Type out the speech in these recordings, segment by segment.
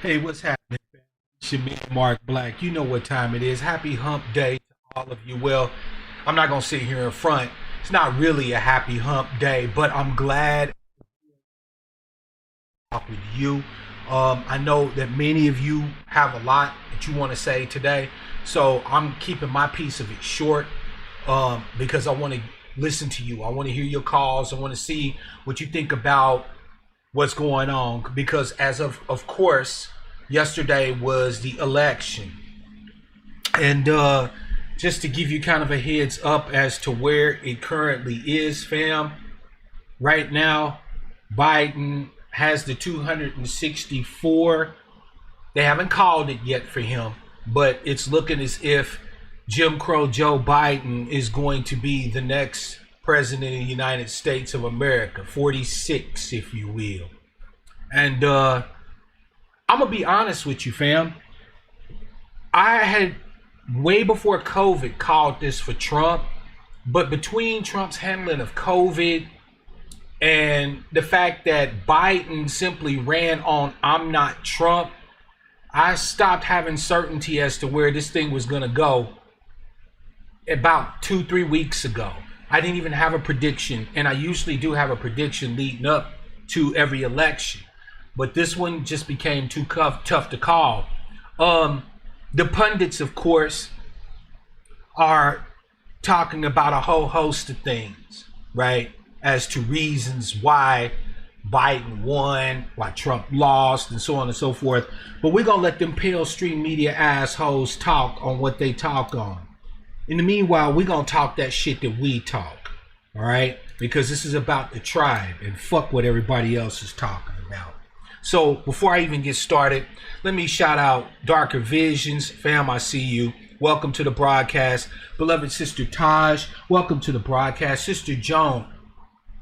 Hey, what's happening? It's your man, Mark Black. You know what time it is. Happy Hump Day to all of you. Well, I'm not going to sit here in front. It's not really a happy Hump Day, but I'm glad to talk with you. I know that many of you have a lot that you want to say today, so I'm keeping my piece of it short because I want to listen to you. I want to hear your calls. I want to see what you think about what's going on, because as of course, yesterday was the election. And just to give you kind of a heads up as to where it currently is, fam, right now, Biden has the 264. They haven't called it yet for him, but it's looking as if Jim Crow Joe Biden is going to be the next president of the United States of America, 46, if you will. And I'm gonna be honest with you, fam. I had way before COVID called this for Trump, but between Trump's handling of COVID and the fact that Biden simply ran on "I'm not Trump," I stopped having certainty as to where this thing was gonna go about 2-3 weeks ago. I didn't even have a prediction, and I usually do have a prediction leading up to every election, but this one just became too tough to call. The pundits, of course, are talking about a whole host of things, right, as to reasons why Biden won, why Trump lost, and so on and so forth. But we're gonna let them pale stream media assholes talk on what they talk on. In the meanwhile, we're going to talk that shit that we talk, all right? Because this is about the tribe, and fuck what everybody else is talking about. So before I even get started, let me shout out Darker Visions. Fam, I see you. Welcome to the broadcast. Beloved Sister Taj, welcome to the broadcast. Sister Joan,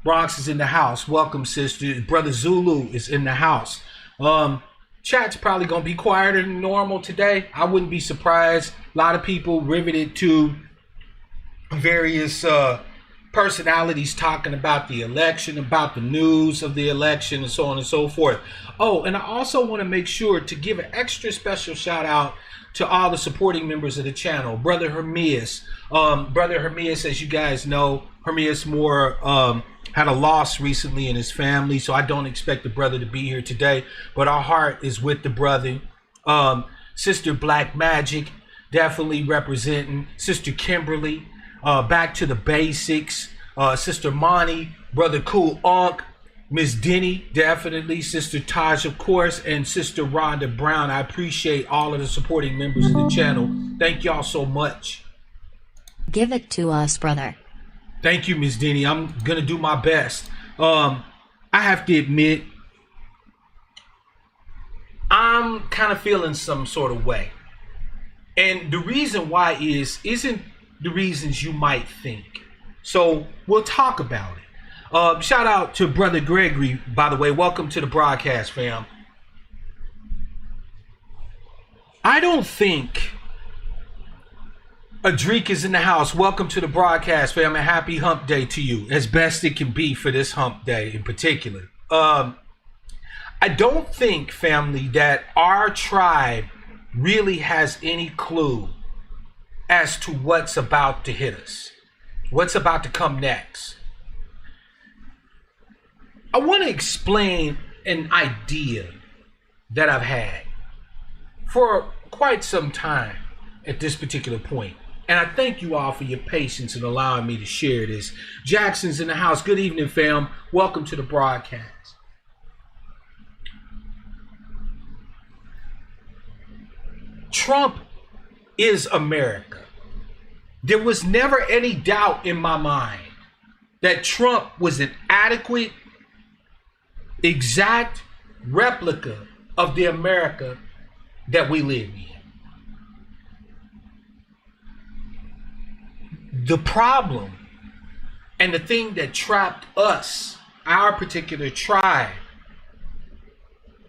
Bronx is in the house. Welcome, sister. Brother Zulu is in the house. Chat's probably going to be quieter than normal today. I wouldn't be surprised. A lot of people riveted to various personalities talking about the election, about the news of the election, and so on and so forth. Oh, and I also want to make sure to give an extra special shout out to all the supporting members of the channel. Brother Hermias. Brother Hermias, as you guys know, Hermias Moore had a loss recently in his family, so I don't expect the brother to be here today, but our heart is with the brother. Sister Black Magic, definitely representing. Sister Kimberly, back to the basics. Sister Monty, Brother Cool Onk, Miss Denny, definitely. Sister Taj, of course, and Sister Rhonda Brown. I appreciate all of the supporting members of the channel. Thank y'all so much. Give it to us, brother. Thank you, Miss Denny. I'm gonna do my best. I have to admit, I'm kind of feeling some sort of way. And the reason why isn't the reasons you might think. So we'll talk about it. Shout out to Brother Gregory, by the way. Welcome to the broadcast, fam. I don't think Adric is in the house. Welcome to the broadcast, fam. A happy hump day to you, as best it can be for this hump day in particular. I don't think, family, that our tribe really has any clue as to what's about to hit us, what's about to come next. I want to explain an idea that I've had for quite some time at this particular point. And I thank you all for your patience in allowing me to share this. Jackson's in the house. Good evening, fam. Welcome to the broadcast. Trump is America. There was never any doubt in my mind that Trump was an adequate, exact replica of the America that we live in. The problem and the thing that trapped us, our particular tribe,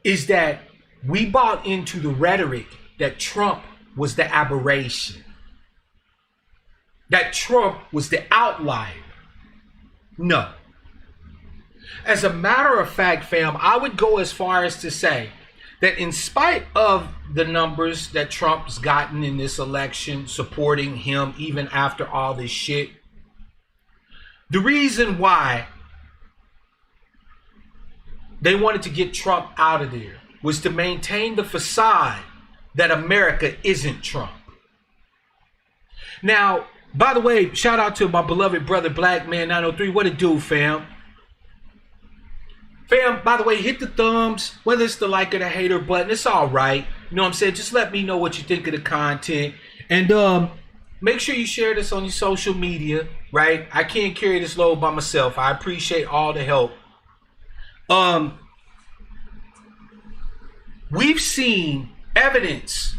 is that we bought into the rhetoric that Trump was the aberration, that Trump was the outlier. No. As a matter of fact, fam, I would go as far as to say that in spite of the numbers that Trump's gotten in this election, supporting him even after all this shit, the reason why they wanted to get Trump out of there was to maintain the facade that America isn't Trump. Now, by the way, shout out to my beloved brother Black Man 903. What it do, fam? Fam, by the way, hit the thumbs, whether it's the like or the hater button. It's all right. You know what I'm saying? Just let me know what you think of the content. And make sure you share this on your social media, right? I can't carry this load by myself. I appreciate all the help. We've seen evidence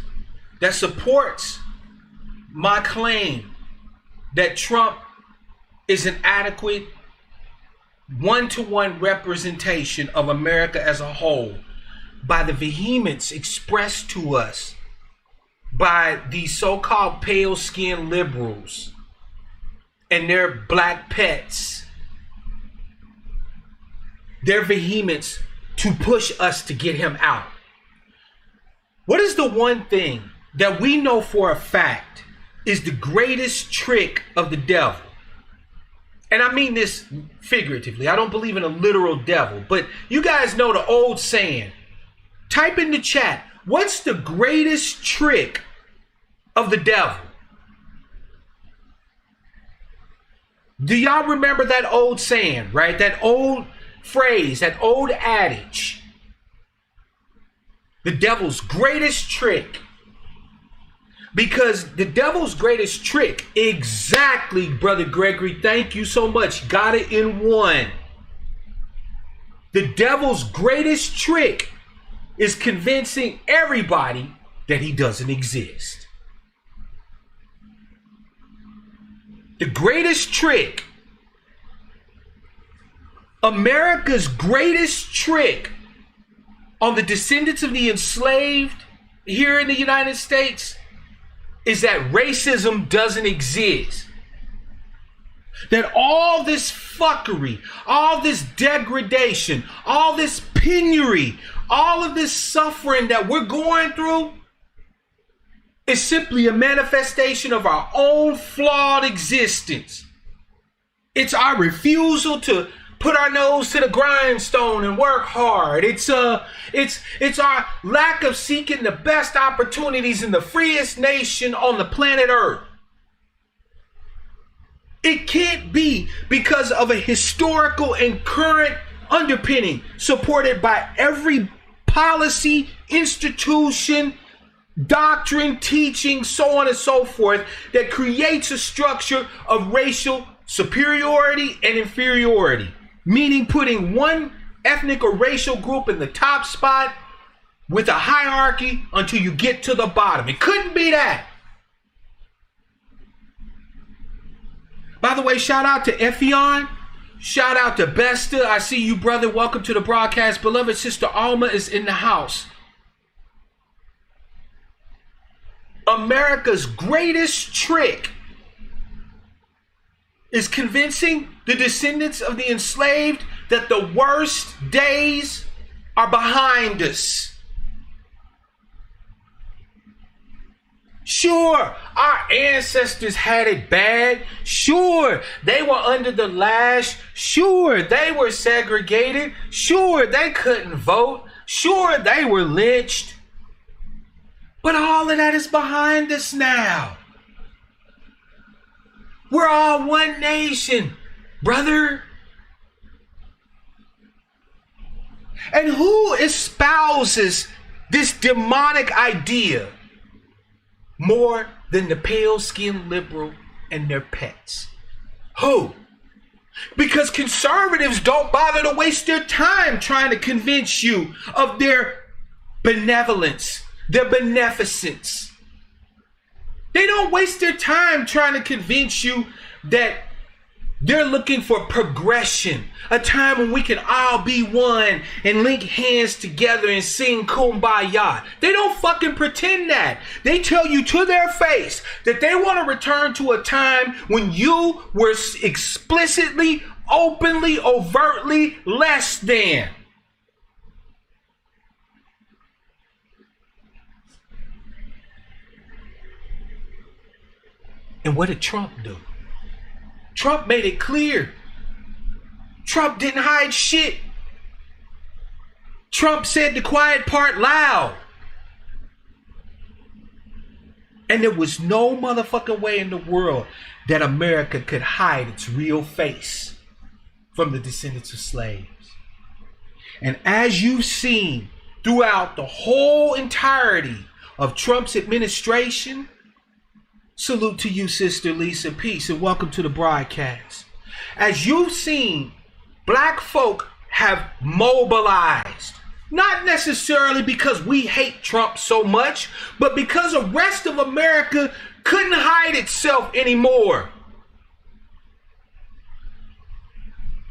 that supports my claim that Trump is an adequate one-to-one representation of America as a whole by the vehemence expressed to us by these so-called pale-skinned liberals and their black pets. Their vehemence to push us to get him out. What is the one thing that we know for a fact is the greatest trick of the devil? And I mean this figuratively. I don't believe in a literal devil. But you guys know the old saying. Type in the chat. What's the greatest trick of the devil? Do y'all remember that old saying, right? That old phrase, that old adage. The devil's greatest trick. Because the devil's greatest trick, exactly, Brother Gregory, thank you so much. Got it in one. The devil's greatest trick is convincing everybody that he doesn't exist. The greatest trick, America's greatest trick on the descendants of the enslaved here in the United States is that racism doesn't exist. That all this fuckery, all this degradation, all this penury, all of this suffering that we're going through is simply a manifestation of our own flawed existence. It's our refusal to put our nose to the grindstone and work hard. It's our lack of seeking the best opportunities in the freest nation on the planet Earth. It can't be because of a historical and current underpinning supported by every policy, institution, doctrine, teaching, so on and so forth, that creates a structure of racial superiority and inferiority. Meaning putting one ethnic or racial group in the top spot with a hierarchy until you get to the bottom. It couldn't be that. By the way, shout out to Effion. Shout out to Besta. I see you, brother. Welcome to the broadcast. Beloved sister Alma is in the house. America's greatest trick is convincing the descendants of the enslaved that the worst days are behind us. Sure, our ancestors had it bad. Sure, they were under the lash. Sure, they were segregated. Sure, they couldn't vote. Sure, they were lynched. But all of that is behind us now. We're all one nation, brother. And who espouses this demonic idea more than the pale-skinned liberal and their pets? Who? Because conservatives don't bother to waste their time trying to convince you of their benevolence, their beneficence. They don't waste their time trying to convince you that they're looking for progression, a time when we can all be one and link hands together and sing Kumbaya. They don't fucking pretend that. They tell you to their face that they want to return to a time when you were explicitly, openly, overtly less than. And what did Trump do? Trump made it clear. Trump didn't hide shit. Trump said the quiet part loud. And there was no motherfucking way in the world that America could hide its real face from the descendants of slaves. And as you've seen throughout the whole entirety of Trump's administration, salute to you, Sister Lisa. Peace and welcome to the broadcast. As you've seen, black folk have mobilized. Not necessarily because we hate Trump so much, but because the rest of America couldn't hide itself anymore.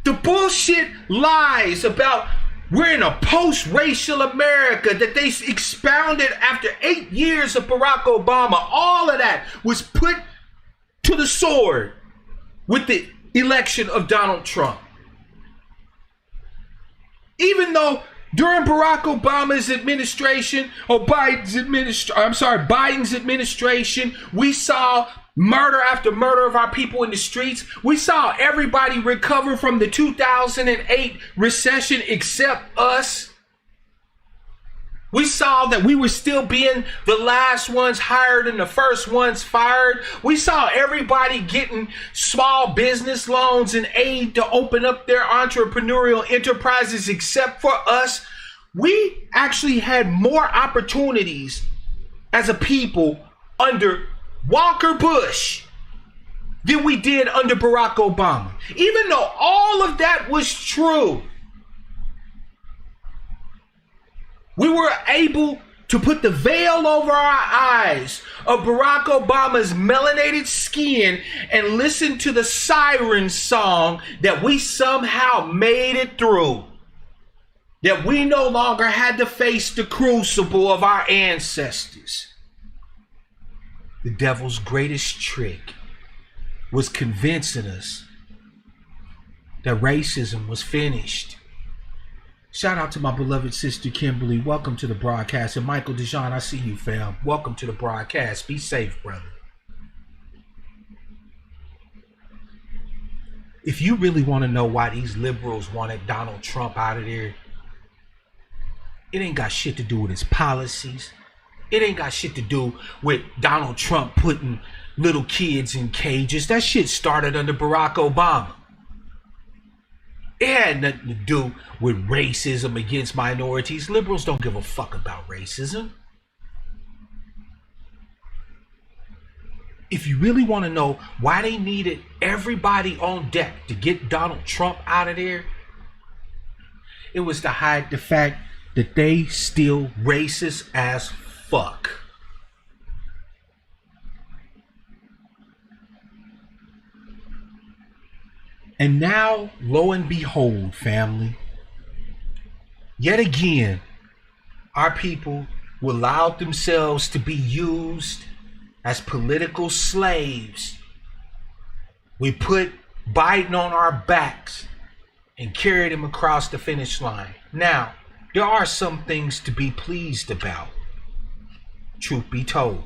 The bullshit lies about we're in a post-racial America that they expounded after 8 years of Barack Obama, all of that was put to the sword with the election of Donald Trump. Even though during Barack Obama's administration, or Biden's administration, we saw murder after murder of our people in the streets. We saw everybody recover from the 2008 recession except us. We saw that we were still being the last ones hired and the first ones fired. We saw everybody getting small business loans and aid to open up their entrepreneurial enterprises except for us. We actually had more opportunities as a people under Walker Bush than we did under Barack Obama. Even though all of that was true, we were able to put the veil over our eyes of Barack Obama's melanated skin and listen to the siren song that we somehow made it through. That we no longer had to face the crucible of our ancestors. The devil's greatest trick was convincing us that racism was finished. Shout out to my beloved sister Kimberly. Welcome to the broadcast. And Michael DeJean, I see you, fam. Welcome to the broadcast. Be safe, brother. If you really want to know why these liberals wanted Donald Trump out of there, it ain't got shit to do with his policies. It ain't got shit to do with Donald Trump putting little kids in cages. That shit started under Barack Obama. It had nothing to do with racism against minorities. Liberals don't give a fuck about racism. If you really want to know why they needed everybody on deck to get Donald Trump out of there, it was to hide the fact that they still racist as fuck. And now, lo and behold, family, yet again, our people will allow themselves to be used as political slaves. We put Biden on our backs and carried him across the finish line. Now, there are some things to be pleased about, truth be told.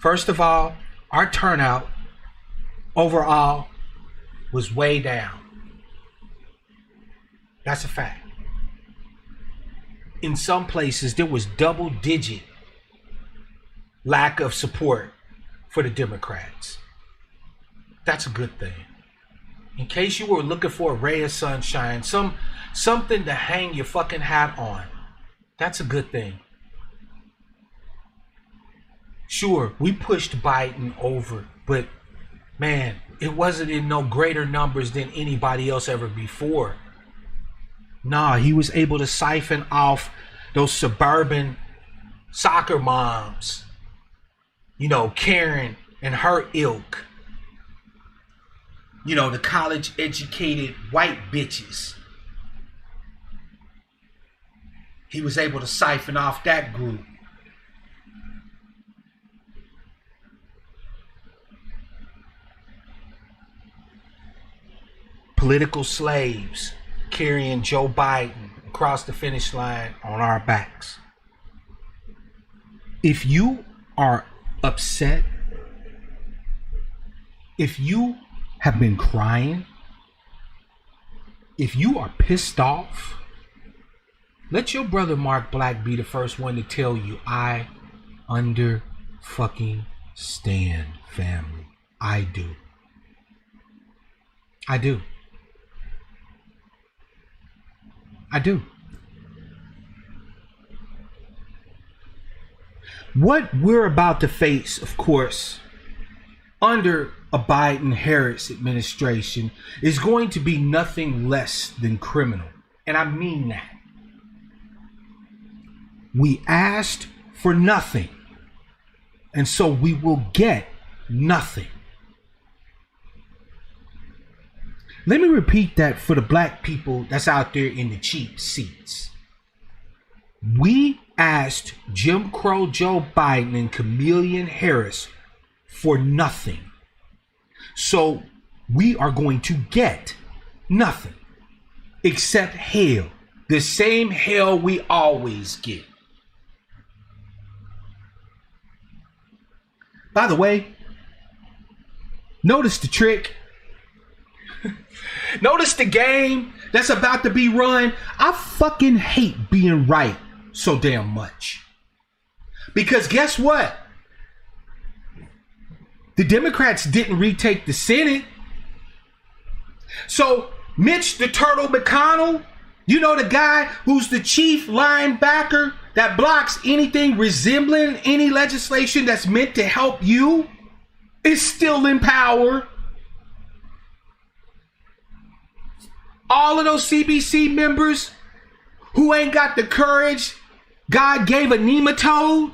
First of all, our turnout overall was way down. That's a fact. In some places, there was double-digit lack of support for the Democrats. That's a good thing. In case you were looking for a ray of sunshine, something to hang your fucking hat on, that's a good thing. Sure, we pushed Biden over, but man, it wasn't in no greater numbers than anybody else ever before. Nah, he was able to siphon off those suburban soccer moms, you know, Karen and her ilk, you know, the college educated white bitches. He was able to siphon off that group. Political slaves carrying Joe Biden across the finish line on our backs. If you are upset if you have been crying, if you are pissed off, let your brother Mark Black be the first one to tell you, I under fucking stand, family. I do. I do. I do. What we're about to face, of course, under a Biden-Harris administration is going to be nothing less than criminal. And I mean that. We asked for nothing, and so we will get nothing. Let me repeat that for the black people that's out there in the cheap seats. We asked Jim Crow Joe Biden and Chameleon Harris for nothing. So we are going to get nothing except hell. The same hell we always get. By the way, notice the trick. Notice the game that's about to be run. I fucking hate being right so damn much. Because guess what? The Democrats didn't retake the Senate. So Mitch the Turtle McConnell, you know, the guy who's the chief linebacker that blocks anything resembling any legislation that's meant to help you, is still in power. All of those CBC members who ain't got the courage God gave a nematode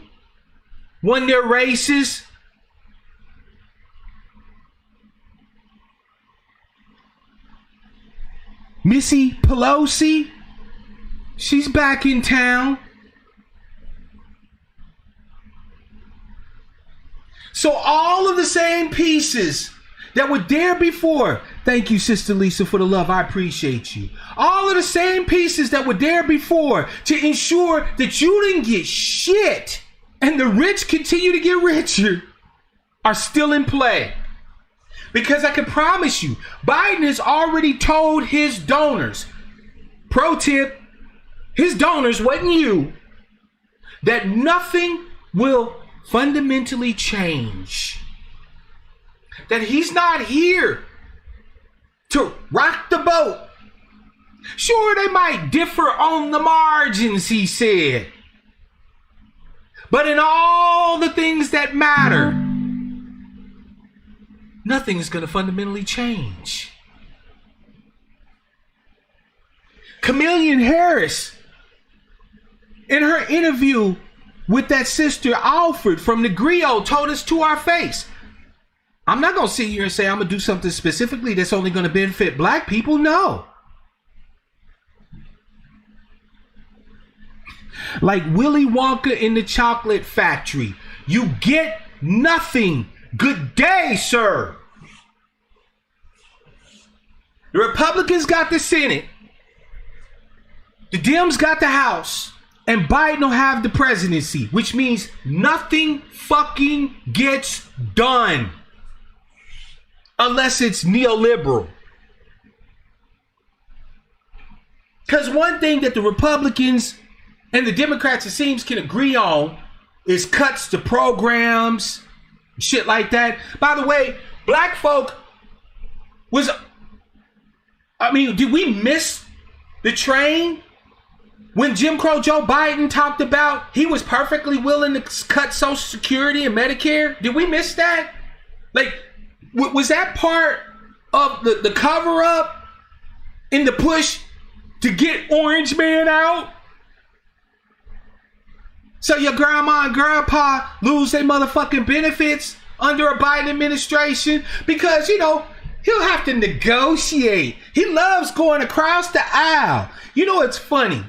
when they're racist. Missy Pelosi, she's back in town. So all of the same pieces that were there before. Thank you, Sister Lisa, for the love. I appreciate you. All of the same pieces that were there before to ensure that you didn't get shit and the rich continue to get richer are still in play. Because I can promise you, Biden has already told his donors, pro tip, his donors, wasn't you, that nothing will fundamentally change. That he's not here to rock the boat. Sure, they might differ on the margins, he said. But in all the things that matter, nothing is going to fundamentally change. Chameleon Harris, in her interview with that sister Alfred from the Griot, told us to our face, I'm not going to sit here and say I'm going to do something specifically that's only going to benefit black people. No. Like Willy Wonka in the chocolate factory. You get nothing. Good day, sir. The Republicans got the Senate. The Dems got the House. And Biden will have the presidency, which means nothing fucking gets done. Unless it's neoliberal. Because one thing that the Republicans and the Democrats, it seems, can agree on is cuts to programs, shit like that. By the way, black folk did we miss the train when Jim Crow Joe Biden talked about he was perfectly willing to cut Social Security and Medicare? Did we miss that? Like, was that part of the cover up in the push to get Orange Man out? So your grandma and grandpa lose their motherfucking benefits under a Biden administration because, you know, he'll have to negotiate. He loves going across the aisle. You know, it's funny.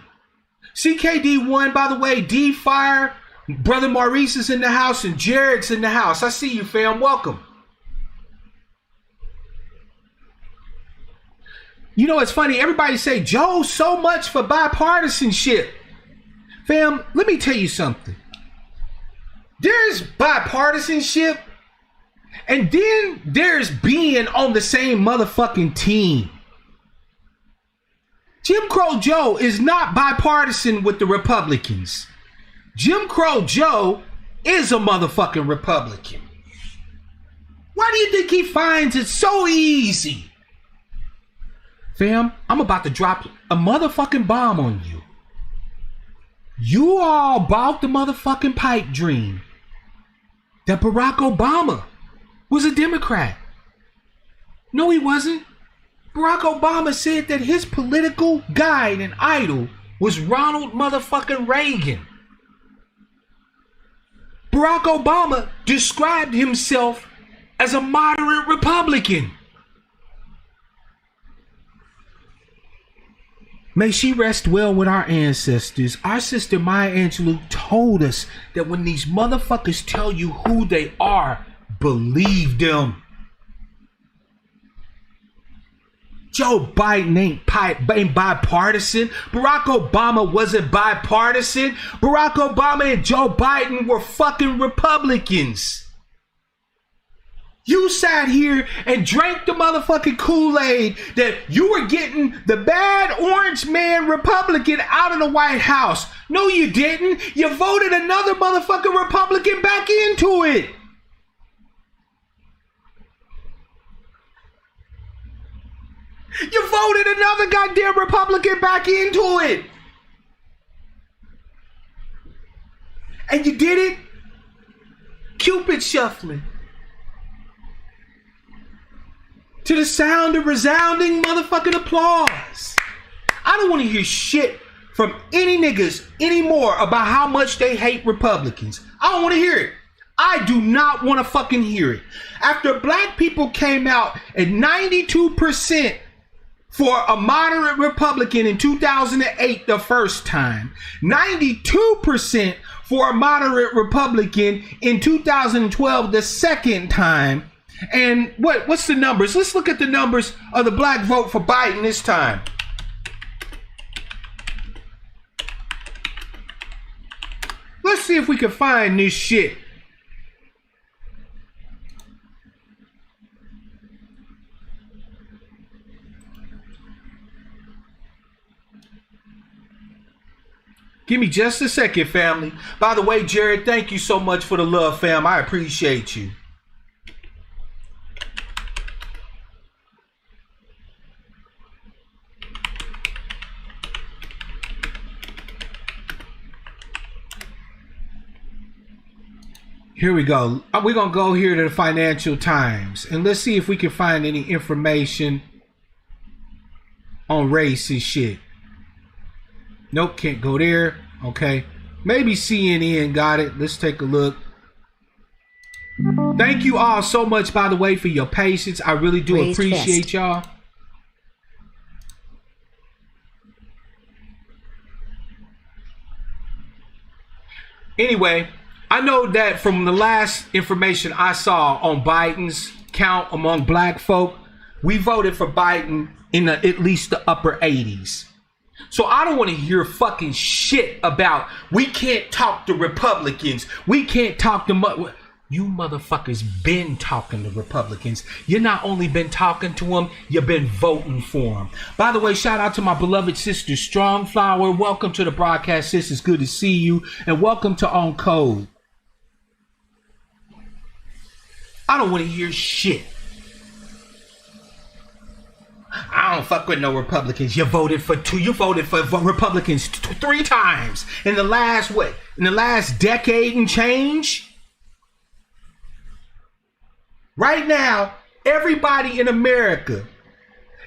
CKD1, by the way, D Fire, Brother Maurice is in the house and Jared's in the house. I see you, fam. Welcome. You know, it's funny. Everybody say, Joe, so much for bipartisanship. Fam, let me tell you something. There's bipartisanship And then there's being on the same motherfucking team. Jim Crow Joe is not bipartisan with the Republicans. Jim Crow Joe is a motherfucking Republican. Why do you think he finds it so easy? Fam, I'm about to drop a motherfucking bomb on you. You all bought the motherfucking pipe dream that Barack Obama was a Democrat. No, he wasn't. Barack Obama said that his political guide and idol was Ronald motherfucking Reagan. Barack Obama described himself as a moderate Republican. May she rest well with our ancestors. Our sister Maya Angelou told us that when these motherfuckers tell you who they are, believe them. Joe Biden ain't bipartisan. Barack Obama wasn't bipartisan. Barack Obama and Joe Biden were fucking Republicans. You sat here and drank the motherfucking Kool-Aid that you were getting the bad orange man Republican out of the White House. No, you didn't. You voted another motherfucking Republican back into it. You voted another goddamn Republican back into it. And you did it Cupid shuffling to the sound of resounding motherfucking applause. I don't want to hear shit from any niggas anymore about how much they hate Republicans. I don't want to hear it. I do not want to fucking hear it. After black people came out at 92% for a moderate Republican in 2008 the first time, 92% for a moderate Republican in 2012 the second time, and what's the numbers? Let's look at the numbers of the black vote for Biden this time. Let's see if we can find this shit. Give me just a second, family. By the way, Jared, thank you so much for the love, fam. I appreciate you. Here we go. We're going to go here to the Financial Times. And let's see if we can find any information on race and shit. Nope, can't go there. Okay. Maybe CNN got it. Let's take a look. Thank you all so much, by the way, for your patience. I really do appreciate y'all. Anyway, I know that from the last information I saw on Biden's count among black folk, we voted for Biden in at least the upper 80s. So I don't want to hear fucking shit about we can't talk to Republicans. We can't talk to you motherfuckers been talking to Republicans. You not only been talking to them, you've been voting for them. By the way, shout out to my beloved sister Strongflower. Welcome to the broadcast, sis. It's good to see you. And welcome to On Code. I don't want to hear shit. I don't fuck with no Republicans. You voted for Republicans 3 times in the last in the last decade and change. Right now, everybody in America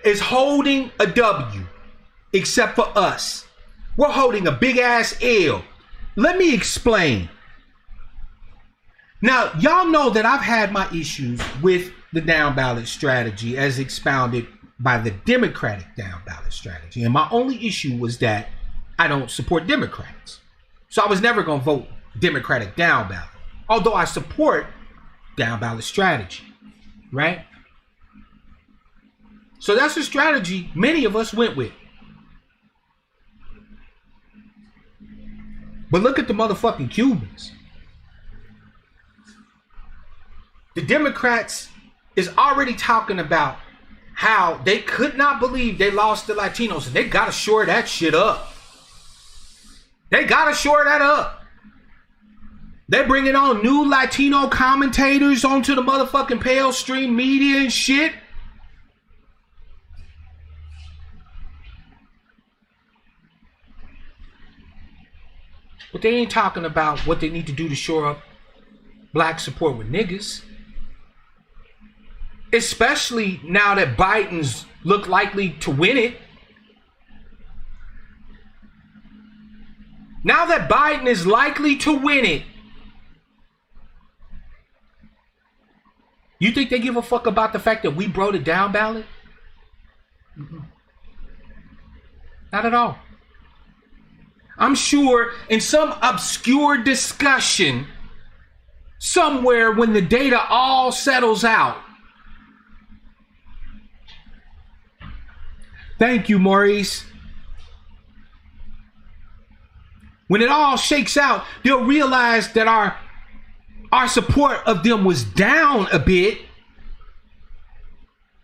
is holding a W except for us. We're holding a big ass L. Let me explain. Now, y'all know that I've had my issues with the down ballot strategy as expounded by the Democratic down ballot strategy. And my only issue was that I don't support Democrats. So I was never going to vote Democratic down ballot. Although I support down ballot strategy, right? So that's a strategy many of us went with. But look at the motherfucking Cubans. the Democrats is already talking about how they could not believe they lost the Latinos, and they gotta shore that shit up. They gotta shore that up. They're bringing on new Latino commentators onto the motherfucking pale stream media and shit. But they ain't talking about what they need to do to shore up black support with niggas. Especially now that Biden's look likely to win it. Now that Biden is likely to win it, you think they give a fuck about the fact that we brought it down ballot? Not at all. I'm sure in some obscure discussion somewhere when the data all settles out. Thank you, Maurice. When it all shakes out, they'll realize that our support of them was down a bit.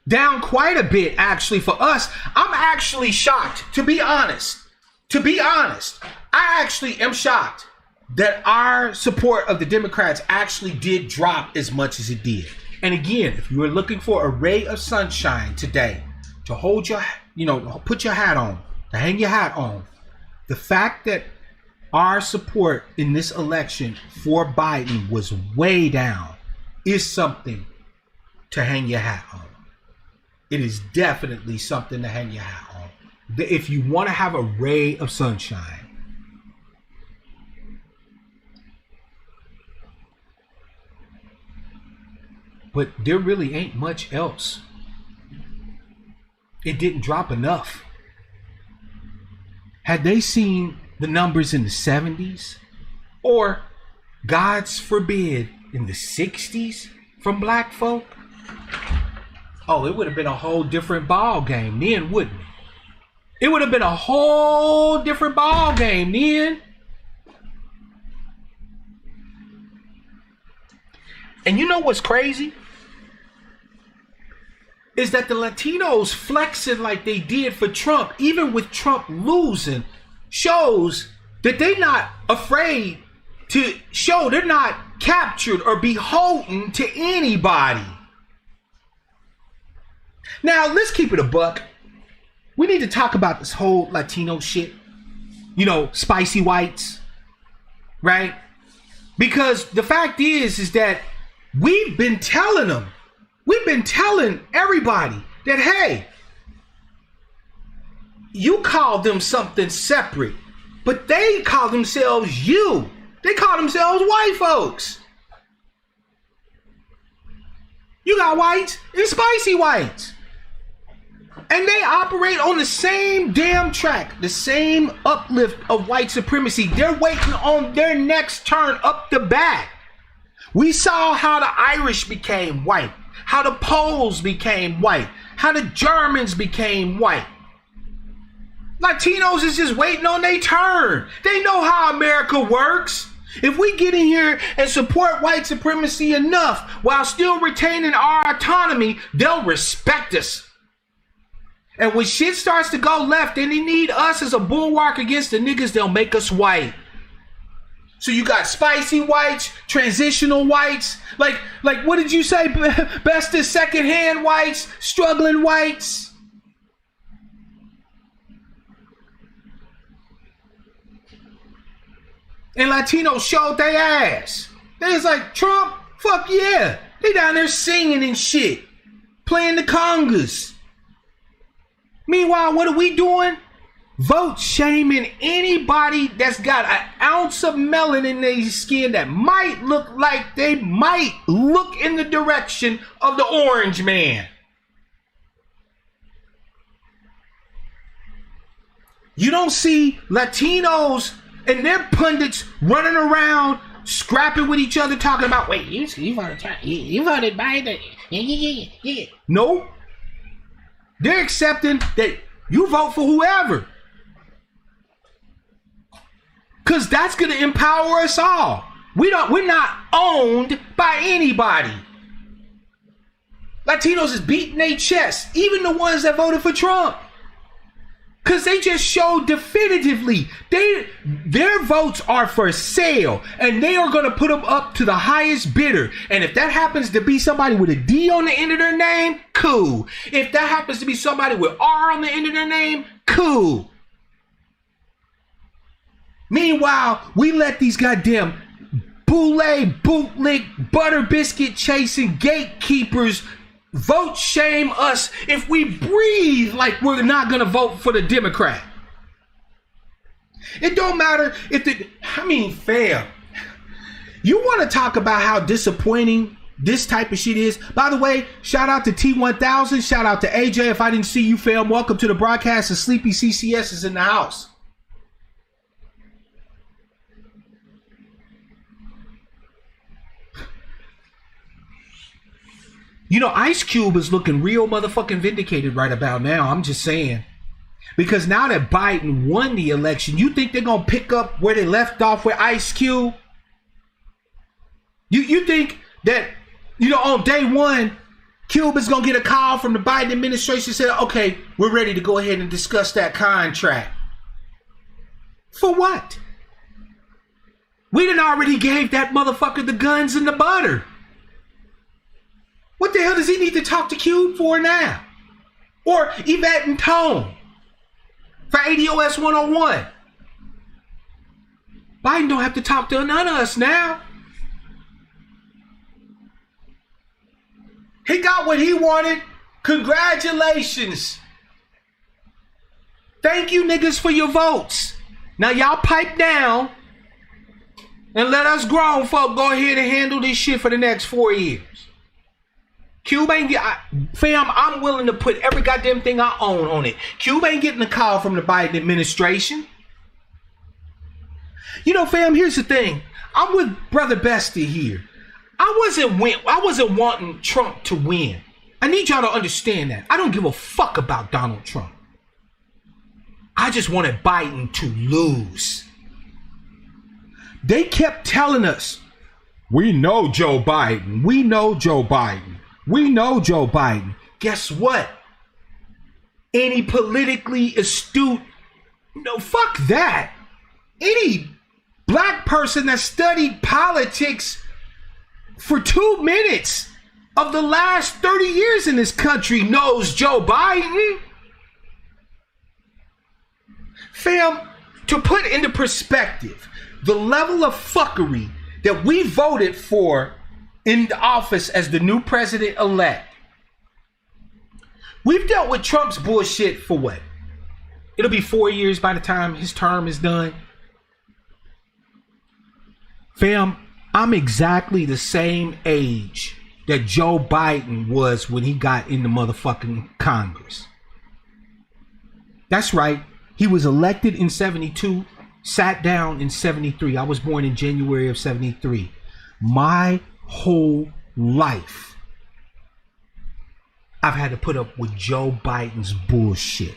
Down quite a bit, actually, for us. I'm actually shocked, to be honest. To be honest, I actually am shocked that our support of the Democrats actually did drop as much as it did. And again, if you are looking for a ray of sunshine today to hold your, put your hat on, to hang your hat on, the fact that our support in this election for Biden was way down is something to hang your hat on. It is definitely something to hang your hat on. If you want to have a ray of sunshine. But there really ain't much else. It didn't drop enough. Had they seen the numbers in the 70s, or God's forbid in the 60s from black folk, oh, it would have been a whole different ball game then, wouldn't it? It would have been a whole different ball game then. And you know what's crazy? Is that the Latinos flexing like they did for Trump, even with Trump losing, shows that they're not afraid to show they're not captured or beholden to anybody. Now, let's keep it a buck. We need to talk about this whole Latino shit. Spicy whites, right? Because the fact is that we've been telling them, we've been telling everybody that, hey, you call them something separate, but they call themselves you. They call themselves white folks. You got whites and spicy whites. And they operate on the same damn track, the same uplift of white supremacy. They're waiting on their next turn up the back. We saw how the Irish became white, how the Poles became white, how the Germans became white. Latinos is just waiting on their turn. They know how America works. If we get in here and support white supremacy enough while still retaining our autonomy, they'll respect us. And when shit starts to go left and they need us as a bulwark against the niggas, they'll make us white. So you got spicy whites, transitional whites, like what did you say? Best is secondhand whites, struggling whites. And Latinos showed their ass. They was like, Trump, fuck yeah. They down there singing and shit, playing the congas. Meanwhile, what are we doing? Vote shaming anybody that's got an ounce of melanin in their skin that might look like they might look in the direction of the orange man. You don't see Latinos and their pundits running around scrapping with each other talking about, wait, you voted Biden. Yeah. No. They're accepting that you vote for whoever. Because that's going to empower us all. We're not owned by anybody. Latinos is beating their chest, even the ones that voted for Trump. Because they just showed definitively their votes are for sale, and they are going to put them up to the highest bidder. And if that happens to be somebody with a D on the end of their name, cool. If that happens to be somebody with R on the end of their name, cool. Meanwhile, we let these goddamn bootleg, butter biscuit chasing gatekeepers vote shame us if we breathe like we're not gonna vote for the Democrat. It don't matter if fam, you want to talk about how disappointing this type of shit is? By the way, shout out to T1000, shout out to AJ. If I didn't see you, fam, welcome to the broadcast. The Sleepy CCS is in the house. You know, Ice Cube is looking real motherfucking vindicated right about now. I'm just saying. Because now that Biden won the election, you think they're going to pick up where they left off with Ice Cube? You think that, on day one, Cube is going to get a call from the Biden administration and say, okay, we're ready to go ahead and discuss that contract. For what? We done already gave that motherfucker the guns and the butter. What the hell does he need to talk to Cube for now? Or Yvette and Tone for ADOS 101. Biden don't have to talk to none of us now. He got what he wanted. Congratulations. Thank you niggas for your votes. Now y'all pipe down and let us grown folk go ahead and handle this shit for the next 4 years. Cube ain't fam, I'm willing to put every goddamn thing I own on it. Cube ain't getting a call from the Biden administration. Fam, here's the thing. I'm with Brother Bestie here. I wasn't wanting Trump to win. I need y'all to understand that. I don't give a fuck about Donald Trump. I just wanted Biden to lose. They kept telling us, we know Joe Biden. We know Joe Biden. We know Joe Biden. Guess what? Any politically astute, fuck that. Any black person that studied politics for 2 minutes of the last 30 years in this country knows Joe Biden. Fam, to put into perspective the level of fuckery that we voted for in the office as the new president-elect. We've dealt with Trump's bullshit for what? It'll be 4 years by the time his term is done. Fam, I'm exactly the same age that Joe Biden was when he got in the motherfucking Congress. That's right. He was elected in 72, sat down in 73. I was born in January of 73. My whole life, I've had to put up with Joe Biden's bullshit,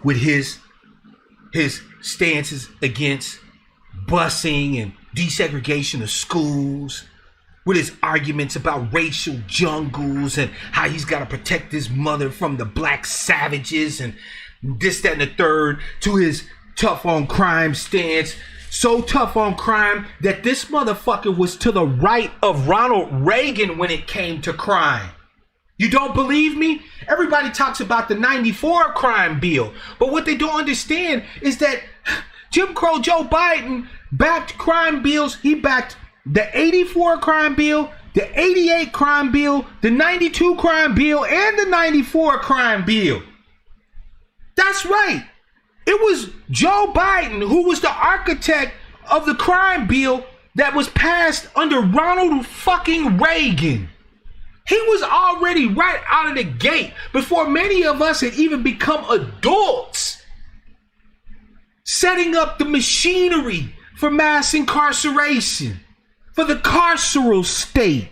with his stances against busing and desegregation of schools, with his arguments about racial jungles and how he's got to protect his mother from the black savages and this, that, and the third, to his tough on crime stance. So tough on crime that this motherfucker was to the right of Ronald Reagan when it came to crime. You don't believe me? Everybody talks about the 94 crime bill. But what they don't understand is that Jim Crow Joe Biden backed crime bills. He backed the 84 crime bill, the 88 crime bill, the 92 crime bill, and the 94 crime bill. That's right. It was Joe Biden who was the architect of the crime bill that was passed under Ronald fucking Reagan. He was already right out of the gate before many of us had even become adults, setting up the machinery for mass incarceration, for the carceral state.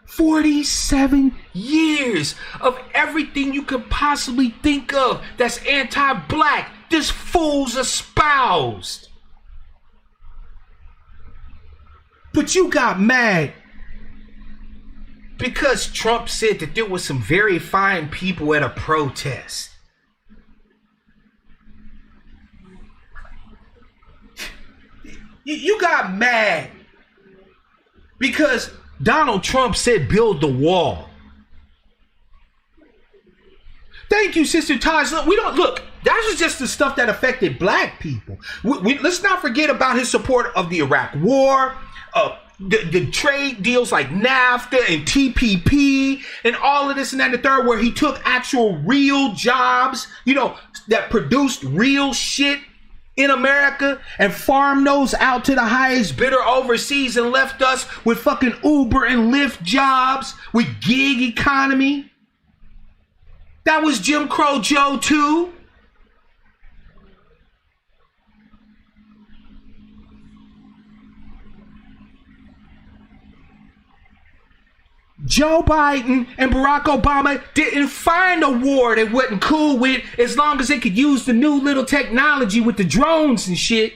47 years of everything you could possibly think of that's anti-black. This fool's espoused. But you got mad because Trump said that there was some very fine people at a protest. You got mad because Donald Trump said build the wall. Thank you, Sister Taj. Look, we don't look. That was just the stuff that affected black people. Let's not forget about his support of the Iraq War, the trade deals like NAFTA and TPP, and all of this and that and the third, where he took actual real jobs, that produced real shit in America and farmed those out to the highest bidder overseas and left us with fucking Uber and Lyft jobs, with gig economy. That was Jim Crow Joe too. Joe Biden and Barack Obama didn't find a war they wasn't cool with, as long as they could use the new little technology with the drones and shit,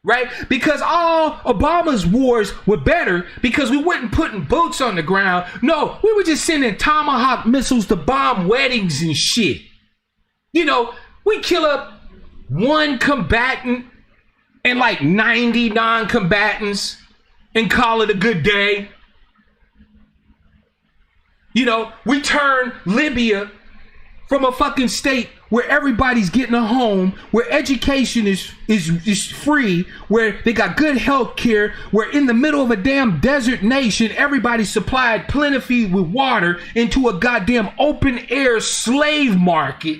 right? Because all Obama's wars were better because we weren't putting boots on the ground. No, we were just sending Tomahawk missiles to bomb weddings and shit. We kill up one combatant and like 90 non-combatants and call it a good day. We turn Libya from a fucking state where everybody's getting a home, where education is free, where they got good health care, where in the middle of a damn desert nation, everybody's supplied plentifully with water, into a goddamn open air slave market.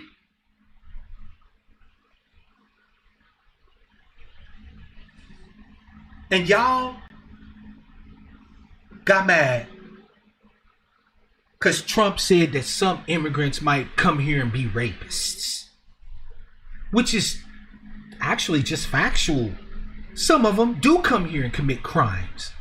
And y'all got mad because Trump said that some immigrants might come here and be rapists, which is actually just factual. Some of them do come here and commit crimes.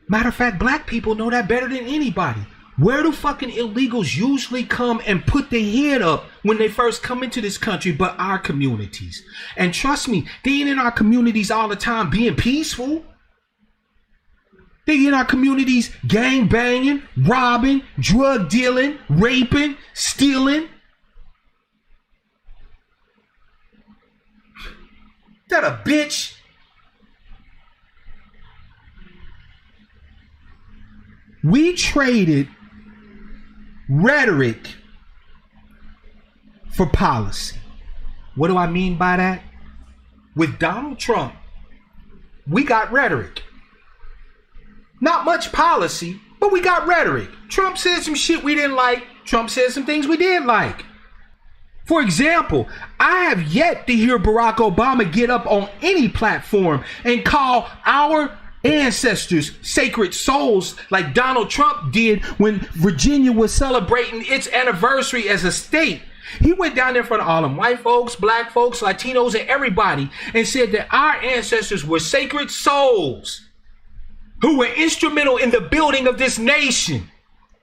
Matter of fact, black people know that better than anybody. Where do fucking illegals usually come and put their head up when they first come into this country but our communities? And trust me, they ain't in our communities all the time being peaceful. They in our communities gang banging, robbing, drug dealing, raping, stealing. That a bitch? We traded rhetoric for policy. What do I mean by that? With Donald Trump, we got rhetoric. Not much policy, but we got rhetoric. Trump said some shit we didn't like. Trump said some things we did like. For example, I have yet to hear Barack Obama get up on any platform and call our ancestors sacred souls like Donald Trump did when Virginia was celebrating its anniversary as a state. He went down there in front of all them white folks, black folks, Latinos, and everybody and said that our ancestors were sacred souls who were instrumental in the building of this nation.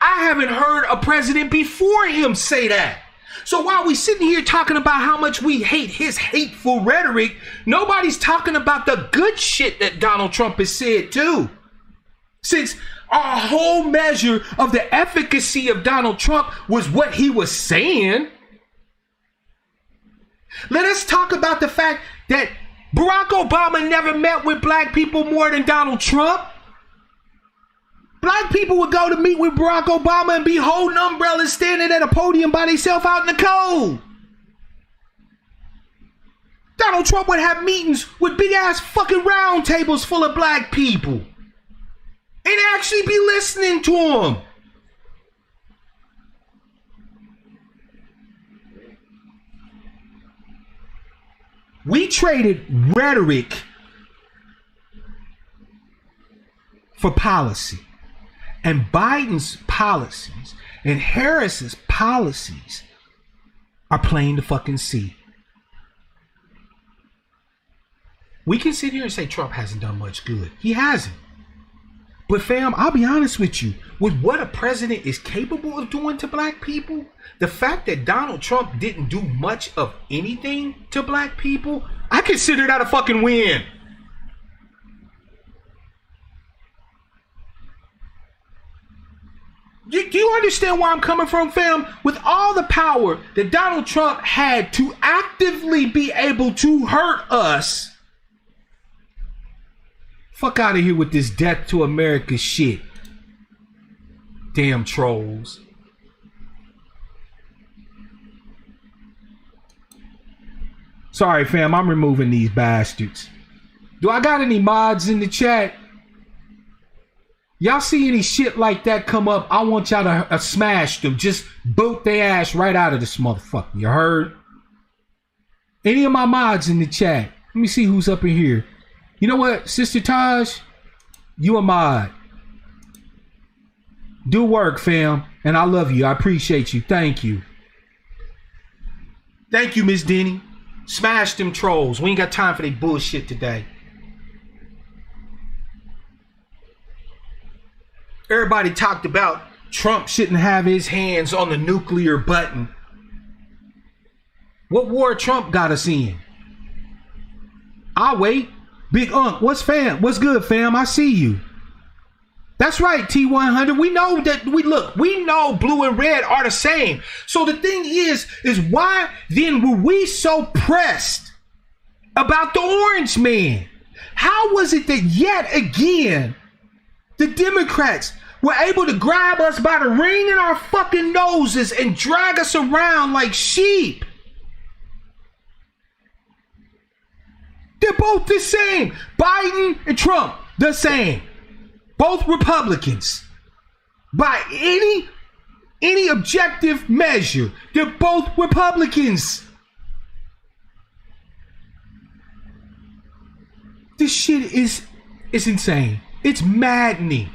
I haven't heard a president before him say that. So while we sitting here talking about how much we hate his hateful rhetoric, nobody's talking about the good shit that Donald Trump has said too. Since our whole measure of the efficacy of Donald Trump was what he was saying, let us talk about the fact that Barack Obama never met with black people more than Donald Trump. Black people would go to meet with Barack Obama and be holding umbrellas, standing at a podium by themselves out in the cold. Donald Trump would have meetings with big ass fucking round tables full of black people and actually be listening to them. We traded rhetoric for policy. And Biden's policies and Harris's policies are plain to fucking see. We can sit here and say Trump hasn't done much good. He hasn't. But fam, I'll be honest with you. With what a president is capable of doing to black people, the fact that Donald Trump didn't do much of anything to black people, I consider that a fucking win. Do you understand where I'm coming from, fam? With all the power that Donald Trump had to actively be able to hurt us, fuck out of here with this death to America shit. Damn trolls. Sorry, fam, I'm removing these bastards. Do I got any mods in the chat? Y'all see any shit like that come up, I want y'all to smash them. Just boot their ass right out of this motherfucker. You heard? Any of my mods in the chat? Let me see who's up in here. You know what, Sister Taj? You a mod. Do work, fam. And I love you. I appreciate you. Thank you. Thank you, Miss Denny. Smash them trolls. We ain't got time for their bullshit today. Everybody talked about Trump shouldn't have his hands on the nuclear button. What war Trump got us in? I'll wait. Big Unk, what's good, fam? I see you. That's right, T100. We know that we know blue and red are the same. So the thing is why then were we so pressed about the orange man? How was it that yet again the Democrats were able to grab us by the ring in our fucking noses and drag us around like sheep? They're both the same. Biden and Trump, the same. Both Republicans. By any objective measure, they're both Republicans. This shit is insane. It's maddening.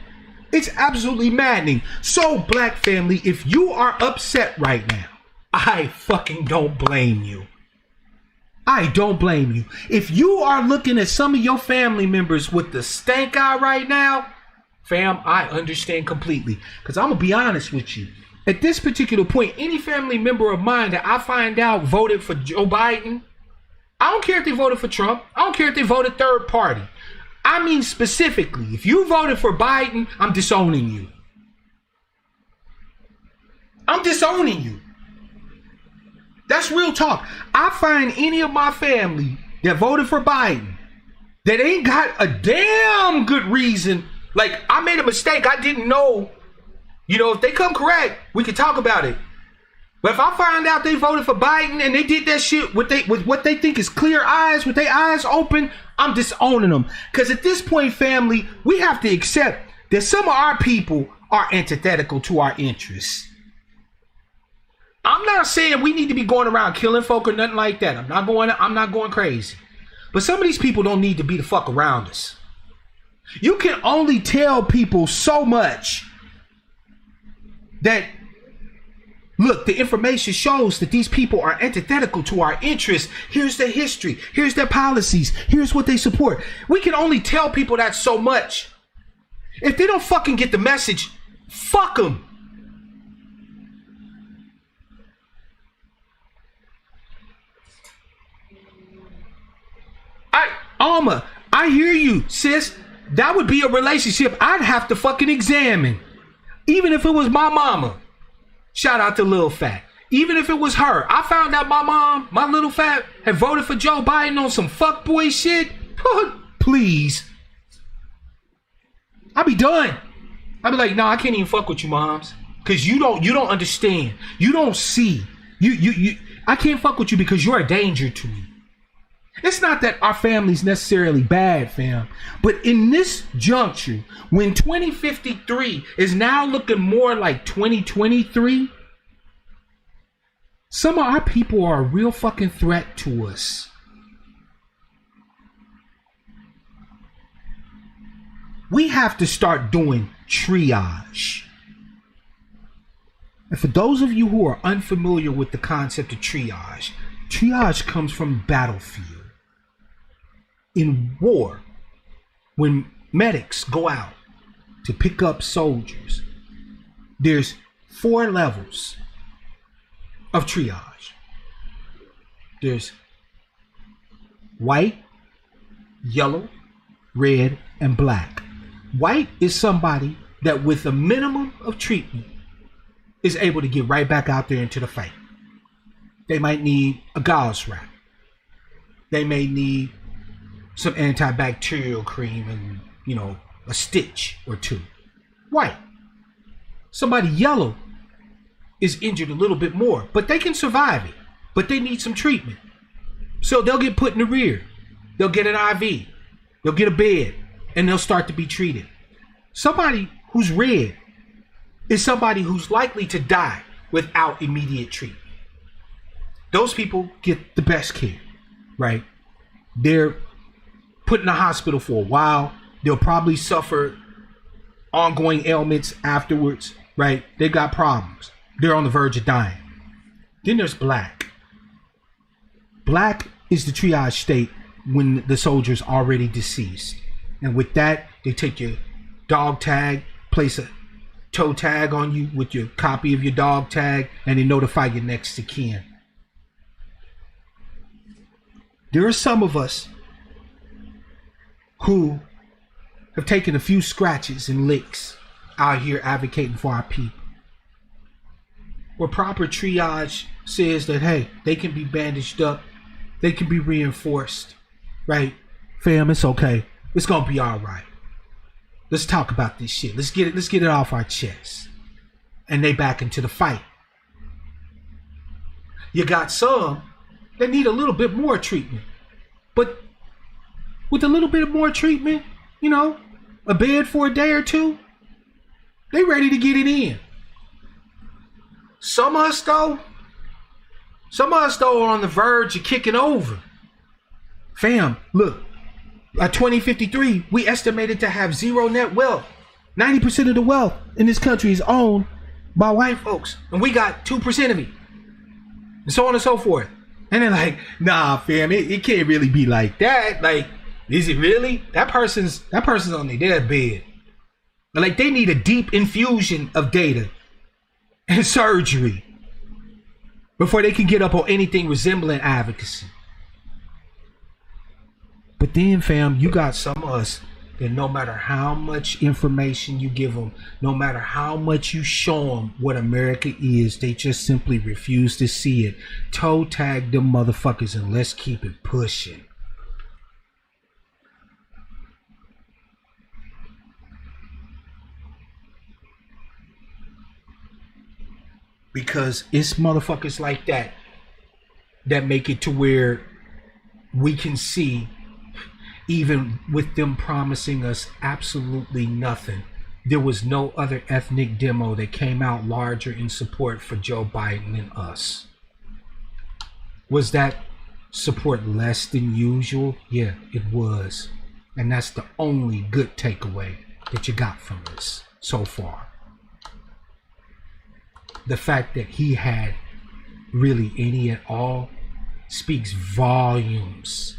It's absolutely maddening. So, black family, if you are upset right now, I fucking don't blame you. I don't blame you. If you are looking at some of your family members with the stank eye right now, fam, I understand completely. Because I'm going to be honest with you. At this particular point, any family member of mine that I find out voted for Joe Biden, I don't care if they voted for Trump. I don't care if they voted third party. I mean specifically, if you voted for Biden, I'm disowning you. I'm disowning you. That's real talk. I find any of my family that voted for Biden that ain't got a damn good reason. Like, I made a mistake. I didn't know. You know, if they come correct, we can talk about it. But if I find out they voted for Biden and they did that shit with what they think is clear eyes, with their eyes open, I'm disowning them. Because at this point, family, we have to accept that some of our people are antithetical to our interests. I'm not saying we need to be going around killing folk or nothing like that. I'm not going crazy. But some of these people don't need to be the fuck around us. You can only tell people so much that, look, the information shows that these people are antithetical to our interests. Here's their history. Here's their policies. Here's what they support. We can only tell people that so much. If they don't fucking get the message, fuck them. Alma, I hear you, sis. That would be a relationship I'd have to fucking examine. Even if it was my mama. Shout out to Lil Fat. Even if it was her. I found out my mom, my Little Fat, had voted for Joe Biden on some fuckboy shit. Please. I'd be done. I'd be like, no, I can't even fuck with you, moms. Because you don't understand. You don't see. I can't fuck with you because you're a danger to me. It's not that our family's necessarily bad, fam. But in this juncture, when 2053 is now looking more like 2023, some of our people are a real fucking threat to us. We have to start doing triage. And for those of you who are unfamiliar with the concept of triage, triage comes from the battlefield. In war, when medics go out to pick up soldiers, there's 4 levels of triage. There's white, yellow, red, and black. White is somebody that with a minimum of treatment is able to get right back out there into the fight. They might need a gauze wrap. They may need some antibacterial cream and, a stitch or two. White. Somebody yellow is injured a little bit more, but they can survive it. But they need some treatment. So they'll get put in the rear. They'll get an IV. They'll get a bed, and they'll start to be treated. Somebody who's red is somebody who's likely to die without immediate treatment. Those people get the best care, right? They're put in the hospital for a while. They'll probably suffer ongoing ailments afterwards, right? They got problems. They're on the verge of dying. Then there's black. Black is the triage state when the soldier's already deceased. And with that, they take your dog tag, place a toe tag on you with your copy of your dog tag, and they notify your next of kin. There are some of us who have taken a few scratches and licks out here advocating for our people. Where proper triage says that, hey, they can be bandaged up, they can be reinforced, right? Fam, it's okay. It's gonna be all right. Let's talk about this shit. Let's get it off our chest. And they back into the fight. You got some that need a little bit more treatment. But with a little bit more treatment, a bed for a day or two, they ready to get it in. Some of us though are on the verge of kicking over. Fam, look, by 2053, we estimated to have zero net wealth. 90% of the wealth in this country is owned by white folks, and we got 2% of it, and so on and so forth. And they're like, nah, fam, it can't really be like that. Like, is it really? That person's on their deathbed. Like, they need a deep infusion of data and surgery before they can get up on anything resembling advocacy. But then, fam, you got some of us that no matter how much information you give them, no matter how much you show them what America is, they just simply refuse to see it. Toe tag them motherfuckers and let's keep it pushing. Because it's motherfuckers like that that make it to where we can see, even with them promising us absolutely nothing, there was no other ethnic demo that came out larger in support for Joe Biden than us. Was that support less than usual? Yeah, it was. And that's the only good takeaway that you got from this so far. The fact that he had really any at all speaks volumes.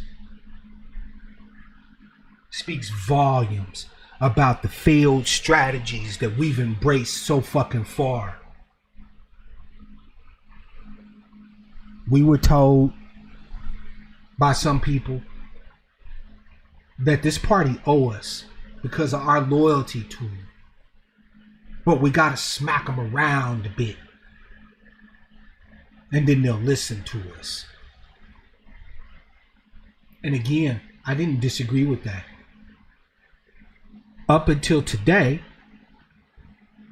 Speaks volumes about the failed strategies that we've embraced so fucking far. We were told by some people that this party owe us because of our loyalty to him. But we gotta smack them around a bit, and then they'll listen to us. And again, I didn't disagree with that. Up until today,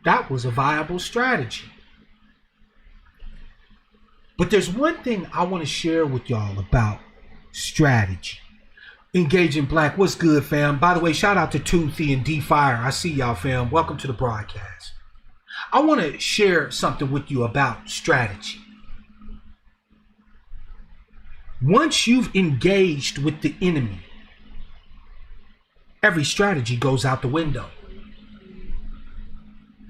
that was a viable strategy. But there's one thing I want to share with y'all about strategy. Engaging Black, what's good, fam? By the way, shout out to Toothy and D Fire. I see y'all, fam. Welcome to the broadcast. I want to share something with you about strategy. Once you've engaged with the enemy, every strategy goes out the window.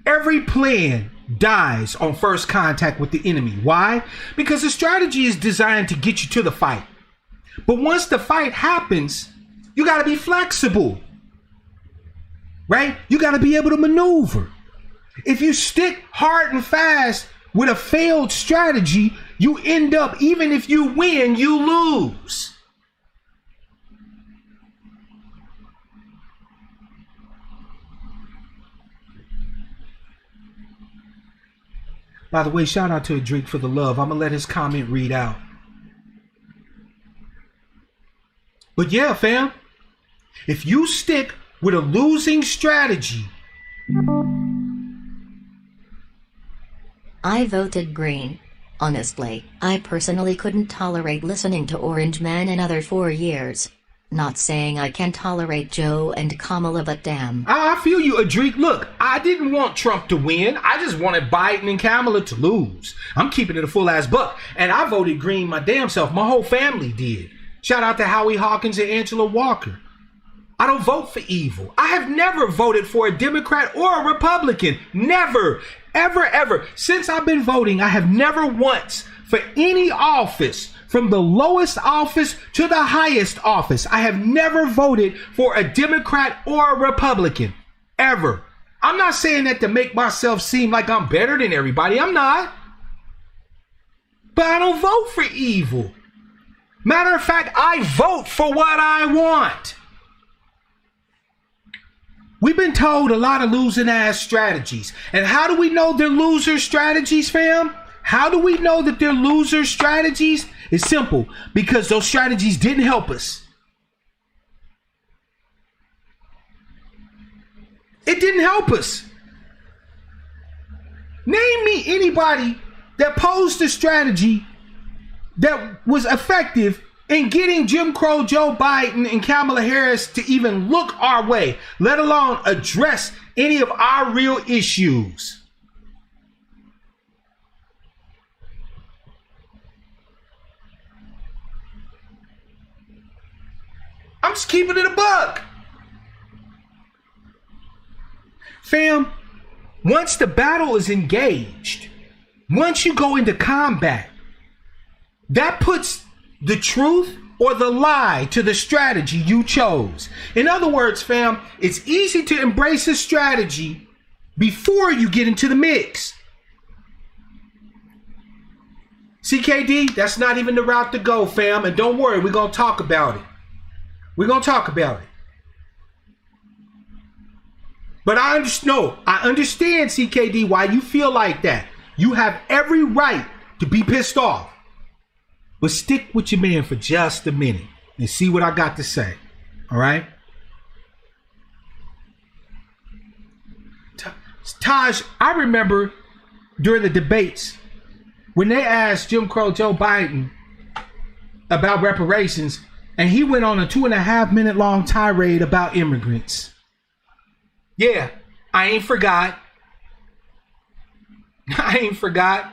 Every plan dies on first contact with the enemy. Why? Because the strategy is designed to get you to the fight. But once the fight happens, you got to be flexible, right? You got to be able to maneuver. If you stick hard and fast with a failed strategy, you end up, even if you win, you lose. By the way, shout out to Adric for the love. I'm going to let his comment read out. But yeah, fam, if you stick with a losing strategy. I voted green. Honestly, I personally couldn't tolerate listening to Orange Man another 4 years. Not saying I can tolerate Joe and Kamala, but damn. I feel you, Adric. Look, I didn't want Trump to win. I just wanted Biden and Kamala to lose. I'm keeping it a full ass buck. And I voted green my damn self. My whole family did. Shout out to Howie Hawkins and Angela Walker. I don't vote for evil. I have never voted for a Democrat or a Republican. Never, ever, ever. Since I've been voting, I have never once for any office, from the lowest office to the highest office, I have never voted for a Democrat or a Republican. Ever. I'm not saying that to make myself seem like I'm better than everybody. I'm not. But I don't vote for evil. Matter of fact, I vote for what I want. We've been told a lot of losing ass strategies. And how do we know they're loser strategies, fam? How do we know that they're loser strategies? It's simple. Because those strategies didn't help us. It didn't help us. Name me anybody that posed a strategy that was effective in getting Jim Crow Joe Biden and Kamala Harris to even look our way, let alone address any of our real issues. I'm just keeping it a buck. Fam, once the battle is engaged, once you go into combat, that puts the truth or the lie to the strategy you chose. In other words, fam, it's easy to embrace a strategy before you get into the mix. CKD, that's not even the route to go, fam. And don't worry, we're going to talk about it. We're going to talk about it. But I understand, CKD, why you feel like that. You have every right to be pissed off. But stick with your man for just a minute and see what I got to say. All right? Taj, I remember during the debates when they asked Jim Crow Joe Biden about reparations, and he went on a 2.5 minute long tirade about immigrants. Yeah, I ain't forgot. I ain't forgot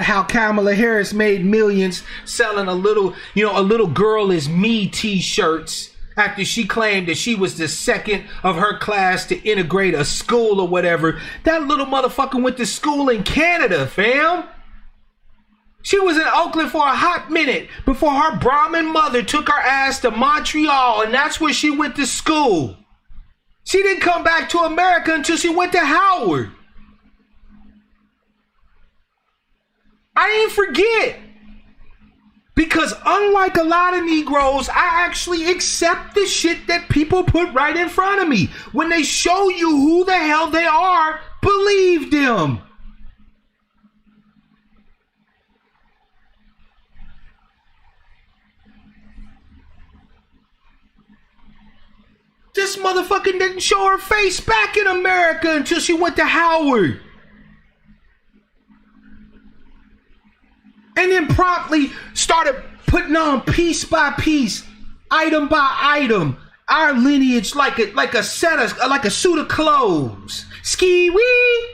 how Kamala Harris made millions selling a little girl is me t-shirts after she claimed that she was the second of her class to integrate a school or whatever. That little motherfucker went to school in Canada, fam. She was in Oakland for a hot minute before her Brahmin mother took her ass to Montreal, and that's where she went to school. She didn't come back to America until she went to Howard. I ain't forget. Because unlike a lot of Negroes, I actually accept the shit that people put right in front of me. When they show you who the hell they are, believe them. This motherfucker didn't show her face back in America until she went to Howard. And then promptly started putting on piece by piece, item by item, our lineage like a suit of clothes. Ski wee.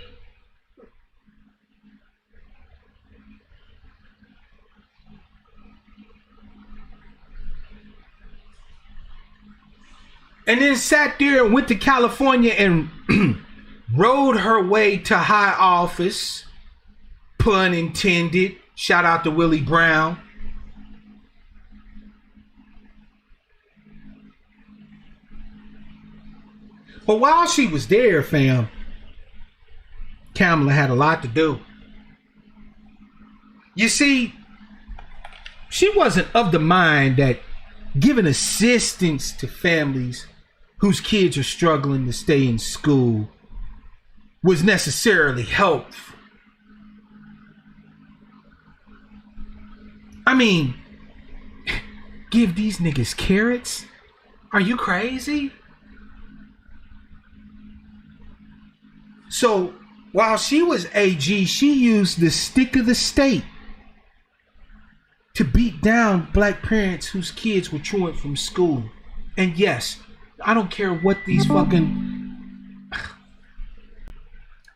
And then sat there and went to California and rode her way to high office. Pun intended. Shout out to Willie Brown. But while she was there, fam, Kamala had a lot to do. You see, she wasn't of the mind that giving assistance to families whose kids are struggling to stay in school was necessarily helped. I mean, give these niggas carrots? Are you crazy? So while she was AG, she used the stick of the state to beat down black parents whose kids were truant from school. And yes, I don't care what these fucking...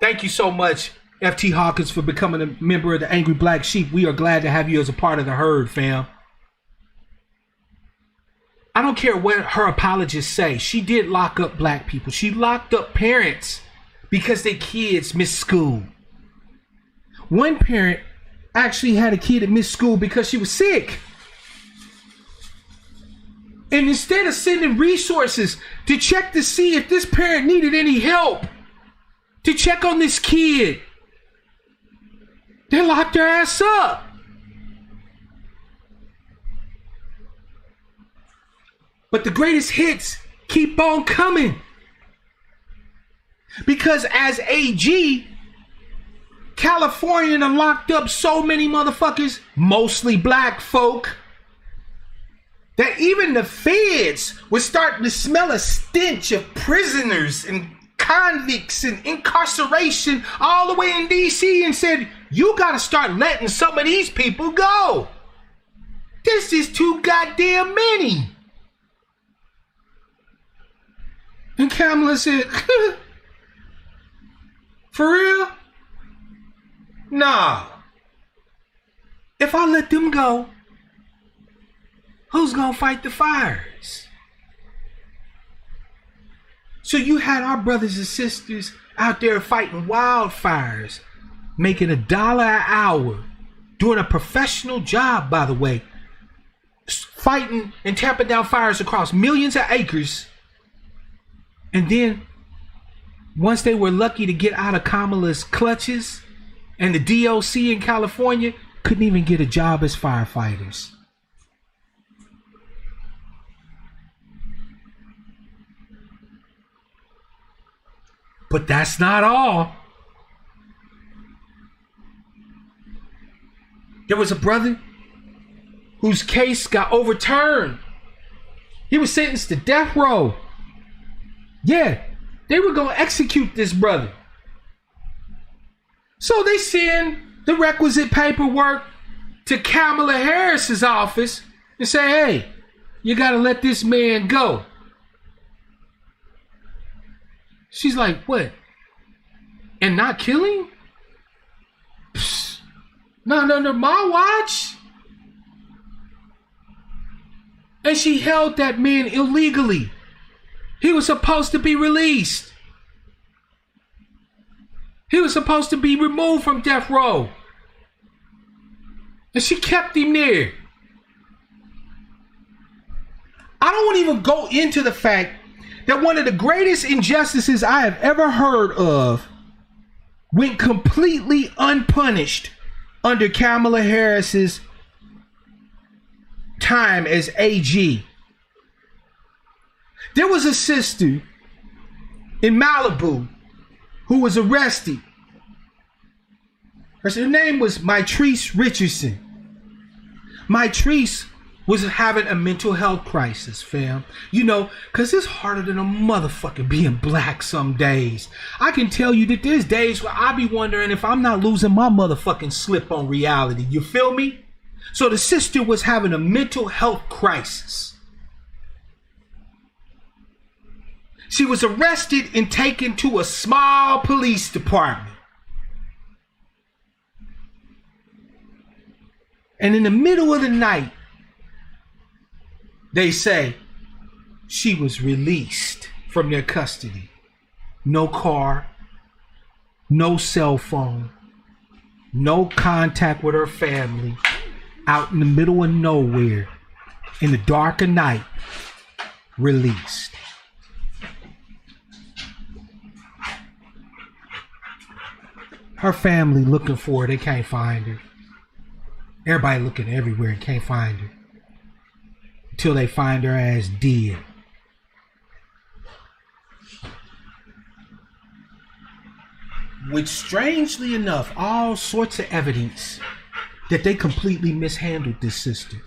Thank you so much, FT Hawkins, for becoming a member of the Angry Black Sheep. We are glad to have you as a part of the herd, fam. I don't care what her apologists say. She did lock up black people. She locked up parents because their kids missed school. One parent actually had a kid that missed school because she was sick. And instead of sending resources to check to see if this parent needed any help, to check on this kid, they locked her ass up. But the greatest hits keep on coming. Because as AG, California done locked up so many motherfuckers, mostly black folk, that even the feds was starting to smell a stench of prisoners and convicts and incarceration all the way in DC and said, you gotta start letting some of these people go. This is too goddamn many. And Kamala said, for real? Nah. If I let them go, who's gonna fight the fires? So you had our brothers and sisters out there fighting wildfires, making $1 an hour, doing a professional job, by the way, fighting and tamping down fires across millions of acres. And then, once they were lucky to get out of Kamala's clutches, and the DOC in California couldn't even get a job as firefighters. But that's not all. There was a brother whose case got overturned. He was sentenced to death row. Yeah, they were going to execute this brother. So they send the requisite paperwork to Kamala Harris's office and say, hey, you got to let this man go. She's like, what? And not killing? Psst. Not under my watch. And she held that man illegally. He was supposed to be released. He was supposed to be removed from death row. And she kept him there. I don't want to even go into the fact that one of the greatest injustices I have ever heard of went completely unpunished under Kamala Harris's time as AG. There was a sister in Malibu who was arrested. Her name was Mitrice Richardson. Mitrice was having a mental health crisis, fam. You know, because it's harder than a motherfucker being black some days. I can tell you that there's days where I be wondering if I'm not losing my motherfucking slip on reality. You feel me? So the sister was having a mental health crisis. She was arrested and taken to a small police department. And in the middle of the night, they say she was released from their custody. No car, no cell phone, no contact with her family, out in the middle of nowhere, in the dark of night, released. Her family looking for her, they can't find her. Everybody looking everywhere and can't find her. Until they find her ass dead. with, strangely enough, all sorts of evidence that they completely mishandled this sister.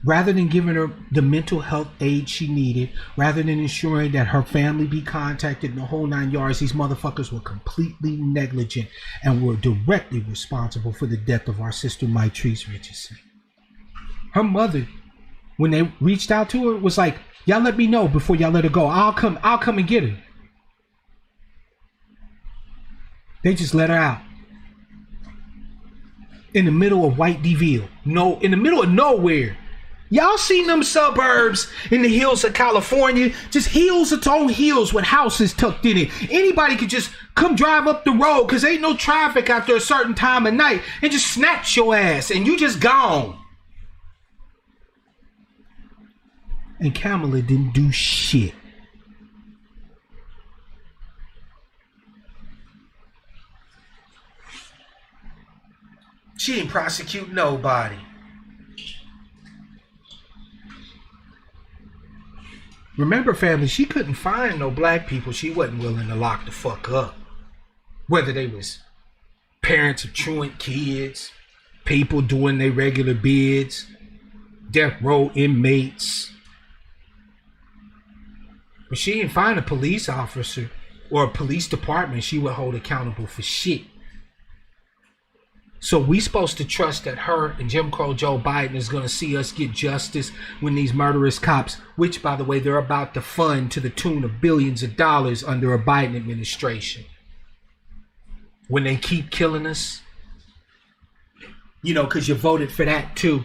Rather than giving her the mental health aid she needed, rather than ensuring that her family be contacted in the whole 9 yards, these motherfuckers were completely negligent and were directly responsible for the death of our sister Maitrice Richardson. Her mother, when they reached out to her, was like, y'all let me know before y'all let her go. I'll come and get her. They just let her out. In the middle of White DeVille. No, in the middle of nowhere. Y'all seen them suburbs in the hills of California? Just hills upon hills with houses tucked in it. Anybody could just come drive up the road because ain't no traffic after a certain time of night and just snatch your ass and you just gone. And Kamala didn't do shit. She didn't prosecute nobody. Remember, family, she couldn't find no black people she wasn't willing to lock the fuck up. Whether they was parents of truant kids, people doing their regular bids, death row inmates. But she didn't find a police officer or a police department she would hold accountable for shit. So we supposed to trust that her and Jim Crow Joe Biden is going to see us get justice when these murderous cops, which, by the way, they're about to fund to the tune of billions of dollars under a Biden administration. When they keep killing us. You know, because you voted for that too.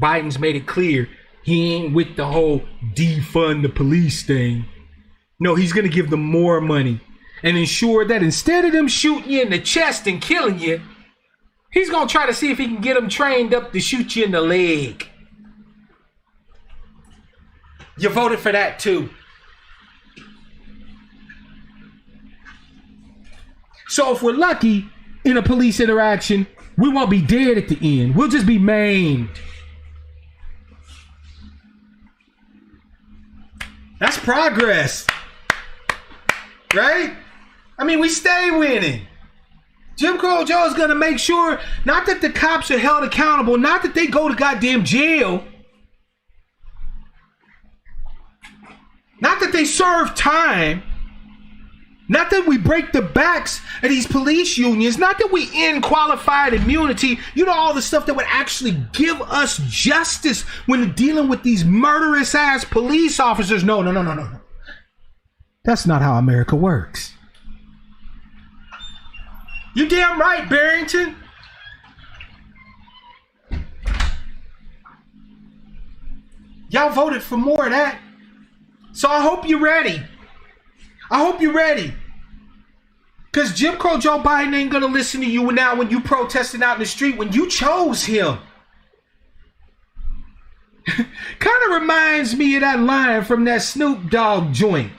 Biden's made it clear he ain't with the whole defund the police thing. No, he's going to give them more money and ensure that instead of them shooting you in the chest and killing you, he's going to try to see if he can get them trained up to shoot you in the leg. You voted for that too. So if we're lucky in a police interaction, we won't be dead at the end. We'll just be maimed. That's progress. Right? I mean, we stay winning. Jim Crow Joe is going to make sure not that the cops are held accountable, not that they go to goddamn jail, not that they serve time, not that we break the backs of these police unions, not that we end qualified immunity, you know, all the stuff that would actually give us justice when dealing with these murderous ass police officers. No. That's not how America works. You damn right, Barrington. Y'all voted for more of that. So I hope you're ready. Because Jim Crow Joe Biden ain't going to listen to you now when you protesting out in the street when you chose him. Kind of reminds me of that line from that Snoop Dogg joint.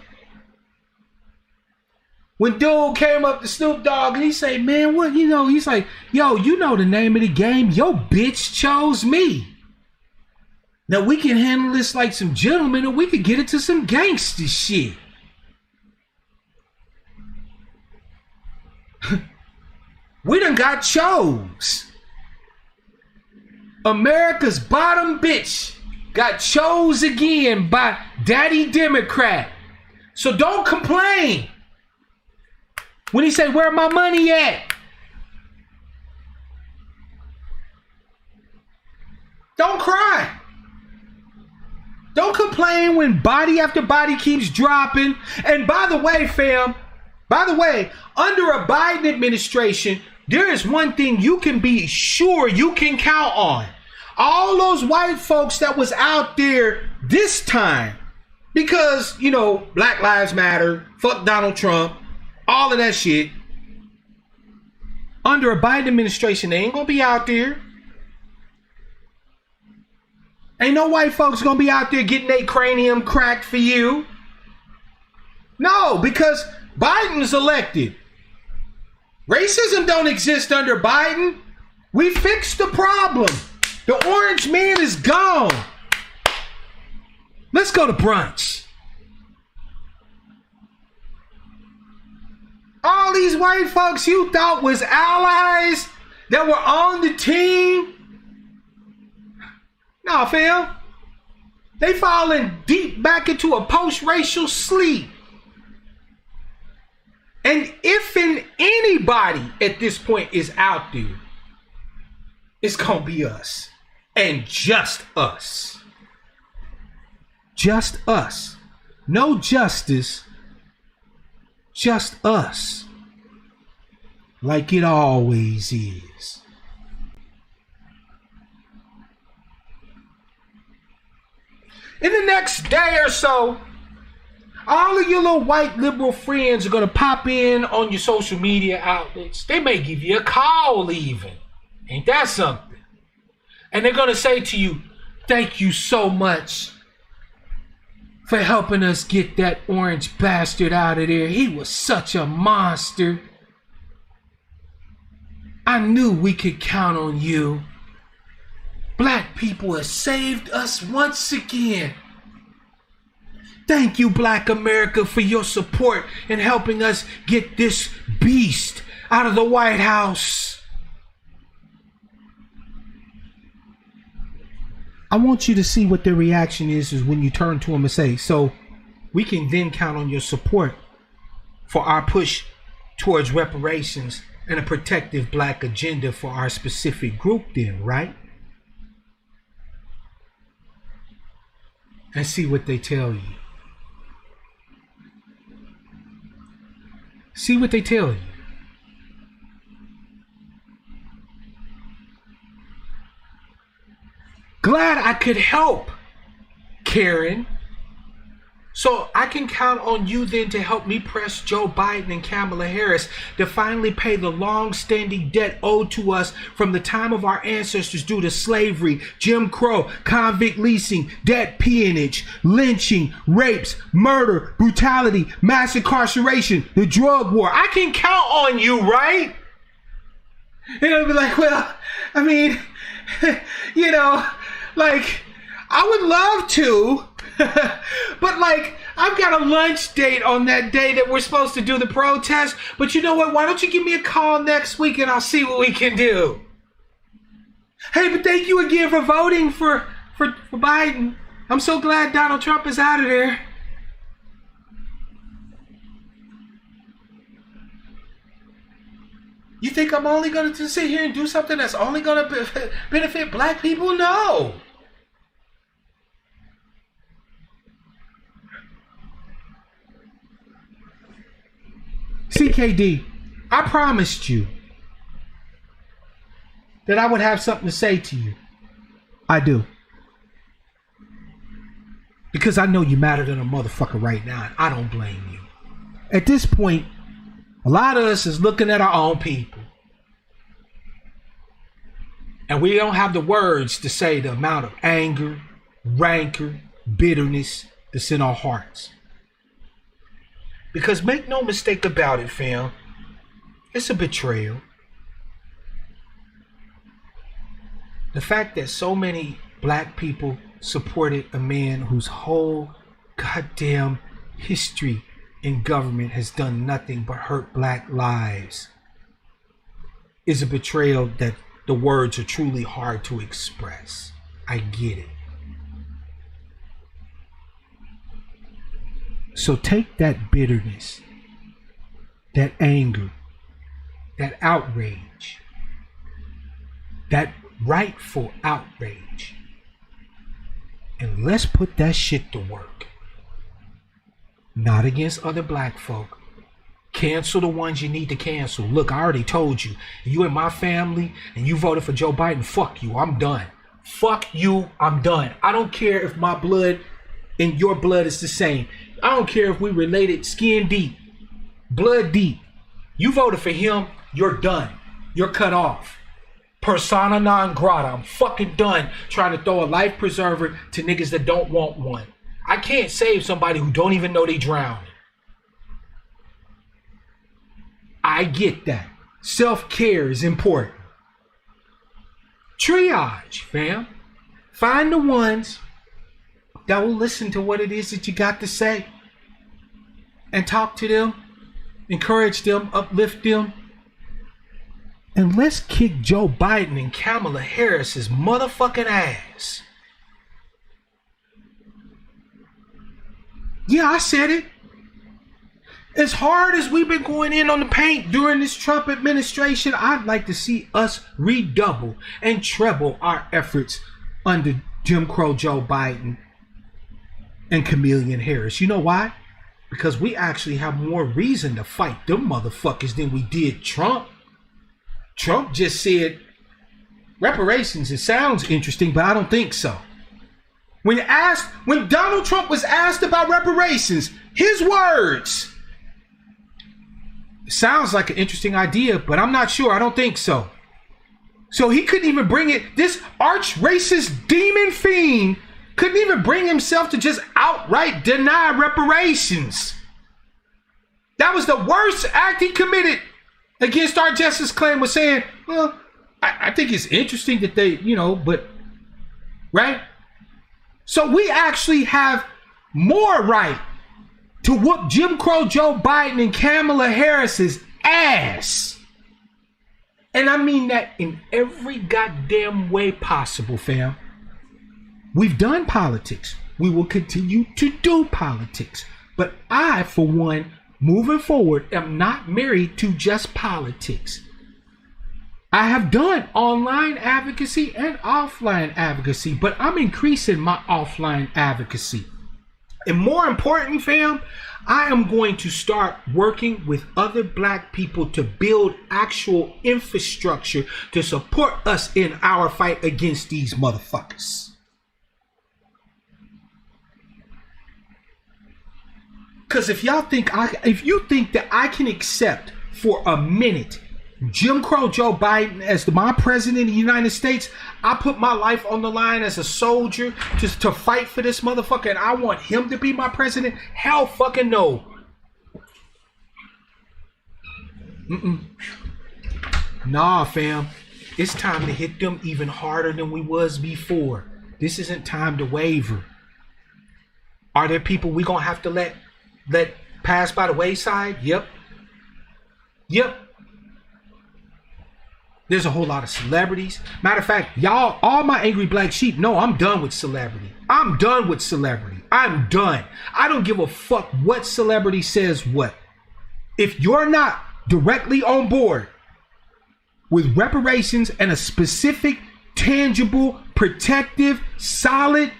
When dude came up to Snoop Dogg and he say, man, what, you know, he's like, yo, you know the name of the game. Yo, bitch chose me. Now we can handle this like some gentlemen, or we could get into some gangster shit. We done got chose. America's bottom bitch got chose again by Daddy Democrat. So don't complain. When he say, where my money at? Don't cry. Don't complain when body after body keeps dropping. And by the way, fam, under a Biden administration, there is one thing you can be sure you can count on. All those white folks that was out there this time, because, you know, Black Lives Matter, fuck Donald Trump, all of that shit. Under a Biden administration, they ain't gonna be out there. Ain't no white folks gonna be out there getting their cranium cracked for you. No, because Biden's elected. Racism don't exist under Biden. We fixed the problem. The orange man is gone. Let's go to brunch. All these white folks you thought was allies that were on the team. Nah, fam. They falling deep back into a post-racial sleep. And if anybody at this point is out there, it's gonna be us. And just us. Just us. No justice. Just us. Like it always is. In the next day or so, all of your little white liberal friends are going to pop in on your social media outlets. They may give you a call even. Ain't that something? And they're going to say to you, thank you so much for helping us get that orange bastard out of there. He was such a monster. I knew we could count on you. Black people have saved us once again. Thank you, Black America, for your support in helping us get this beast out of the White House. I want you to see what their reaction is when you turn to them and say, so we can then count on your support for our push towards reparations and a protective black agenda for our specific group then, right? And see what they tell you. See what they tell you. Glad I could help, Karen. So I can count on you then to help me press Joe Biden and Kamala Harris to finally pay the long-standing debt owed to us from the time of our ancestors due to slavery, Jim Crow, convict leasing, debt peonage, lynching, rapes, murder, brutality, mass incarceration, the drug war. I can count on you, right? And they'll be like, well, I mean, you know, like, I would love to. But like, I've got a lunch date on that day that we're supposed to do the protest. But you know what? Why don't you give me a call next week and I'll see what we can do. Hey, but thank you again for voting for Biden. I'm so glad Donald Trump is out of there. You think I'm only going to sit here and do something that's only going to benefit black people? No. CKD, I promised you that I would have something to say to you. I do. Because I know you matter than a motherfucker right now, and I don't blame you. At this point, a lot of us is looking at our own people. And we don't have the words to say the amount of anger, rancor, bitterness that's in our hearts. Because make no mistake about it, fam, it's a betrayal. The fact that so many black people supported a man whose whole goddamn history in government has done nothing but hurt black lives is a betrayal that the words are truly hard to express. I get it. So take that bitterness, that anger, that outrage, that rightful outrage, and let's put that shit to work. Not against other black folk. Cancel the ones you need to cancel. Look, I already told you, you and my family, and you voted for Joe Biden, fuck you, I'm done. Fuck you, I'm done. I don't care if my blood and your blood is the same. I don't care if we related skin deep, blood deep. You voted for him, you're done. You're cut off. Persona non grata. I'm fucking done trying to throw a life preserver to niggas that don't want one. I can't save somebody who don't even know they drowning. I get that. Self-care is important. Triage, fam. Find the ones that will listen to what it is that you got to say and talk to them encourage them, uplift them. And let's kick Joe Biden and Kamala Harris's motherfucking ass. Yeah, I said it. As hard as we've been going in on the paint during this Trump administration, I'd like to see us redouble and treble our efforts under Jim Crow Joe Biden and Kamala Harris. You know why? Because we actually have more reason to fight them motherfuckers than we did Trump. Trump just said reparations. It sounds interesting, but I don't think so. When Donald Trump was asked about reparations, his words, sounds like an interesting idea, but I'm not sure. I don't think so. So he couldn't even bring it. This arch racist demon fiend couldn't even bring himself to just outright deny reparations. That was the worst act he committed against our justice claim, was saying, well, I think it's interesting that they, but, right? So we actually have more right to whoop Jim Crow Joe Biden and Kamala Harris's ass. And I mean that in every goddamn way possible, fam. We've done politics. We will continue to do politics. But I, for one, moving forward, am not married to just politics. I have done online advocacy and offline advocacy, but I'm increasing my offline advocacy. And more important, fam, I am going to start working with other black people to build actual infrastructure to support us in our fight against these motherfuckers. Because if you think that I can accept for a minute Jim Crow Joe Biden as my president of the United States, I put my life on the line as a soldier just to fight for this motherfucker, and I want him to be my president? Hell fucking no. Nah, fam. It's time to hit them even harder than we was before. This isn't time to waver. Are there people we gonna have to let pass by the wayside? Yep. There's a whole lot of celebrities. Matter of fact, y'all, all my angry black sheep know I'm done with celebrity. I'm done. I don't give a fuck what celebrity says what. If you're not directly on board with reparations and a specific, tangible, protective, solid,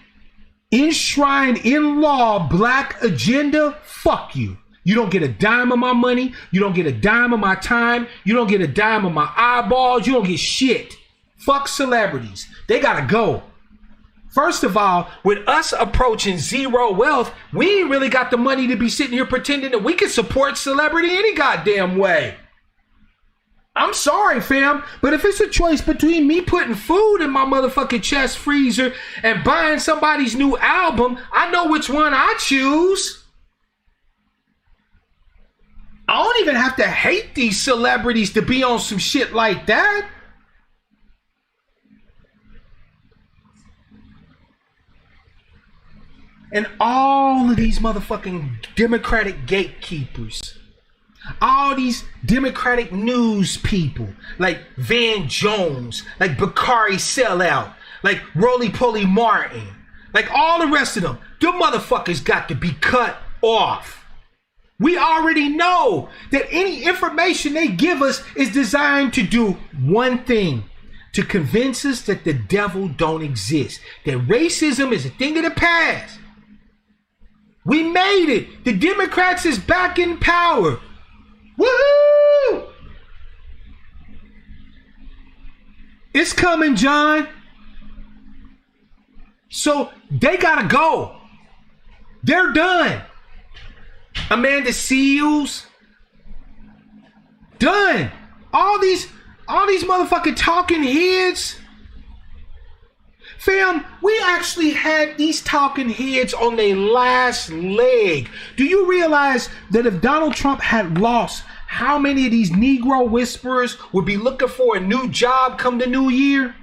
enshrined in law black agenda, fuck you. You don't get a dime of my money. You don't get a dime of my time. You don't get a dime of my eyeballs. You don't get shit. Fuck celebrities. They gotta go. First of all, with us approaching zero wealth, we ain't really got the money to be sitting here pretending that we can support celebrity any goddamn way. I'm sorry, fam, but if it's a choice between me putting food in my motherfucking chest freezer and buying somebody's new album, I know which one I choose. I don't even have to hate these celebrities to be on some shit like that. And all of these motherfucking Democratic gatekeepers, all these Democratic news people, like Van Jones, like Bakari Sellout, like Roly Poly Martin, like all the rest of them, them motherfuckers got to be cut off. We already know that any information they give us is designed to do one thing: to convince us that the devil don't exist, that racism is a thing of the past. We made it. The Democrats is back in power. Woohoo! It's coming, John. So they gotta go. They're done. Amanda Seals, done. All these motherfucking talking heads. Fam, we actually had these talking heads on their last leg. Do you realize that if Donald Trump had lost, how many of these Negro whisperers would be looking for a new job come the new year?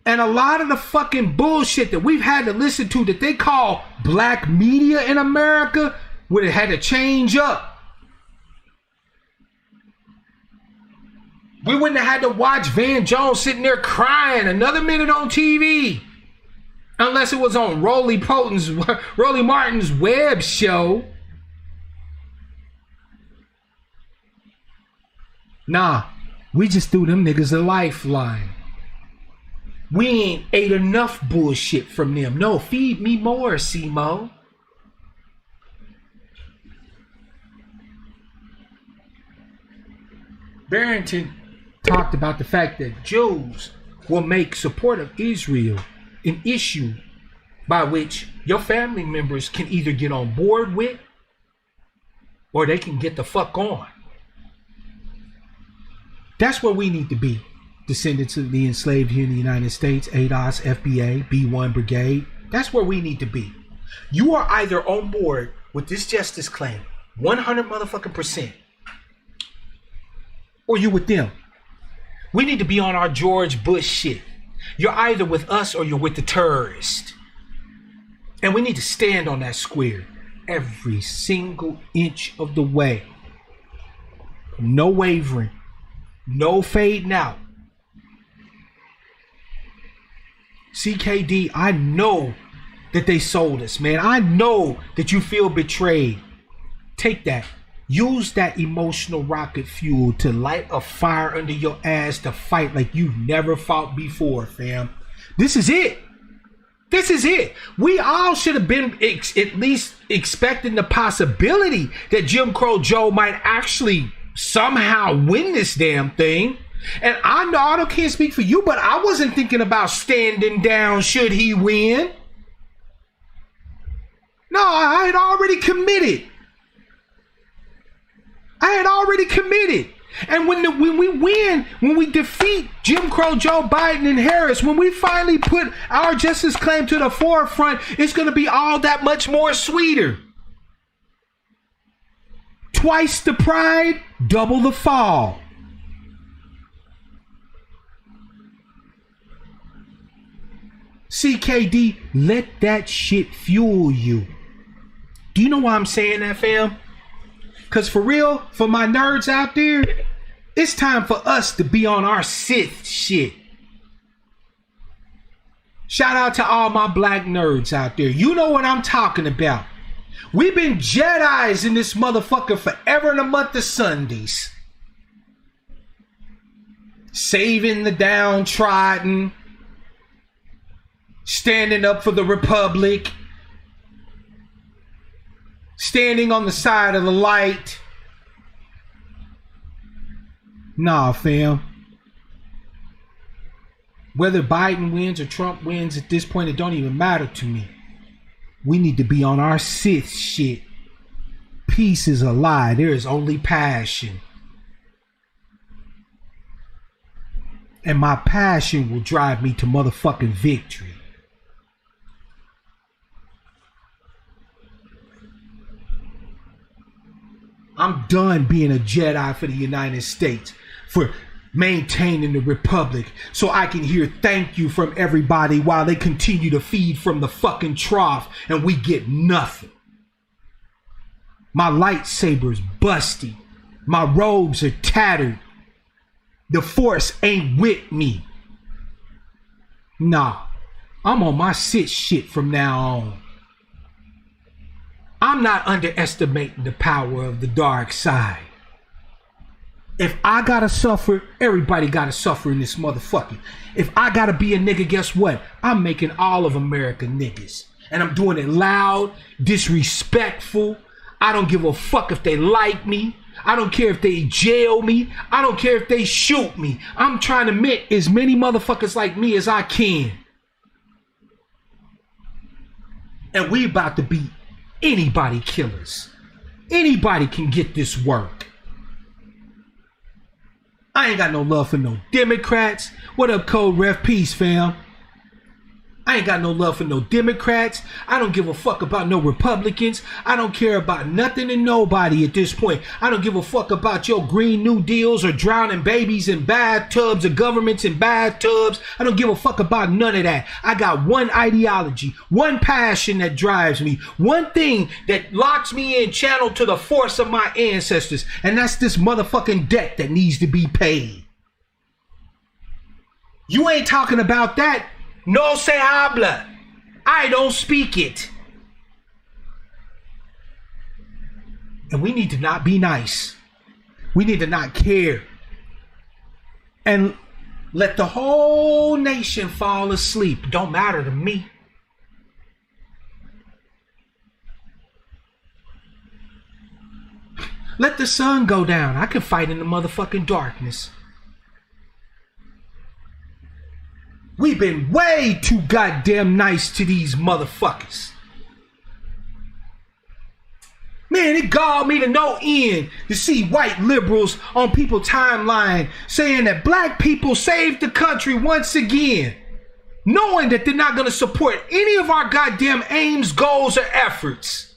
And a lot of the fucking bullshit that we've had to listen to that they call black media in America would have had to change up. We wouldn't have had to watch Van Jones sitting there crying another minute on TV. Unless it was on Rolly Martin's web show. Nah, we just threw them niggas a lifeline. We ain't ate enough bullshit from them. No, feed me more, Simo. Barrington talked about the fact that Jews will make support of Israel an issue by which your family members can either get on board with or they can get the fuck on. That's where we need to be. Descendants of the enslaved here in the United States, ADOS, FBA, B1 Brigade. That's where we need to be. You are either on board with this justice claim, 100 motherfucking percent, or you with them. We need to be on our George Bush shit. You're either with us or you're with the terrorist. And we need to stand on that square every single inch of the way. No wavering. No fading out. CKD, I know that they sold us, man. I know that you feel betrayed. Take that. Use that emotional rocket fuel to light a fire under your ass to fight like you never fought before, fam. This is it. This is it. We all should have been at least expecting the possibility that Jim Crow Joe might actually somehow win this damn thing. And I know I can't speak for you, but I wasn't thinking about standing down should he win. No, I had already committed. And when we win, when we defeat Jim Crow Joe Biden and Harris, when we finally put our justice claim to the forefront, it's going to be all that much more sweeter. Twice the pride, double the fall. CKD, let that shit fuel you. Do you know why I'm saying that, fam? Because for real, for my nerds out there, it's time for us to be on our Sith shit. Shout out to all my black nerds out there. You know what I'm talking about. We've been Jedis in this motherfucker forever and a month of Sundays. Saving the downtrodden. Standing up for the Republic. Standing on the side of the light. Nah, fam. Whether Biden wins or Trump wins at this point, it don't even matter to me. We need to be on our Sith shit. Peace is a lie. There is only passion. And my passion will drive me to motherfucking victory. I'm done being a Jedi for the United States, for maintaining the Republic, so I can hear thank you from everybody while they continue to feed from the fucking trough and we get nothing. My lightsaber's busty. My robes are tattered. The Force ain't with me. Nah, I'm on my Sith shit from now on. I'm not underestimating the power of the dark side. If I gotta suffer, everybody gotta suffer in this motherfucker. If I gotta be a nigga, guess what? I'm making all of America niggas. And I'm doing it loud, disrespectful. I don't give a fuck if they like me. I don't care if they jail me. I don't care if they shoot me. I'm trying to meet as many motherfuckers like me as I can. And we about to be anybody killers. Anybody can get this work. I ain't got no love for no Democrats. What up, Code Ref? Peace, fam. I ain't got no love for no Democrats. I don't give a fuck about no Republicans. I don't care about nothing and nobody at this point. I don't give a fuck about your Green New Deals or drowning babies in bathtubs or governments in bathtubs. I don't give a fuck about none of that. I got one ideology, one passion that drives me, one thing that locks me in channel to the force of my ancestors, and that's this motherfucking debt that needs to be paid. You ain't talking about that. No se habla. I don't speak it. And we need to not be nice. We need to not care. And let the whole nation fall asleep. Don't matter to me. Let the sun go down. I can fight in the motherfucking darkness. We've been way too goddamn nice to these motherfuckers. Man, it galled me to no end to see white liberals on people's timeline saying that black people saved the country once again, knowing that they're not going to support any of our goddamn aims, goals, or efforts.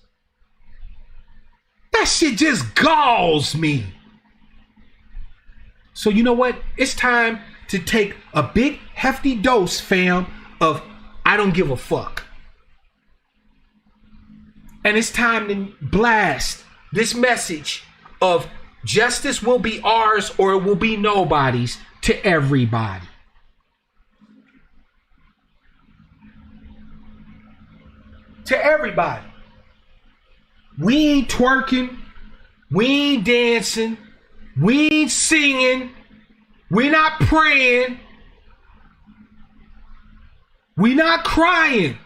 That shit just galls me. So you know what? It's time to take a big hefty dose, fam, of I don't give a fuck. And it's time to blast this message of justice will be ours or it will be nobody's to everybody. To everybody. We ain't twerking. We ain't dancing. We ain't singing. We're not praying. We're not crying.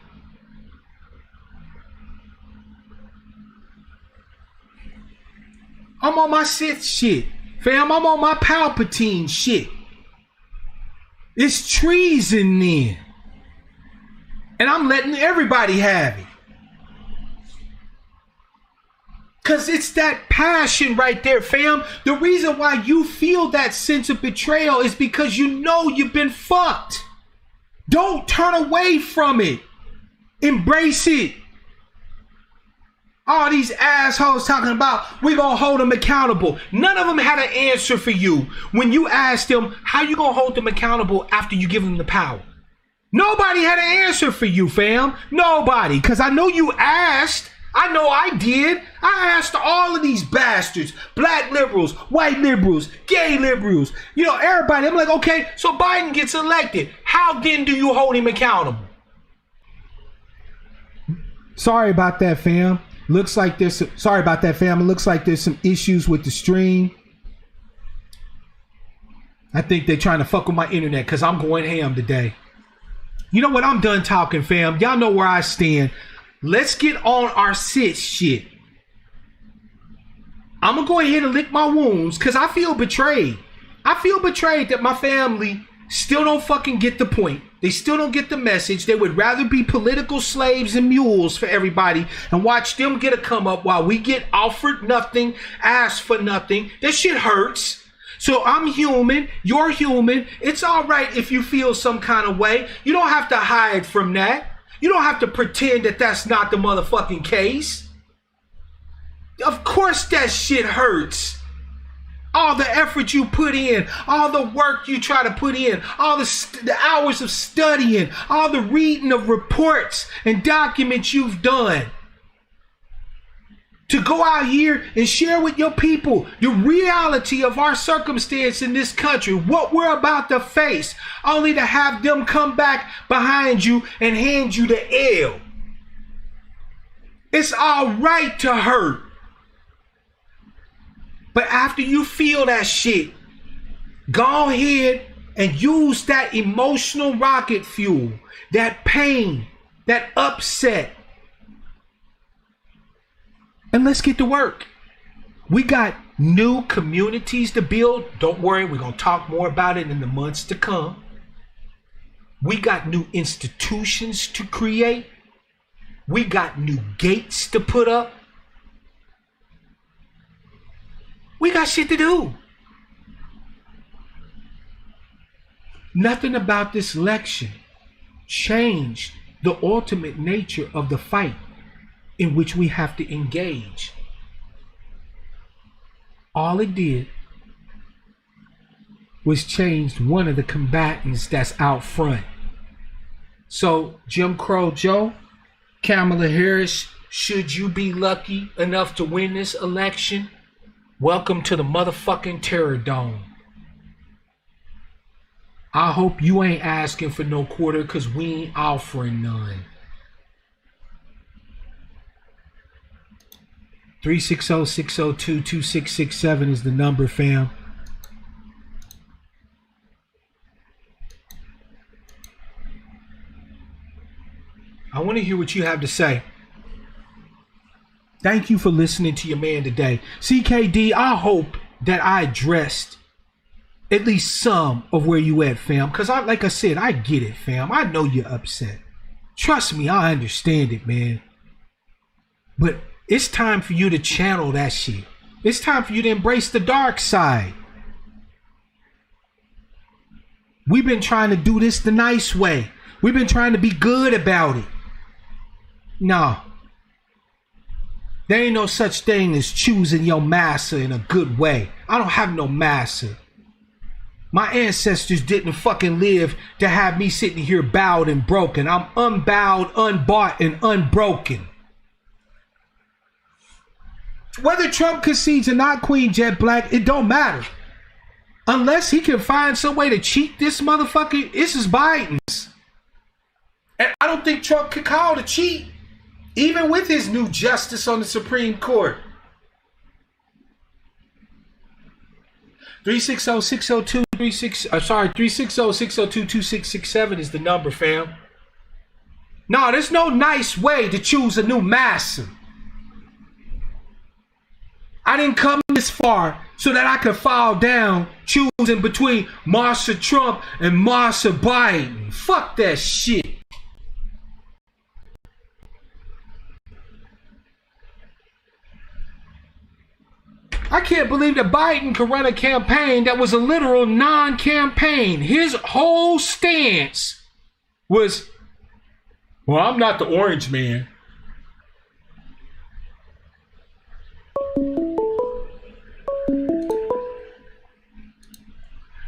I'm on my Sith shit. Fam, I'm on my Palpatine shit. It's treason then. And I'm letting everybody have it. Because it's that passion right there, fam. The reason why you feel that sense of betrayal is because you know you've been fucked. Don't turn away from it. Embrace it. All these assholes talking about we're going to hold them accountable. None of them had an answer for you when you asked them how you going to hold them accountable after you give them the power. Nobody had an answer for you, fam. Nobody. Because I know you asked. I know I did. I asked all of these bastards, black liberals, white liberals, gay liberals, you know, everybody. I'm like, okay, so Biden gets elected. How then do you hold him accountable? Sorry about that, fam. Looks like there's some, sorry about that, fam. It looks like there's some issues with the stream. I think they're trying to fuck with my internet because I'm going ham today. You know what? I'm done talking, fam. Y'all know where I stand. Let's get on our sit shit. I'm going to go ahead and lick my wounds because I feel betrayed. I feel betrayed that my family still don't fucking get the point. They still don't get the message. They would rather be political slaves and mules for everybody and watch them get a come up while we get offered nothing, asked for nothing. That shit hurts. So I'm human. You're human. It's all right if you feel some kind of way. You don't have to hide from that. You don't have to pretend that that's not the motherfucking case. Of course that shit hurts. All the effort you put in, all the work you try to put in, all the hours of studying, all the reading of reports and documents you've done. To go out here and share with your people the reality of our circumstance in this country, what we're about to face, only to have them come back behind you and hand you the L. It's all right to hurt. But after you feel that shit, go ahead and use that emotional rocket fuel, that pain, that upset, and let's get to work. We got new communities to build. Don't worry, we're going to talk more about it in the months to come. We got new institutions to create. We got new gates to put up. We got shit to do. Nothing about this election changed the ultimate nature of the fight in which we have to engage. All it did was change one of the combatants that's out front. So Jim Crow Joe, Kamala Harris, should you be lucky enough to win this election, welcome to the motherfucking Terror Dome. I hope you ain't asking for no quarter because we ain't offering none. 360-602-2667 is the number, fam. I want to hear what you have to say. Thank you for listening to your man today. CKD, I hope that I addressed at least some of where you at, fam. Because like I said, I get it, fam. I know you're upset. Trust me, I understand it, man. But it's time for you to channel that shit. It's time for you to embrace the dark side. We've been trying to do this the nice way. We've been trying to be good about it. No. There ain't no such thing as choosing your master in a good way. I don't have no master. My ancestors didn't fucking live to have me sitting here bowed and broken. I'm unbowed, unbought, and unbroken. Whether Trump concedes or not, Queen Jet Black, it don't matter. Unless he can find some way to cheat this motherfucker, this is Biden's. And I don't think Trump could call to cheat, even with his new justice on the Supreme Court. 360-602-2667 is the number, fam. No, there's no nice way to choose a new master. I didn't come this far so that I could fall down choosing between Marsha Trump and Marsha Biden. Fuck that shit. I can't believe that Biden could run a campaign that was a literal non-campaign. His whole stance was, well, I'm not the orange man.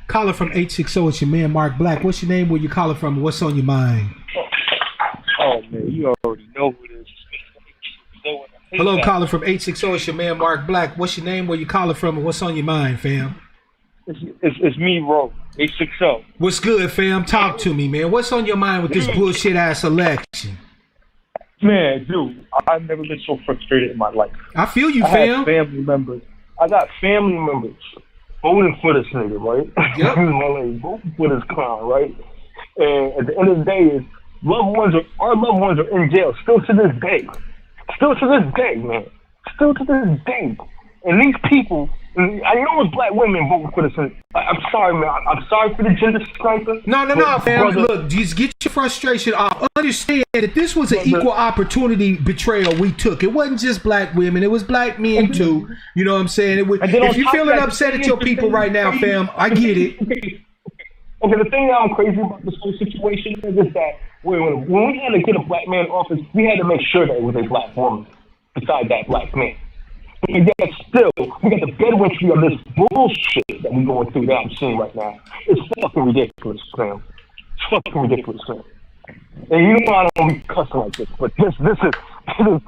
Caller from 860, it's your man Mark Black. What's your name? Where you calling from? What's on your mind? Oh man, you already know who this is. Hello, caller from 860, it's your man Mark Black. What's your name? Where you calling from? And what's on your mind, fam? It's me, Ro. 860. What's good, fam? Talk to me, man. What's on your mind with this bullshit ass election? Man, dude, I've never been so frustrated in my life. I feel you, I fam. got family members voting for this nigga, right? Yep. Voting for this clown, right? And at the end of the day, our loved ones are in jail still to this day. Still to this day, man. Still to this day. And these people, I know it's black women voting for this. I'm sorry, man. I'm sorry for the gender sniper. No, fam. Brother, look, just get your frustration off. Understand that this was an equal opportunity betrayal we took. It wasn't just black women. It was black men, too. You know what I'm saying? If you're feeling upset at your people right now, fam, I get it. Okay, the thing that I'm crazy about this whole situation is that when we had to get a black man in office, we had to make sure that it was a black woman beside that black man. And yet still, we got the bedwettery of this bullshit that we're going through that I'm seeing right now. It's fucking ridiculous, Sam. It's fucking ridiculous, Sam. And you know I don't be cussing like this, but this is some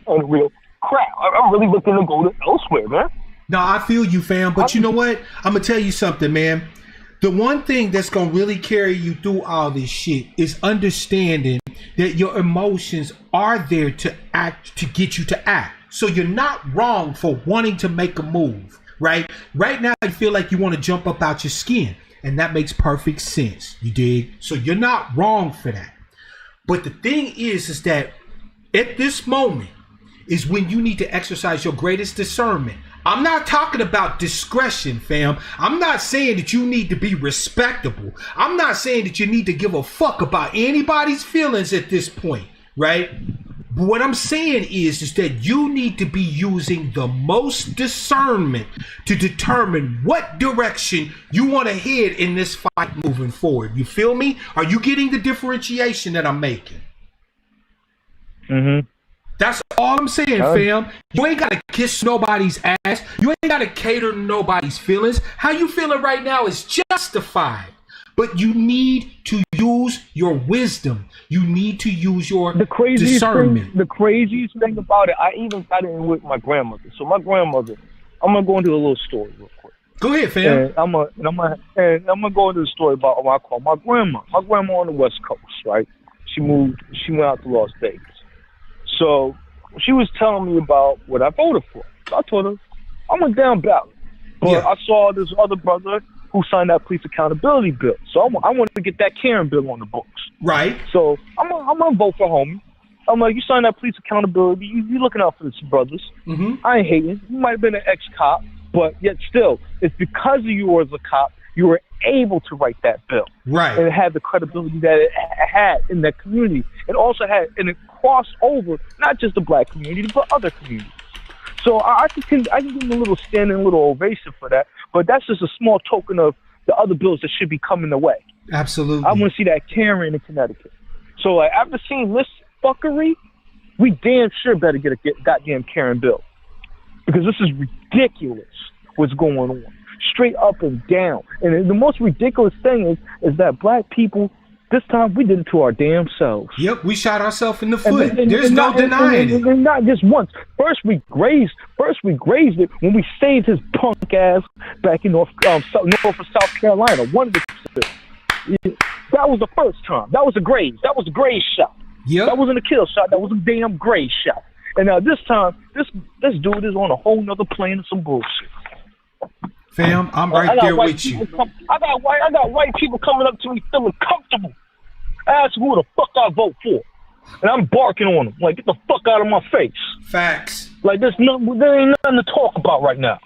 unreal crap. I'm really looking to go elsewhere, man. No, I feel you, fam. But you know what? I'm going to tell you something, man. The one thing that's going to really carry you through all this shit is understanding that your emotions are there to act, to get you to act. So you're not wrong for wanting to make a move, right? Right now, you feel like you want to jump up out your skin, and that makes perfect sense. You dig? So you're not wrong for that. But the thing is that at this moment is when you need to exercise your greatest discernment. I'm not talking about discretion, fam. I'm not saying that you need to be respectable. I'm not saying that you need to give a fuck about anybody's feelings at this point, right? But what I'm saying is that you need to be using the most discernment to determine what direction you want to head in this fight moving forward. You feel me? Are you getting the differentiation that I'm making? Mm-hmm. That's all I'm saying, fam. You ain't got to kiss nobody's ass. You ain't got to cater to nobody's feelings. How you feeling right now is justified. But you need to use your wisdom. You need to use your discernment. The craziest thing about it, I even got in with my grandmother. So my grandmother, I'm going to go into a little story real quick. Go ahead, fam. And I'm gonna go into the story about what I call my grandma. My grandma on the West Coast, right? She went out to Las Vegas. So she was telling me about what I voted for. So I told her I went down ballot, but I saw this other brother who signed that police accountability bill. So I wanted to get that Karen bill on the books. Right. So I'm gonna vote for homie. I'm like, you signed that police accountability. You looking out for the brothers. Mm-hmm. I ain't hating. You might have been an ex-cop, but yet still, it's because of you as a cop, you were able to write that bill. Right. And it had the credibility that it had in that community. It also had, and it crossed over not just the black community, but other communities. So I can give them a little standing, little ovation for that. But that's just a small token of the other bills that should be coming the way. Absolutely. I want to see that Karen in Connecticut. So like, after seeing this fuckery, we damn sure better get a goddamn Karen bill. Because this is ridiculous what's going on. Straight up and down. And the most ridiculous thing is that black people, this time we did it to our damn selves. Yep, we shot ourselves in the foot. There's no denying it. And not just once. First we grazed it when we saved his punk ass back in North or South Carolina. One of the that was the first time. That was a graze. That was a graze shot. Yep. That wasn't a kill shot. That was a damn graze shot. And now this time, this dude is on a whole nother plane of some bullshit. Fam, I'm right there with you. I got white people coming up to me feeling comfortable. Ask who the fuck I vote for. And I'm barking on them. Like, get the fuck out of my face. Facts. Like, there ain't nothing to talk about right now.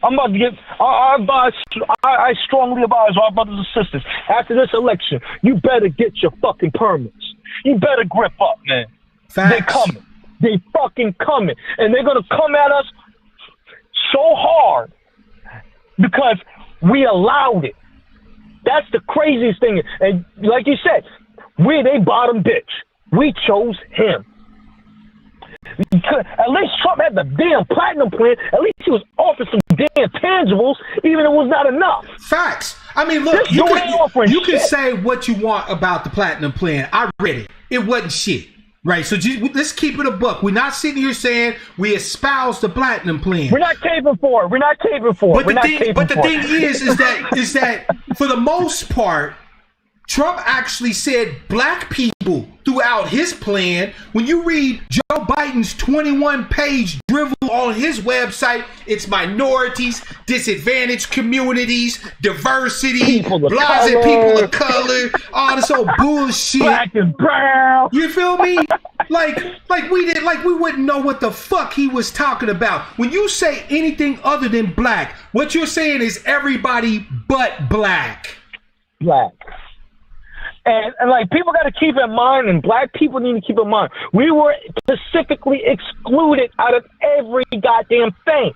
I'm about to get, I strongly advise our brothers and sisters, after this election, you better get your fucking permits. You better grip up, man. Facts. They coming. They fucking coming. And they're going to come at us so hard because we allowed it. That's the craziest thing. And like you said, they bottom bitch. We chose him. At least Trump had the damn platinum plan. At least he was offering some damn tangibles, even if it was not enough. Facts. I mean, look, you can say what you want about the platinum plan. I read it. It wasn't shit. Right, so let's keep it a buck. We're not sitting here saying we espouse the platinum plan. We're not caping for it. But the thing is that for the most part, Trump actually said black people throughout his plan. When you read Joe Biden's 21-page drivel on his website, it's minorities, disadvantaged communities, diversity, people of color, all this old bullshit. Black and brown. You feel me? Like we wouldn't know what the fuck he was talking about. When you say anything other than black, what you're saying is everybody but black. Black. And like, people got to keep in mind, and black people need to keep in mind, we were specifically excluded out of every goddamn thing.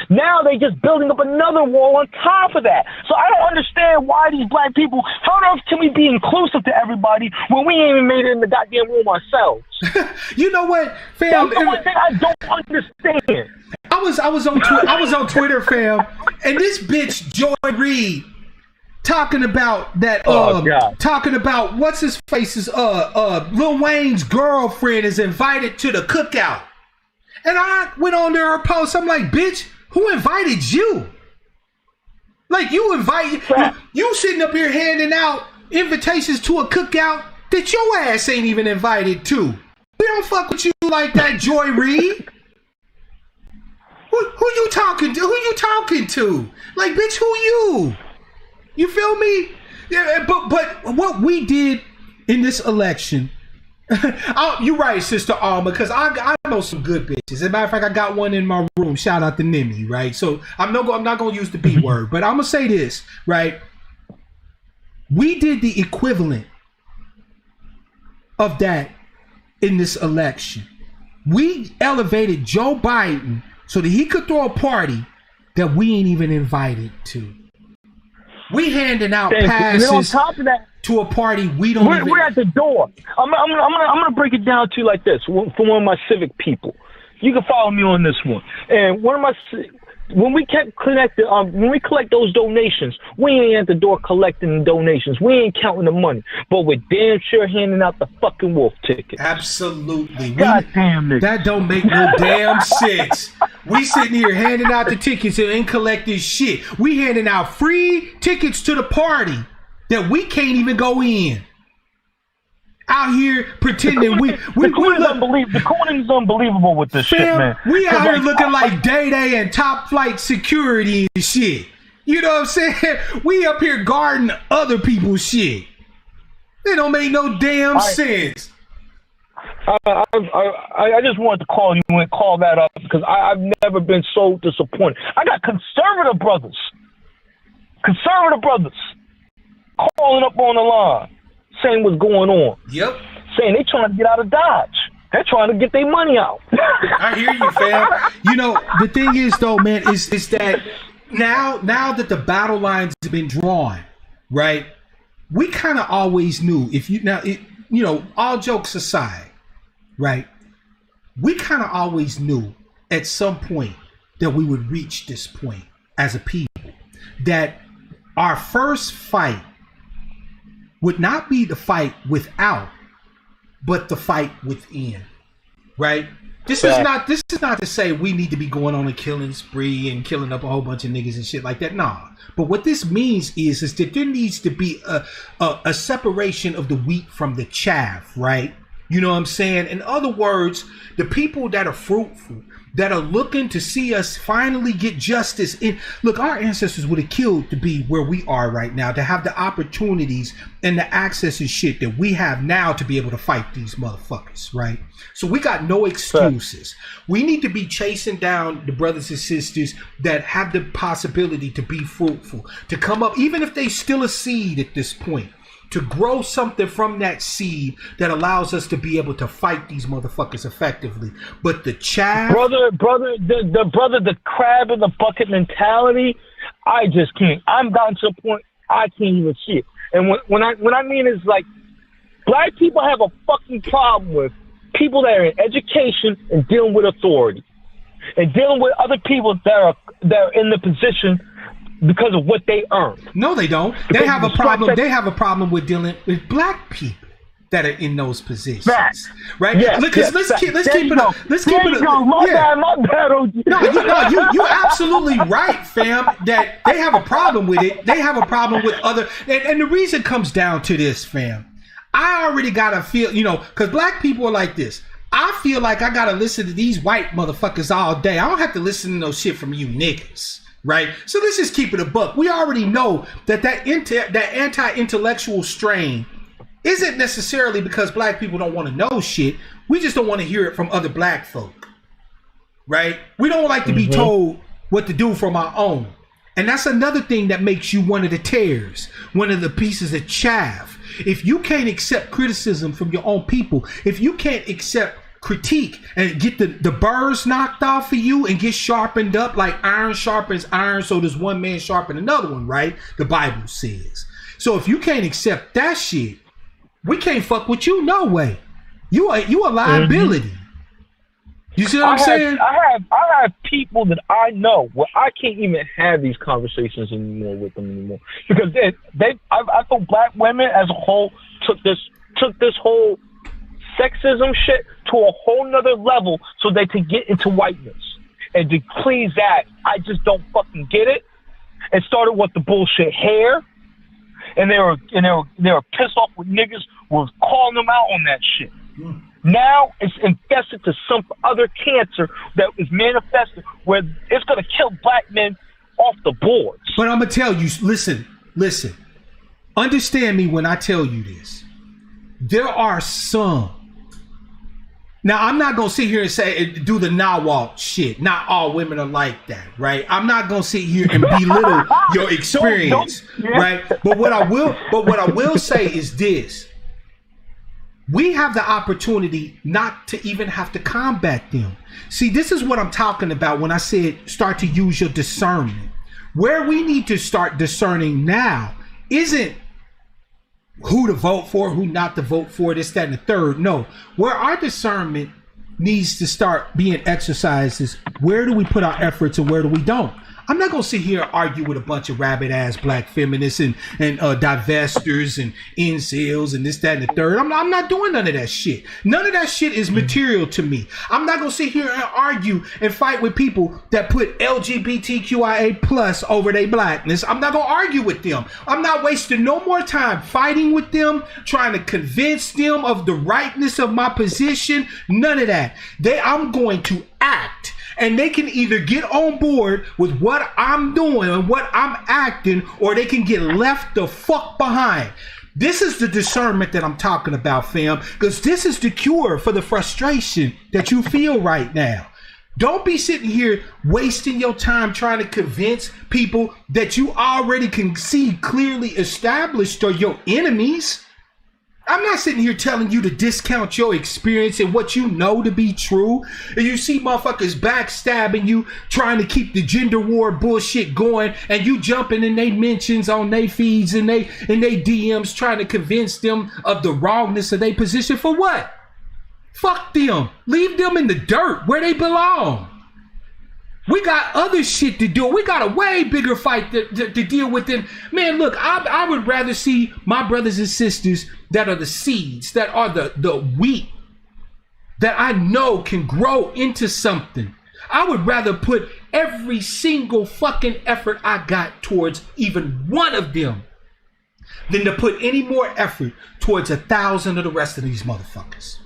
Now they just building up another wall on top of that. So I don't understand why these black people, how on earth can we be inclusive to everybody when we ain't even made it in the goddamn room ourselves? You know what, fam? That's the one thing I don't understand. I was on Twitter, fam, and this bitch Joy Reid talking about that talking about what's his face's Lil Wayne's girlfriend is invited to the cookout. And I went on there her post. I'm like, bitch, who invited you? Like, you sitting up here handing out invitations to a cookout that your ass ain't even invited to. We don't fuck with you like that, Joy Reid. Who you talking to? Who you talking to? Like, bitch, who you? You feel me? Yeah, but what we did in this election, you're right, Sister Alma, because I know some good bitches. As a matter of fact, I got one in my room. Shout out to Nimi, right? So I'm not going to use the B word, but I'm going to say this, right? We did the equivalent of that in this election. We elevated Joe Biden so that he could throw a party that we ain't even invited to. We handing out passes on top of that, to a party we don't even... We're at the door. I'm gonna break it down to you like this. For one of my civic people, you can follow me on this one. And one of my when we collect those donations, we ain't at the door collecting the donations. We ain't counting the money, but we're damn sure handing out the fucking wolf ticket. Absolutely. Goddamn nigga. That don't make no damn sense. We sitting here handing out the tickets and ain't collecting shit. We handing out free tickets to the party that we can't even go in. Out here pretending the coin is unbelievable with this shit, man. We out here looking like Day and top flight security and shit. You know what I'm saying? We up here guarding other people's shit. It don't make no damn sense. I just wanted to call you and call that up because I've never been so disappointed. I got conservative brothers calling up on the line, saying what's going on. Yep. Saying they trying to get out of Dodge. They're trying to get their money out. I hear you, fam. You know, the thing is, though, man, is that now that the battle lines have been drawn, right? We kind of always knew all jokes aside, right? We kind of always knew at some point that we would reach this point as a people, that our first fight would not be the fight without, but the fight within, right? This is not to say we need to be going on a killing spree and killing up a whole bunch of niggas and shit like that. Nah. But what this means is that there needs to be a separation of the wheat from the chaff, right? You know what I'm saying? In other words, the people that are fruitful, that are looking to see us finally get justice in. Look, our ancestors would have killed to be where we are right now, to have the opportunities and the access and shit that we have now to be able to fight these motherfuckers, right? So we got no excuses. We need to be chasing down the brothers and sisters that have the possibility to be fruitful, to come up, even if they still a seed at this point, to grow something from that seed that allows us to be able to fight these motherfuckers effectively. But the chaff, the crab in the bucket mentality, I just can't. I'm gotten to a point I can't even see it. And when I mean is like, black people have a fucking problem with people that are in education and dealing with authority, and dealing with other people that are in the position because of what they earn. No, they don't. They have a problem. They have a problem with dealing with black people that are in those positions, right? Yes, let's keep it up. Let's keep it up. My bad. No, you absolutely right, fam. That they have a problem with it. They have a problem with other, and the reason comes down to this, fam. I already gotta feel, because black people are like this. I feel like I gotta listen to these white motherfuckers all day. I don't have to listen to no shit from you niggas. Right, so let's just keep it a buck. We already know that anti-intellectual strain isn't necessarily because black people don't want to know shit. We just don't want to hear it from other black folk. Right? We don't like to be told what to do from our own, and that's another thing that makes you one of the tares, one of the pieces of chaff. If you can't accept criticism from your own people, if you can't accept critique and get the burrs knocked off of you and get sharpened up like iron sharpens iron, so does one man sharpen another one, right? The Bible says. So if you can't accept that shit, we can't fuck with you no way. You a liability. You see what I'm saying? I have people that I know where I can't even have these conversations anymore with them anymore, because I feel black women as a whole took this whole sexism shit to a whole nother level so they could get into whiteness. And to please that, I just don't fucking get it. It started with the bullshit hair, and they were pissed off with niggas was calling them out on that shit. Now it's infested to some other cancer that is manifested where it's gonna kill black men off the boards. But I'm gonna tell you, listen. Understand me when I tell you this. There are some. Now, I'm not going to sit here and do the Nawalt shit. Not all women are like that, right? I'm not going to sit here and belittle your experience, right? But what I will say is this. We have the opportunity not to even have to combat them. See, this is what I'm talking about when I said start to use your discernment. Where we need to start discerning now isn't who to vote for, who not to vote for, this, that, and the third. No, where our discernment needs to start being exercised is where do we put our efforts and where do we don't? I'm not going to sit here and argue with a bunch of rabbit-ass black feminists and divestors and incels and this, that, and the third. I'm not doing none of that shit. None of that shit is material to me. I'm not going to sit here and argue and fight with people that put LGBTQIA plus over their blackness. I'm not going to argue with them. I'm not wasting no more time fighting with them, trying to convince them of the rightness of my position. None of that. I'm going to act. And they can either get on board with what I'm doing and what I'm acting, or they can get left the fuck behind. This is the discernment that I'm talking about, fam, because this is the cure for the frustration that you feel right now. Don't be sitting here wasting your time trying to convince people that you already can see clearly established are your enemies. I'm not sitting here telling you to discount your experience and what you know to be true. And you see motherfuckers backstabbing you, trying to keep the gender war bullshit going, and you jumping in they mentions on they feeds and they DMs trying to convince them of the wrongness of their position. For what? Fuck them. Leave them in the dirt where they belong. We got other shit to do. We got a way bigger fight to deal with. Than, man, look, I would rather see my brothers and sisters that are the seeds, that are the wheat, that I know can grow into something. I would rather put every single fucking effort I got towards even one of them than to put any more effort towards 1,000 of the rest of these motherfuckers.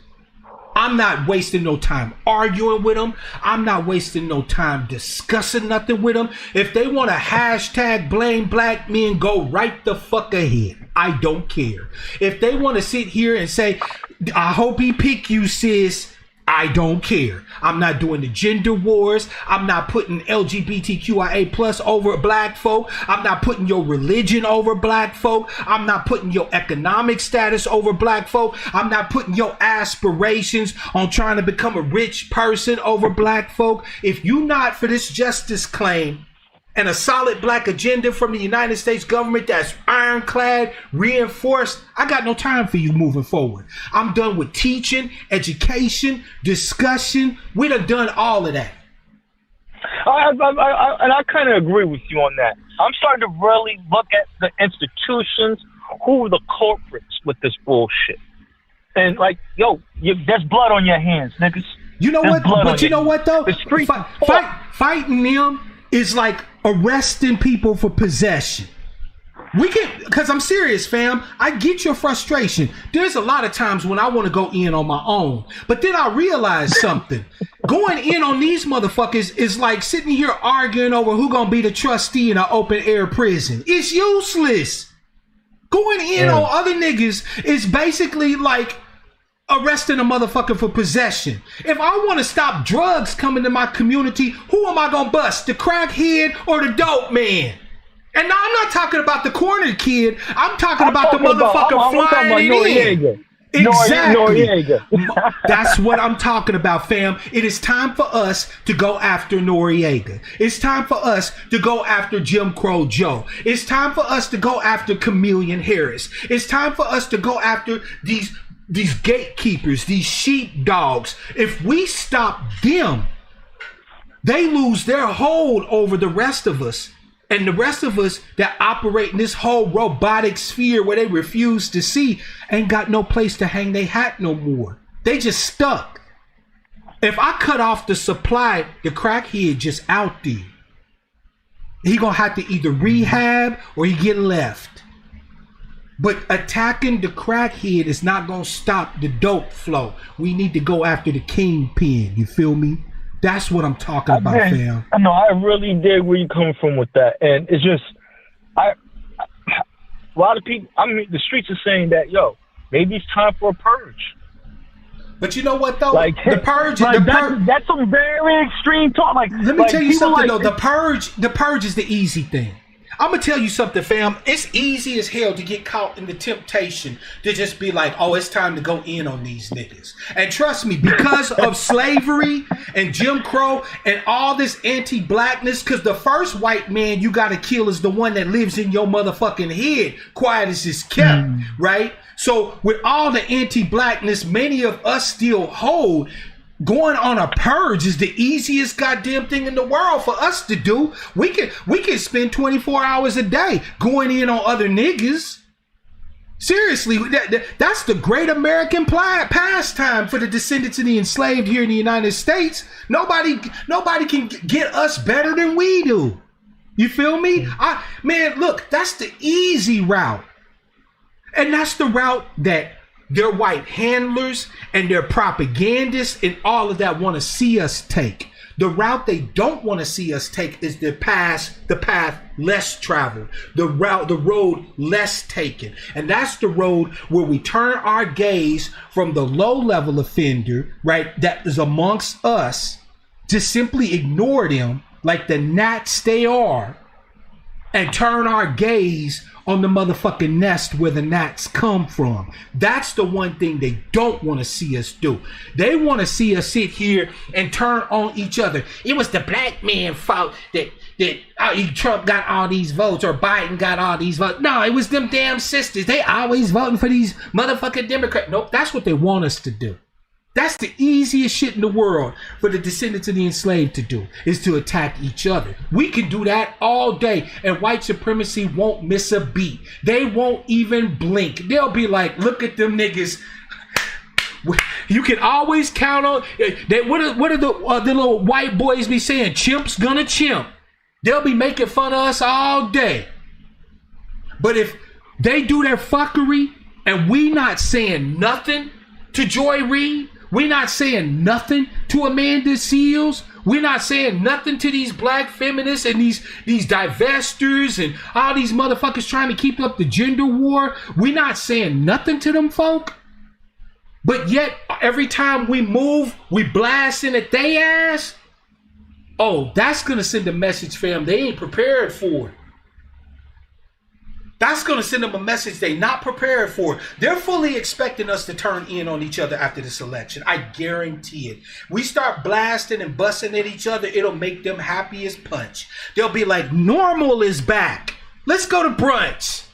I'm not wasting no time arguing with them. I'm not wasting no time discussing nothing with them. If they want to hashtag blame black men, go right the fuck ahead. I don't care. If they want to sit here and say, I hope he pick you, sis, I don't care. I'm not doing the gender wars. I'm not putting LGBTQIA plus over black folk. I'm not putting your religion over black folk. I'm not putting your economic status over black folk. I'm not putting your aspirations on trying to become a rich person over black folk. If you not for this justice claim and a solid black agenda from the United States government that's ironclad, reinforced, I got no time for you moving forward. I'm done with teaching, education, discussion. We done all of that. And I kind of agree with you on that. I'm starting to really look at the institutions, who are the culprits with this bullshit. And like, yo, there's blood on your hands, niggas. You know there's what? But you know what though? The street fighting them is like arresting people for possession. We can, because I'm serious, fam. I get your frustration. There's a lot of times when I want to go in on my own, but then I realize something. Going in on these motherfuckers is like sitting here arguing over who gonna be the trustee in an open air prison. It's useless. Going in on other niggas is basically like arresting a motherfucker for possession. If I want to stop drugs coming to my community, who am I gonna bust? The crackhead or the dope man? And now I'm not talking about the corner kid. I'm talking about the motherfucker flying it in. Exactly. That's what I'm talking about, fam. It is time for us to go after Noriega. It's time for us to go after Jim Crow Joe. It's time for us to go after Chameleon Harris. It's time for us to go after these gatekeepers, these sheepdogs. If we stop them, they lose their hold over the rest of us. And the rest of us that operate in this whole robotic sphere where they refuse to see ain't got no place to hang their hat no more. They just stuck. If I cut off the supply, the crackhead just out there. He gonna have to either rehab or he get left. But attacking the crackhead is not gonna stop the dope flow. We need to go after the kingpin. You feel me? That's what I'm talking about, fam. I know, I really dig where you're coming from with that. And it's just, a lot of people, I mean, the streets are saying that, yo, maybe it's time for a purge. But you know what, though? Like, the purge, that's some very extreme talk. Like, let me tell you something, though. The purge is the easy thing. I'm going to tell you something, fam. It's easy as hell to get caught in the temptation to just be like, oh, it's time to go in on these niggas. And trust me, because of slavery and Jim Crow and all this anti-blackness, because the first white man you got to kill is the one that lives in your motherfucking head, quiet as it's kept, right? So with all the anti-blackness many of us still hold, going on a purge is the easiest goddamn thing in the world for us to do. We can spend 24 hours a day going in on other niggas. Seriously, that's the great American pastime for the descendants of the enslaved here in the United States. Nobody can get us better than we do. You feel me? Man, look, that's the easy route. And that's the route that their white handlers and their propagandists and all of that want to see us take. The route they don't want to see us take is the path less traveled, the road less taken. And that's the road where we turn our gaze from the low level offender, right, that is amongst us, to simply ignore them like the gnats they are, and turn our gaze on the motherfucking nest where the gnats come from. That's the one thing they don't want to see us do. They want to see us sit here and turn on each other. It was the black man's fault that Trump got all these votes or Biden got all these votes. No, it was them damn sisters. They always voting for these motherfucking Democrats. Nope, that's what they want us to do. That's the easiest shit in the world for the descendants of the enslaved to do, is to attack each other. We can do that all day, and white supremacy won't miss a beat. They won't even blink. They'll be like, look at them niggas. You can always count on that. What are the little white boys be saying? Chimp's gonna chimp. They'll be making fun of us all day. But if they do their fuckery and we not saying nothing to Joy Reid, we're not saying nothing to Amanda Seals, we're not saying nothing to these black feminists and these divestors and all these motherfuckers trying to keep up the gender war, we're not saying nothing to them folk. But yet, every time we move, we blasting at they ass. Oh, that's going to send a message, fam. They ain't prepared for it. That's going to send them a message they not prepared for. They're fully expecting us to turn in on each other after this election. I guarantee it. We start blasting and busting at each other, it'll make them happy as punch. They'll be like, normal is back. Let's go to brunch.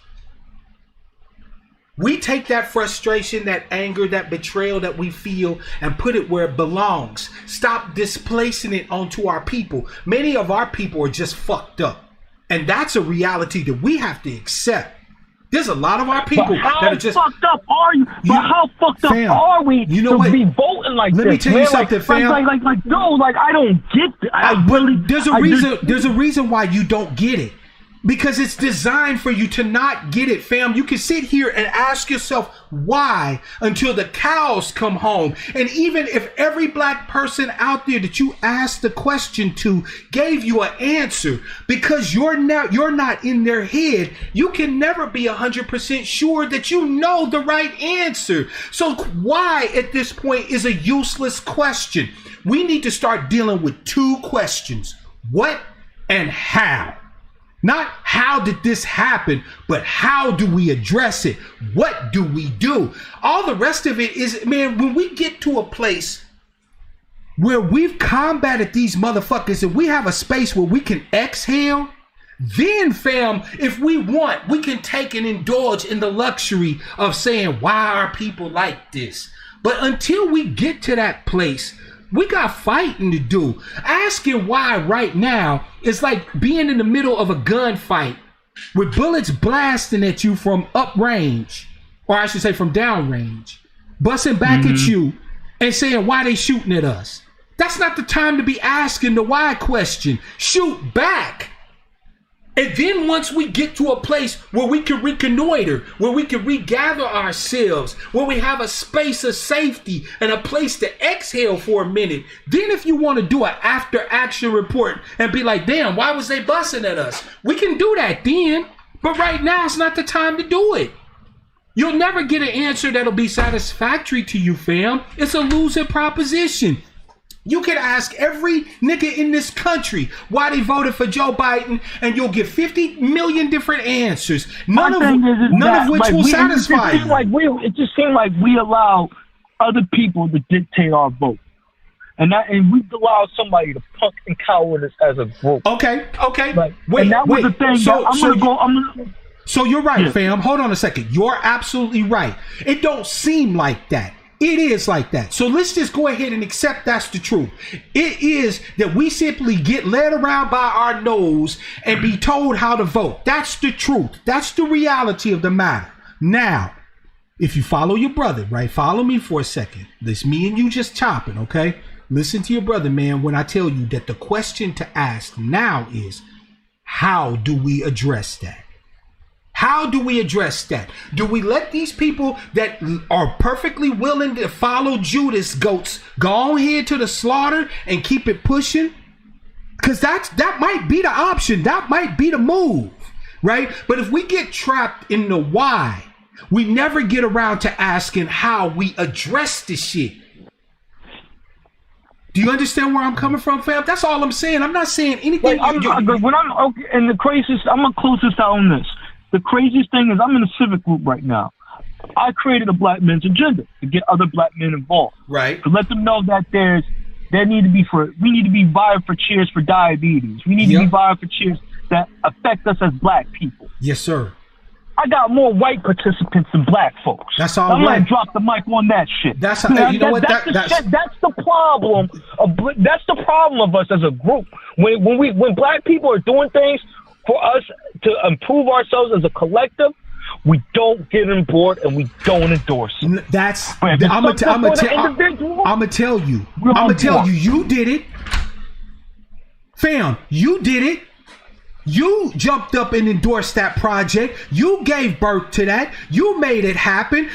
We take that frustration, that anger, that betrayal that we feel and put it where it belongs. Stop displacing it onto our people. Many of our people are just fucked up. And that's a reality that we have to accept. There's a lot of our people that are just... How fucked up are you? But how fucked up are we you know to what? be voting like Let this? me tell you something, fam. No, I don't get it. There's a reason why you don't get it. Because it's designed for you to not get it, fam. You can sit here and ask yourself why until the cows come home. And even if every black person out there that you asked the question to gave you an answer, because you're not in their head, you can never be 100% sure that you know the right answer. So why at this point is a useless question. We need to start dealing with two questions: what and how. Not how did this happen, but how do we address it? What do we do? All the rest of it is, man, when we get to a place where we've combated these motherfuckers and we have a space where we can exhale, then, fam, if we want, we can take and indulge in the luxury of saying, why are people like this? But until we get to that place, we got fighting to do. Asking why right now is like being in the middle of a gunfight with bullets blasting at you from uprange, or I should say from downrange, busting back at you and saying why they shooting at us. That's not the time to be asking the why question. Shoot back. And then once we get to a place where we can reconnoiter, where we can regather ourselves, where we have a space of safety and a place to exhale for a minute, then if you want to do an after action report and be like, damn, why was they busting at us? We can do that then, but right now it's not the time to do it. You'll never get an answer that'll be satisfactory to you, fam. It's a losing proposition. You can ask every nigga in this country why they voted for Joe Biden, and you'll get 50 million different answers. None of which will satisfy you. It just seemed like we allow other people to dictate our vote, and we allow somebody to punk and cower us as a vote. Okay. Was the thing. So you're right, fam. Hold on a second. You're absolutely right. It don't seem like that. It is like that. So let's just go ahead and accept that's the truth. It is that we simply get led around by our nose and be told how to vote. That's the truth. That's the reality of the matter. Now, if you follow your brother, right? Follow me for a second. This me and you just chopping, okay? Listen to your brother, man, when I tell you that the question to ask now is, how do we address that? How do we address that? Do we let these people that are perfectly willing to follow Judas goats go on here to the slaughter and keep it pushing? Because that might be the option. That might be the move, right? But if we get trapped in the why, we never get around to asking how we address this shit. Do you understand where I'm coming from, fam? That's all I'm saying. I'm not saying anything. And the craziest, I'm gonna close this out on this. The craziest thing is I'm in a civic group right now. I created a black men's agenda to get other black men involved. Right. To let them know that we need to be vying for cheers for diabetes. We need to be vying for cheers that affect us as black people. Yes, sir. I got more white participants than black folks. That's all I'm right. gonna drop the mic on that shit. That's how, you know what? That's the problem. That's the problem of us as a group. When black people are doing things for us to improve ourselves as a collective, we don't get on board and we don't endorse it. I'm gonna tell you. You did it, fam. You did it. You jumped up and endorsed that project. You gave birth to that. You made it happen.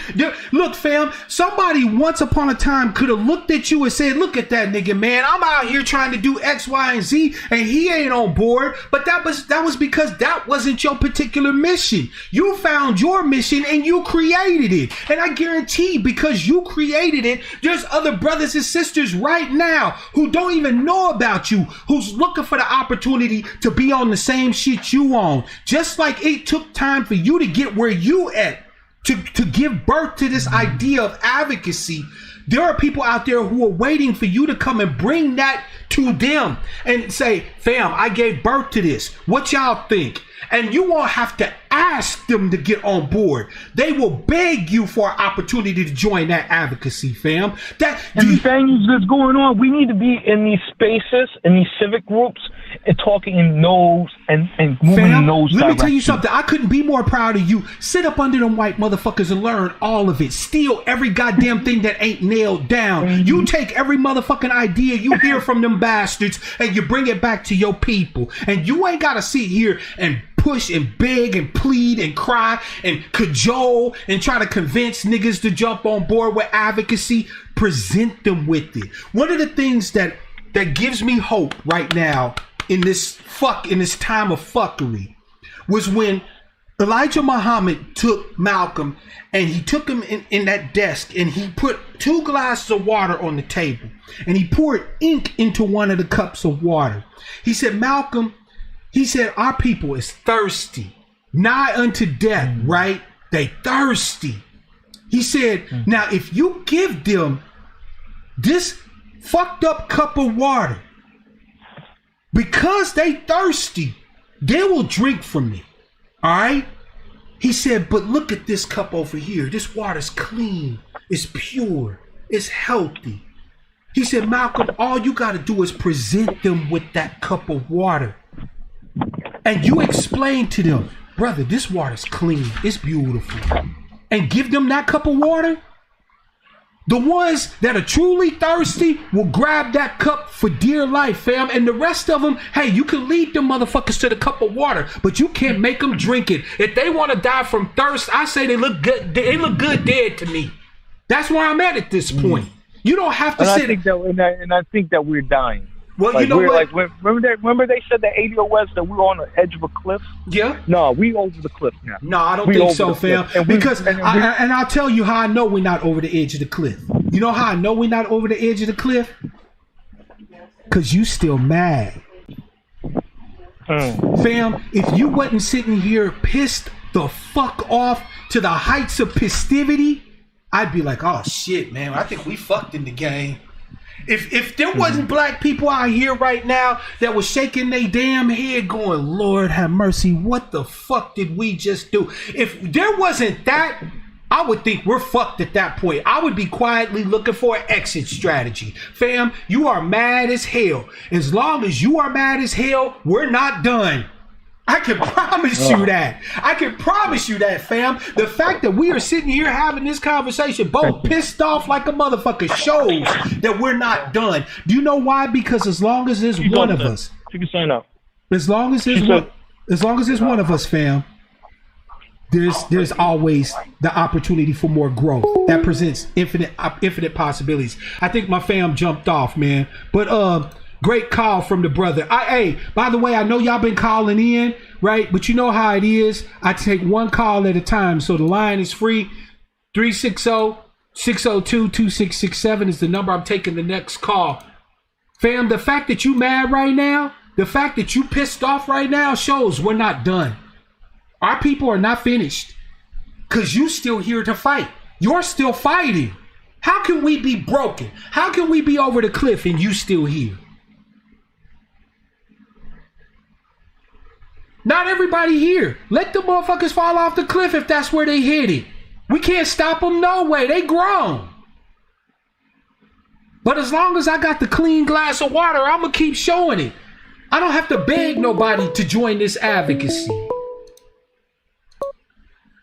Look, fam, somebody once upon a time could have looked at you and said, look at that nigga, man. I'm out here trying to do X, Y, and Z, and he ain't on board. But that was because that wasn't your particular mission. You found your mission and you created it. And I guarantee because you created it, there's other brothers and sisters right now who don't even know about you, who's looking for the opportunity to be on the same shit you on. Just like it took time for you to get where you at, to give birth to this idea of advocacy. There are people out there who are waiting for you to come and bring that to them and say, fam, I gave birth to this. What y'all think? And you won't have to ask them to get on board. They will beg you for an opportunity to join that advocacy, fam. The things that's going on, we need to be in these spaces, in these civic groups, and talking in those and moving in those directions. Let me tell you something. I couldn't be more proud of you. Sit up under them white motherfuckers and learn all of it. Steal every goddamn thing that ain't nailed down. You take every motherfucking idea you hear from them bastards and you bring it back to your people. And you ain't got to sit here and push and beg and plead and cry and cajole and try to convince niggas to jump on board with advocacy. Present them with it. One of the things that gives me hope right now in this time of fuckery was when Elijah Muhammad took Malcolm and he took him in that desk and he put 2 glasses of water on the table and he poured ink into one of the cups of water. He said, Malcolm, he said, our people is thirsty, nigh unto death, right? They thirsty. He said, now if you give them this fucked up cup of water, because they thirsty, they will drink from it. All right? He said, but look at this cup over here. This water's clean. It's pure. It's healthy. He said, Malcolm, all you got to do is present them with that cup of water. And you explain to them, brother, this water's clean. It's beautiful. And give them that cup of water. The ones that are truly thirsty will grab that cup for dear life, fam. And the rest of them, hey, you can lead them motherfuckers to the cup of water, but you can't make them drink it. If they want to die from thirst, I say they look good. They look good dead to me. That's where I'm at this point. You don't have to sit. I think that we're dying. Well, like, you know what? Like, remember they said that 80 West that we were on the edge of a cliff? Yeah. No, we over the cliff now. No, I don't think so, fam. And I'll tell you how I know we're not over the edge of the cliff. You know how I know we're not over the edge of the cliff? Because you still mad. Fam, if you wasn't sitting here pissed the fuck off to the heights of festivity, I'd be like, oh shit, man, I think we fucked in the game. If there wasn't black people out here right now that was shaking their damn head going, Lord have mercy, what the fuck did we just do? If there wasn't that, I would think we're fucked at that point. I would be quietly looking for an exit strategy. Fam, you are mad as hell. As long as you are mad as hell, we're not done. I can promise you that. I can promise you that, fam. The fact that we are sitting here having this conversation, both pissed off like a motherfucker, shows that we're not done. Do you know why? Because as long as there's one of us, you can sign up. as long as there's one of us, fam, there's always the opportunity for more growth that presents infinite possibilities. I think my fam jumped off, man, but great call from the brother. Hey, by the way, I know y'all been calling in, right? But you know how it is. I take one call at a time, so the line is free. 360-602-2667 is the number. I'm taking the next call. Fam, the fact that you mad right now, the fact that you pissed off right now shows we're not done. Our people are not finished because you still here to fight. You're still fighting. How can we be broken? How can we be over the cliff and you still here? Not everybody here. Let the motherfuckers fall off the cliff if that's where they headed. We can't stop them no way. They grown. But as long as I got the clean glass of water, I'm going to keep showing it. I don't have to beg nobody to join this advocacy.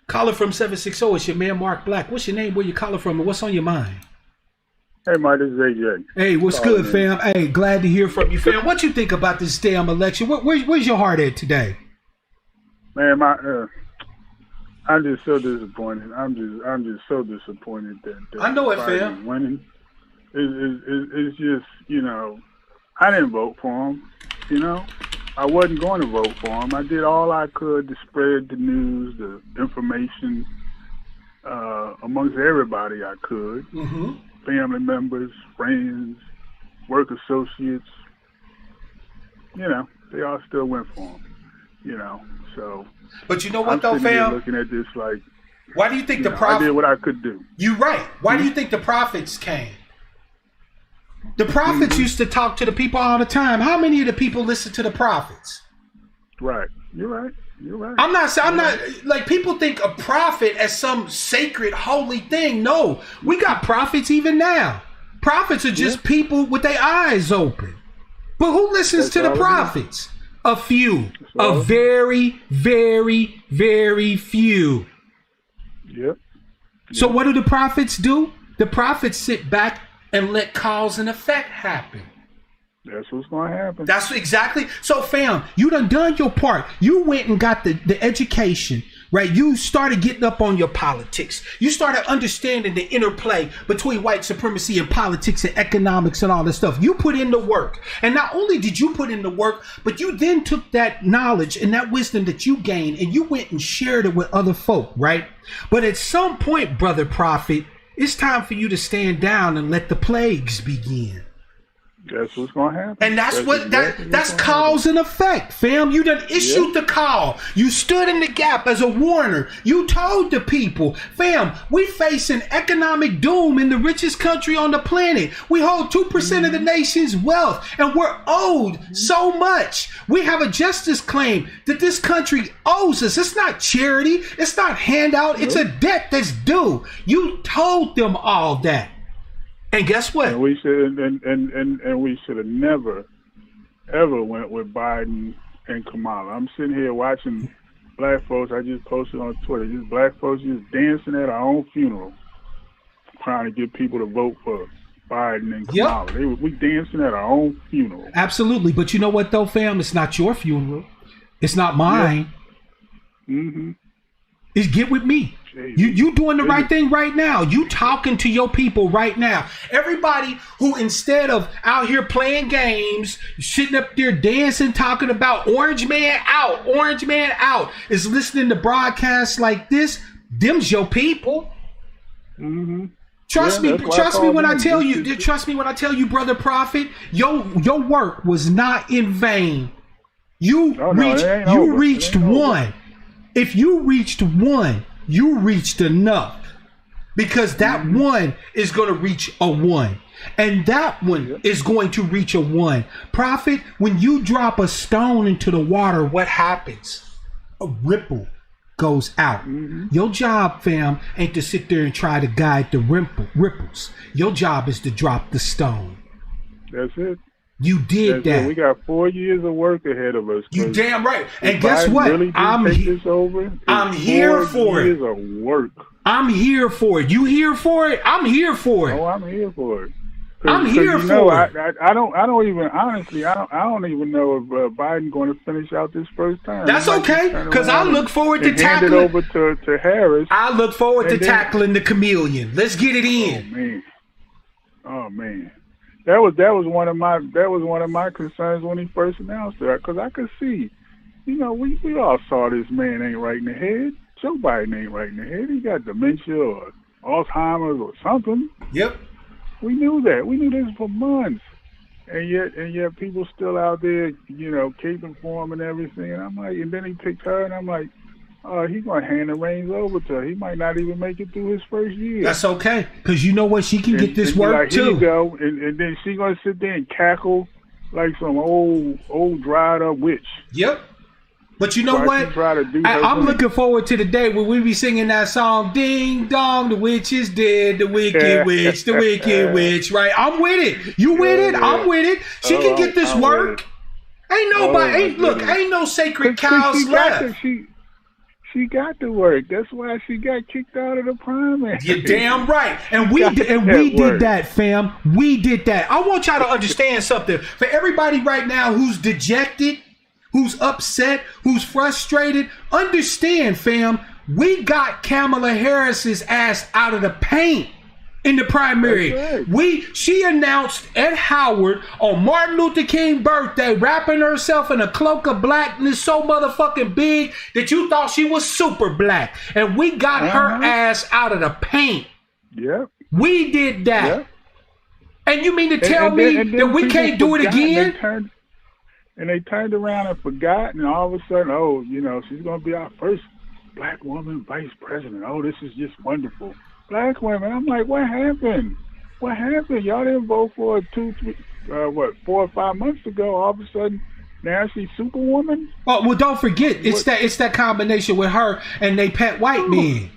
Caller from 760, it's your man Mark Black. What's your name, where you calling from, and what's on your mind? Hey, Mike, this is AJ. Hey, what's good, fam? Hey, glad to hear from you, fam. What you think about this damn election? Where's your heart at today? Man, I'm just so disappointed. I'm just so disappointed that I know it, Biden fam. is winning. It's just, I didn't vote for him. I wasn't going to vote for him. I did all I could to spread the news, the information amongst everybody I could. Mm-hmm. Family members, friends, work associates. They all still went for him. So. But you know what, though, fam? Looking at this like, why do you think the prophets? I did what I could do. You're right. Why do you think the prophets came? The prophets used to talk to the people all the time. How many of the people listen to the prophets? Right. You're right. I'm not like people think a prophet as some sacred, holy thing. No, we got prophets even now. Prophets are just people with their eyes open. But who listens to the prophets? A few. A very, very, very few. Yep. So what do the prophets do? The prophets sit back and let cause and effect happen. That's what's going to happen. That's exactly. So, fam, you done your part. You went and got the education, right? You started getting up on your politics. You started understanding the interplay between white supremacy and politics and economics and all this stuff. You put in the work. And not only did you put in the work, but you then took that knowledge and that wisdom that you gained and you went and shared it with other folk, right? But at some point, brother prophet, it's time for you to stand down and let the plagues begin. That's what's going to happen. And that's cause and effect, fam. You done issued the call. You stood in the gap as a warner. You told the people, fam, we facing economic doom in the richest country on the planet. We hold 2% of the nation's wealth, and we're owed so much. We have a justice claim that this country owes us. It's not charity. It's not handout. It's a debt that's due. You told them all that. And guess what? And we should and we should have never, ever went with Biden and Kamala. I'm sitting here watching black folks. I just posted on Twitter. Just black folks just dancing at our own funeral, trying to get people to vote for Biden and Kamala. Yep. We dancing at our own funeral. Absolutely. But you know what, though, fam? It's not your funeral. It's not mine. Yeah. Mm-hmm. It's get with me. You doing the right thing right now. You talking to your people right now. Everybody who, instead of out here playing games, sitting up there dancing, talking about Orange Man out, is listening to broadcasts like this. Them's your people. Mm-hmm. Trust me when I tell you, brother prophet, your work was not in vain. You reached one. If you reached one, you reached enough, because that one is going to reach a one, and that one is going to reach a one. Prophet, when you drop a stone into the water, what happens? A ripple goes out. Your job, fam, ain't to sit there and try to guide the ripples. Your job is to drop the stone. That's it. You did that. We got 4 years of work ahead of us. You damn right. And guess what? I'm here for it. I'm here for it. You here for it? I'm here for it. Oh, I'm here for it. I'm here for it. I don't even know if Biden going to finish out this first term. That's okay, because I look forward to tackling. Hand it over to Harris. I look forward to tackling the chameleon. Let's get it in. Oh man. That was one of my concerns when he first announced it, because I could see, we all saw this man ain't right in the head. Joe Biden ain't right in the head. He got dementia or Alzheimer's or something. Yep. We knew that. We knew this for months, and yet people still out there, caping for him and everything. And I'm like, and then he picked her, and I'm like, he's gonna hand the reins over to her. He might not even make it through his first year. That's okay, because you know what? She can get this work too. Here you go, and then she gonna sit there and cackle like some old dried up witch. Yep. But you know what? I'm looking forward to the day when we be singing that song, "Ding dong, the witch is dead, the wicked witch, the wicked witch." Right? I'm with it. You with it? Yeah. I'm with it. She can get this work. Ain't nobody. Ain't no sacred cows left. She got to work. That's why she got kicked out of the primary. You're damn right. And we did that, fam. We did that. I want y'all to understand something. For everybody right now who's dejected, who's upset, who's frustrated, understand, fam, we got Kamala Harris's ass out of the paint in the primary. Right. She announced at Howard on Martin Luther King birthday, wrapping herself in a cloak of blackness so motherfucking big that you thought she was super black. And we got her ass out of the paint. Yep. We did that. Yep. And you mean to tell me that we can't do it again? They turned around and forgot, and all of a sudden, she's going to be our first black woman vice president. Oh, this is just wonderful. Black women. I'm like, what happened? What happened? Y'all didn't vote for her 4 or 5 months ago. All of a sudden, now she's Superwoman? Oh, well, don't forget, it's that combination with her and they pet white men.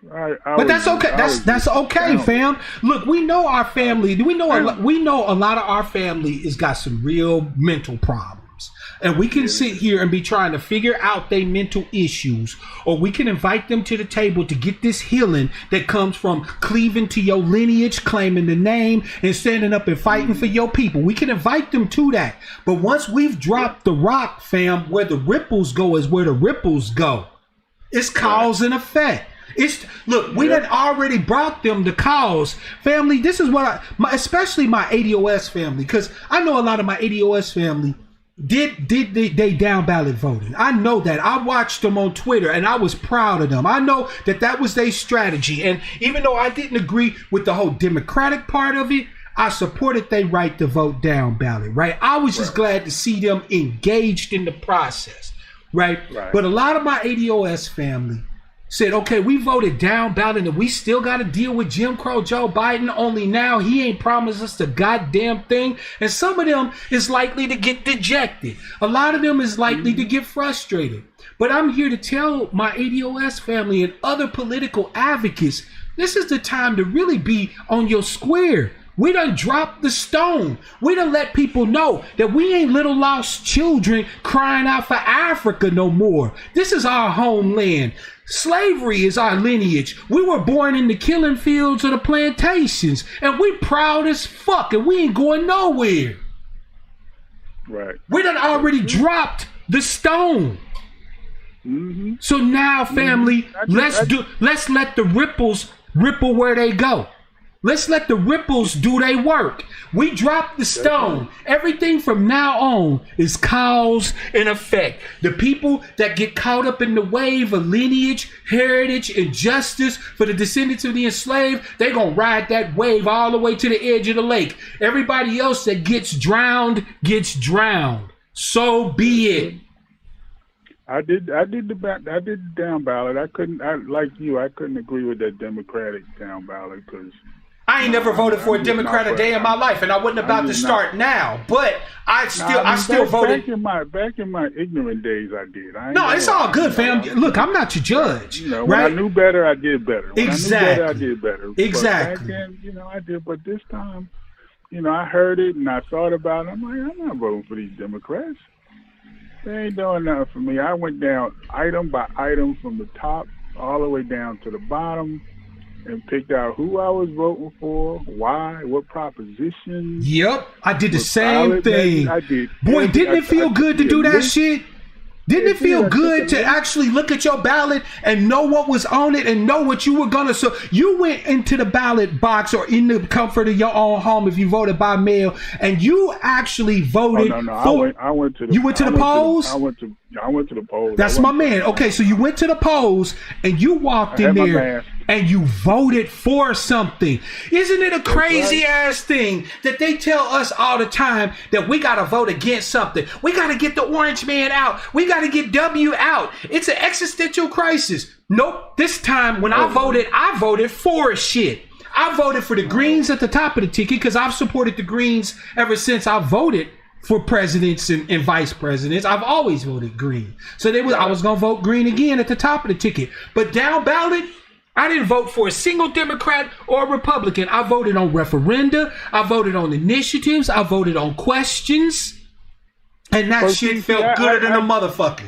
But that's okay. That's okay, fam. Look, we know our family. We know a lot of our family has got some real mental problems, and we can sit here and be trying to figure out their mental issues, or we can invite them to the table to get this healing that comes from cleaving to your lineage, claiming the name, and standing up and fighting for your people. We can invite them to that. But once we've dropped the rock, fam, where the ripples go is where the ripples go. It's cause and effect. We done already brought them the cause. Family, this is what especially my ADOS family, because I know a lot of my ADOS family did they down ballot voting. I know that. I watched them on Twitter and I was proud of them. I know that was their strategy. And even though I didn't agree with the whole Democratic part of it, I supported their right to vote down ballot, right? I was just glad to see them engaged in the process, right? But a lot of my ADOS family said, okay, we voted down ballot and we still got to deal with Jim Crow Joe Biden, only now he ain't promised us the goddamn thing. And some of them is likely to get dejected. A lot of them is likely to get frustrated. But I'm here to tell my ADOS family and other political advocates, this is the time to really be on your square. We done dropped the stone. We done let people know that we ain't little lost children crying out for Africa no more. This is our homeland. Slavery is our lineage. We were born in the killing fields of the plantations, and we proud as fuck, and we ain't going nowhere. Right. We done already dropped the stone. Mm-hmm. So now, family, let's let the ripples ripple where they go. Let's let the ripples do their work. We dropped the stone. Everything from now on is cause and effect. The people that get caught up in the wave of lineage, heritage, and justice for the descendants of the enslaved, they're going to ride that wave all the way to the edge of the lake. Everybody else that gets drowned. So be it. I did the down ballot. I couldn't agree with that Democratic down ballot because I ain't never voted for a Democrat a day in my life, and I wasn't about to start now. But I still voted. Back in my ignorant days, I did. No, it's all good, fam. Look, I'm not your judge. When I knew better, I did better. When exactly. I knew better, I did better. Exactly. But back then, I did. But this time, I heard it and I thought about it. I'm like, I'm not voting for these Democrats. They ain't doing nothing for me. I went down item by item from the top all the way down to the bottom and picked out who I was voting for, why, what proposition. Yep, I did the same thing. I did. Boy, didn't it feel good to do that shit? Didn't it feel good to actually look at your ballot and know what was on it and know what you were gonna? So you went into the ballot box or in the comfort of your own home if you voted by mail, and you actually voted. Oh, no. I went to the. You went to the polls. I went to the polls. That's my man. Okay, so you went to the polls and you walked in there and you voted for something. Isn't it a crazy ass thing that they tell us all the time that we got to vote against something? We got to get the orange man out. We got to get W out. It's an existential crisis. Nope. This time when I voted for shit. I voted for the Greens at the top of the ticket because I've supported the Greens ever since I voted for presidents and vice presidents. I've always voted Green. So I was going to vote Green again at the top of the ticket. But down ballot, I didn't vote for a single Democrat or Republican. I voted on referenda. I voted on initiatives. I voted on questions. And that shit felt gooder than a motherfucker.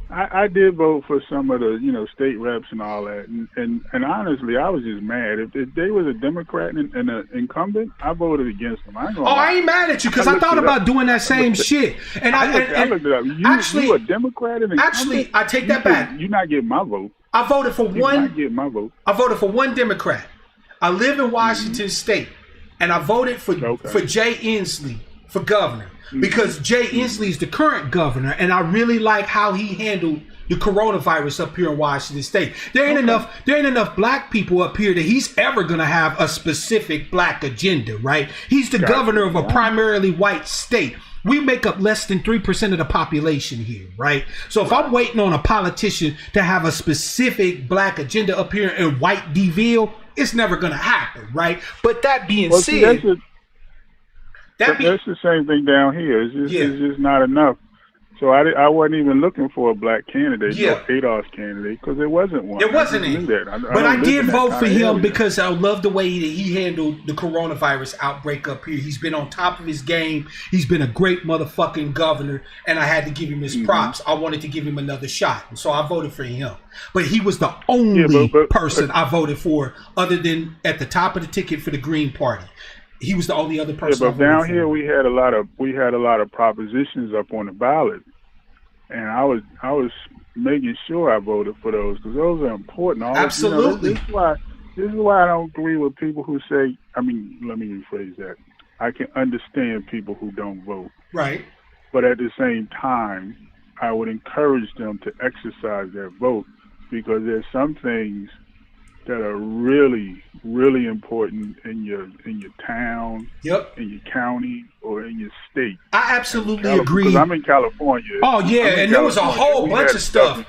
I did vote for some of the, state reps and all that. And honestly, I was just mad. If they was a Democrat and an incumbent, I voted against them. I ain't mad at you because I thought about doing that same shit. And I looked it up. You a Democrat and an incumbent? Actually, I take that back. You're not getting my vote. I voted for one. You're not getting my vote. I voted for one Democrat. I live in Washington State, and I voted for Jay Inslee for governor. Because Jay Inslee is the current governor, and I really like how he handled the coronavirus up here in Washington State. There ain't enough black people up here that he's ever gonna have a specific black agenda, right? He's the governor of a primarily white state. We make up less than 3% of the population here, right? So if I'm waiting on a politician to have a specific black agenda up here in White DeVille, it's never gonna happen, right? But that being said. That's the same thing down here. It's just not enough. So I wasn't even looking for a black candidate, or ADOS candidate, because there wasn't one. There wasn't any. But I did vote for him because I love the way that he handled the coronavirus outbreak up here. He's been on top of his game. He's been a great motherfucking governor, and I had to give him his props. I wanted to give him another shot, and so I voted for him. But he was the only person I voted for, other than at the top of the ticket for the Green Party. He was the only other person. Yeah, but down here we had a lot of propositions up on the ballot, and I was making sure I voted for those because those are important. Absolutely. This is why I don't agree with people who say. I mean, let me rephrase that. I can understand people who don't vote. Right. But at the same time, I would encourage them to exercise their vote because there's some things that are really, really important in your town, in your county, or in your state. I absolutely agree. Because I'm in California. Oh yeah, and there was a whole bunch of stuff.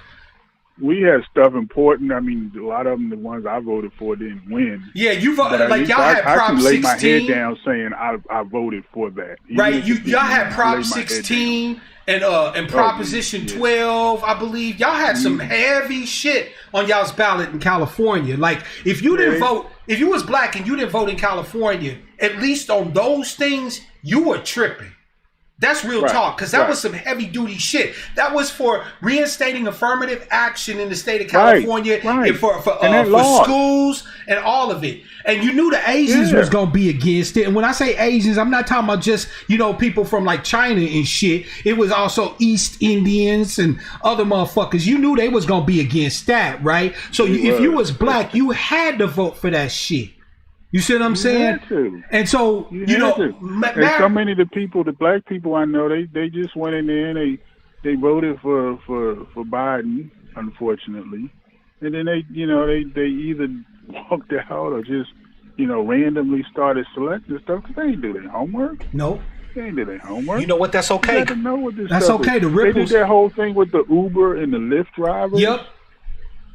We had stuff important. I mean, a lot of them, the ones I voted for, didn't win. Yeah, you voted like y'all had Prop 16. I can lay my head down saying I voted for that. Right, y'all had Prop 16. And Proposition 12, I believe. Y'all had some heavy shit on y'all's ballot in California. Like, if you didn't vote, if you was black and you didn't vote in California, at least on those things, you were tripping. That's real talk, because that was some heavy duty shit. That was for reinstating affirmative action in the state of California and for schools and all of it. And you knew the Asians was gonna be against it. And when I say Asians, I'm not talking about just people from like China and shit. It was also East Indians and other motherfuckers. You knew they was gonna be against that, right? So if you was black, you had to vote for that shit. You see what I'm saying? And so, and so many of the black people I know, they just went in there and they voted for Biden, unfortunately. And then they either walked out or just, randomly started selecting stuff because they ain't do their homework. No. They ain't do their homework. You know what? That's okay. You got to know what this That's stuff okay. is. The ripples. They did that whole thing with the Uber and the Lyft drivers. Yep.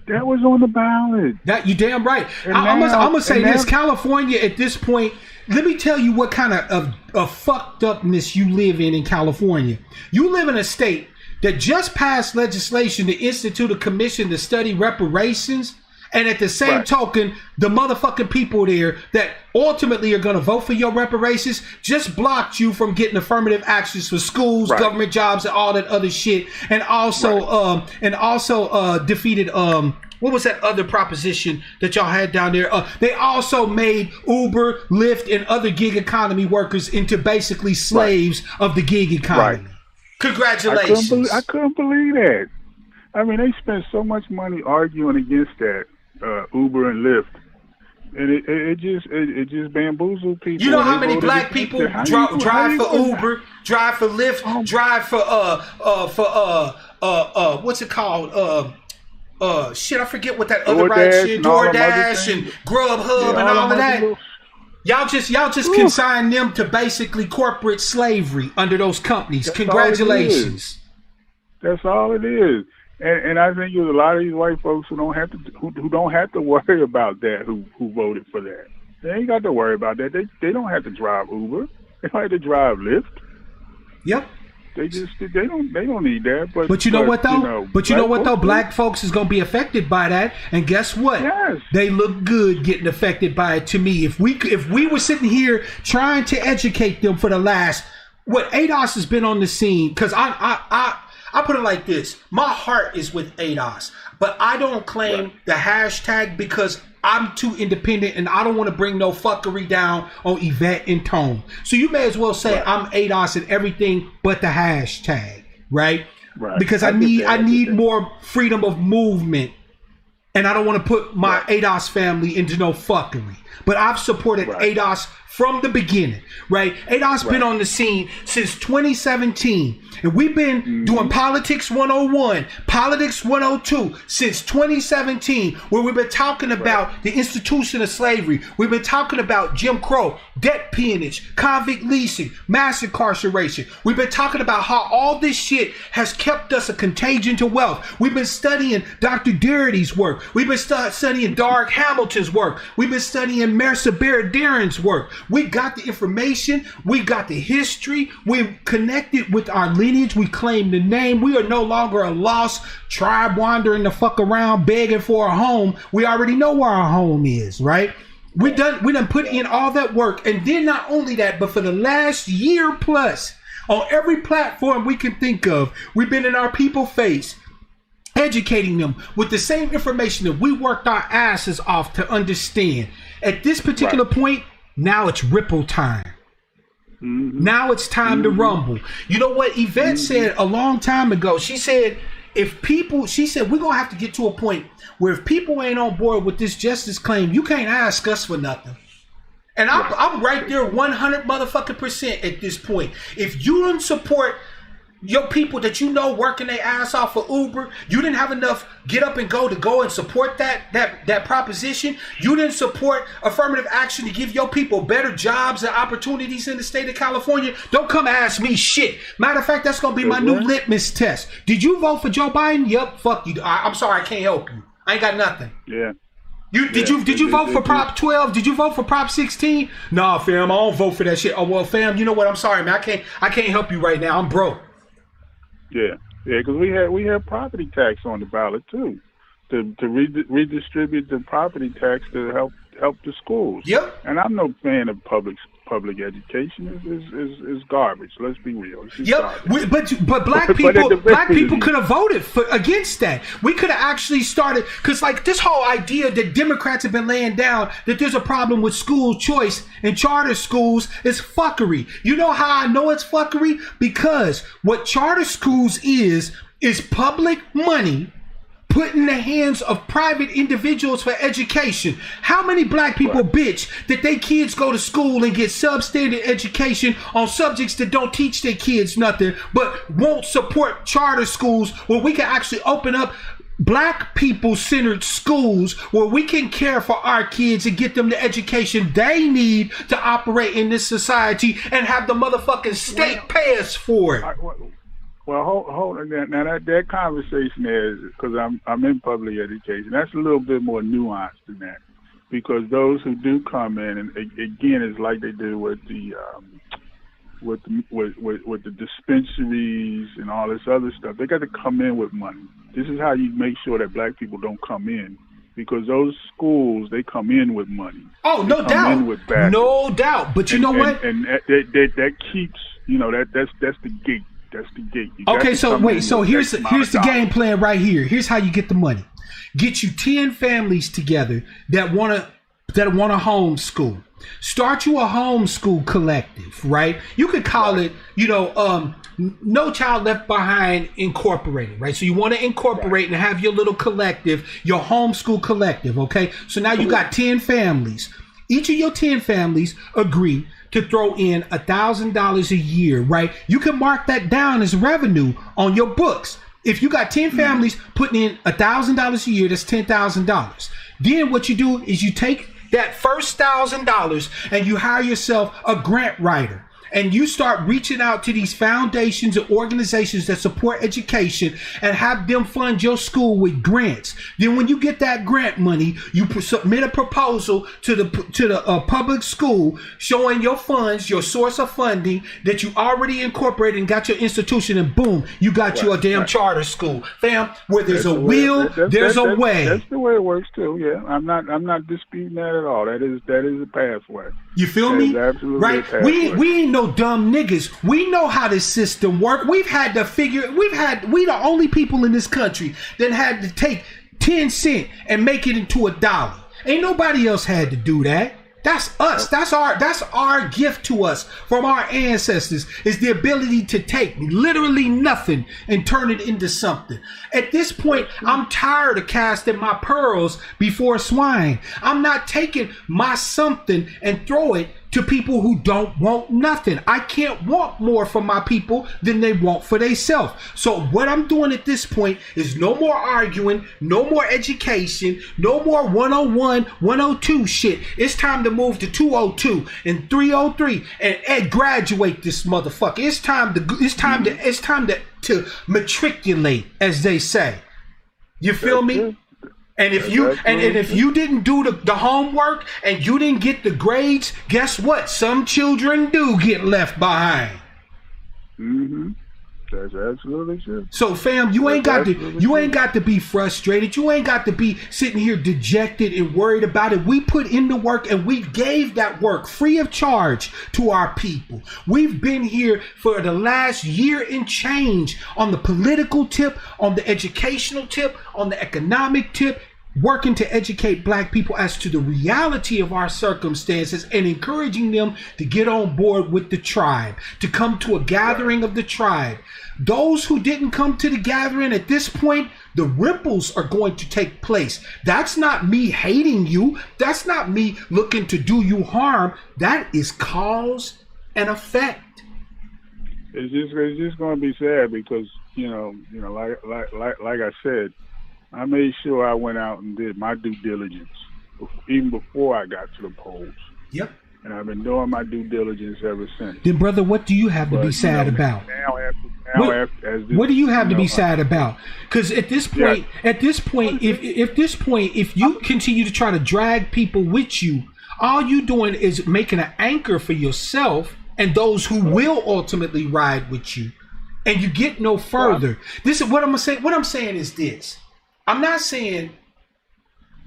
That was on the ballot. That you damn right. And I'm gonna say now- this: California at this point. Let me tell you what kind of fucked upness you live in California. You live in a state that just passed legislation to institute a commission to study reparations, and at the same token, the motherfucking people there that ultimately are going to vote for your reparations just blocked you from getting affirmative actions for schools, government jobs, and all that other shit, and also defeated what was that other proposition that y'all had down there? They also made Uber, Lyft, and other gig economy workers into basically slaves of the gig economy. Congratulations. I couldn't believe that. I mean, they spent so much money arguing against that Uber and Lyft, and it just bamboozled people. You know how many black people drive for Uber, drive for Lyft, drive for what's it called? Shit, I forget what that other ride shit, DoorDash and Grubhub and all of that. Y'all just consign them to basically corporate slavery under those companies. Congratulations. That's all it is. And I think there's a lot of these white folks who don't have to worry about that, who voted for that. They ain't got to worry about that. They don't have to drive Uber. They don't have to drive Lyft. Yep. They don't need that. But you know what though? Black folks is gonna be affected by that, and guess what? Yes. They look good getting affected by it. To me, if we were sitting here trying to educate them for the last ADOS has been on the scene, because I put it like this: my heart is with ADOS, but I don't claim the hashtag because I'm too independent and I don't want to bring no fuckery down on Yvette and Tone. So you may as well say I'm ADOS and everything but the hashtag, right? Because I need more freedom of movement, and I don't want to put my ADOS family into no fuckery. But I've supported ADOS from the beginning, right? ADOS been on the scene since 2017, and we've been doing Politics 101, Politics 102 since 2017, where we've been talking about the institution of slavery. We've been talking about Jim Crow, debt peonage, convict leasing, mass incarceration. We've been talking about how all this shit has kept us a contagion to wealth. We've been studying Dr. Doherty's work. We've been studying Dark Hamilton's work. We've been studying Mercer Baradarin's work. We got the information. We got the history. We're connected with our lineage. We claim the name. We are no longer a lost tribe wandering the fuck around begging for a home. We already know where our home is, right? We done put in all that work. And then not only that, but for the last year plus, on every platform we can think of, we've been in our people face, educating them with the same information that we worked our asses off to understand. At this particular point, now it's ripple time. Now it's time to rumble. You know what Yvette said a long time ago? She said, we're going to have to get to a point where if people ain't on board with this justice claim, you can't ask us for nothing. And I'm right there 100 motherfucking % at this point. If you don't support your people that you know working their ass off for Uber, you didn't have enough get up and go and support that proposition. You didn't support affirmative action to give your people better jobs and opportunities in the state of California. Don't come ask me shit. Matter of fact, that's gonna be my new litmus test. Did you vote for Joe Biden? Yep. Fuck you. I'm sorry, I can't help you. I ain't got nothing. Yeah. Did you vote for Prop 12? Did you vote for Prop 16? Nah, fam, I don't vote for that shit. Oh well, fam, you know what? I'm sorry, man. I can't help you right now. I'm broke. Yeah, because we had property tax on the ballot too, to redistribute the property tax to help the schools. Yep. And I'm no fan of public education. Is garbage. Let's be real. Yep. But black people could have voted against that. We could have actually started, because like this whole idea that Democrats have been laying down that there's a problem with school choice and charter schools is fuckery. You know how I know it's fuckery? Because what charter schools is public money put in the hands of private individuals for education. How many black people bitch that they kids go to school and get substandard education on subjects that don't teach their kids nothing, but won't support charter schools where we can actually open up black people-centered schools where we can care for our kids and get them the education they need to operate in this society and have the motherfucking state pay us for it. Well, hold on. Now that conversation is because I'm in public education. That's a little bit more nuanced than that, because those who do come in, and again, it's like they do with the with the dispensaries and all this other stuff. They got to come in with money. This is how you make sure that black people don't come in, because those schools, they come in with money. Oh, no doubt, no doubt. But you know what? And that keeps, that's the gate. That's the gate. Okay, so wait. So here's the game plan right here. Here's how you get the money. Get you 10 families together that wanna homeschool. Start you a homeschool collective, right? You could call it, No Child Left Behind Incorporated, right? So you want to incorporate and have your little collective, your homeschool collective, okay? So now you got 10 families. Each of your 10 families agree to throw in $1,000 a year, right? You can mark that down as revenue on your books. If you got 10 families putting in $1,000 a year, that's $10,000. Then what you do is you take that first $1,000 and you hire yourself a grant writer. And you start reaching out to these foundations and organizations that support education and have them fund your school with grants. Then when you get that grant money, you submit a proposal to the public school showing your funds, your source of funding, that you already incorporated and got your institution, and boom, you got you a damn charter school. Fam, where there's a will, there's a way. That's the way it works too, yeah. I'm not disputing that at all. That is a pathway. You feel me? Right? We ain't no dumb niggas. We know how this system work. We the only people in this country that had to take 10 cents and make it into $1. Ain't nobody else had to do that. That's us. That's our gift to us from our ancestors, is the ability to take literally nothing and turn it into something. At this point, I'm tired of casting my pearls before swine. I'm not taking my something and throw it to people who don't want nothing. I can't want more for my people than they want for themselves. So what I'm doing at this point is no more arguing, no more education, no more 101, 102 shit. It's time to move to 202 and 303 and graduate this motherfucker. It's time to matriculate, as they say. You feel me? And if you didn't do the homework and you didn't get the grades, guess what? Some children do get left behind. Mm-hmm. That's absolutely true. So, fam, you ain't got to be frustrated. You ain't got to be sitting here dejected and worried about it. We put in the work and we gave that work free of charge to our people. We've been here for the last year and change on the political tip, on the educational tip, on the economic tip, working to educate black people as to the reality of our circumstances and encouraging them to get on board with the tribe, to come to a gathering of the tribe. Those who didn't come to the gathering at this point, the ripples are going to take place. That's not me hating you. That's not me looking to do you harm. That is cause and effect. It's just going to be sad because, like I said, I made sure I went out and did my due diligence even before I got to the polls. Yep. And I've been doing my due diligence ever since. Then, brother, what do you have to be sad about? What do you have to be sad about? Because at this point, if you continue to try to drag people with you, all you doing is making an anchor for yourself and those who will ultimately ride with you, and you get no further. This is what I'm gonna say. What I'm saying is this. I'm not saying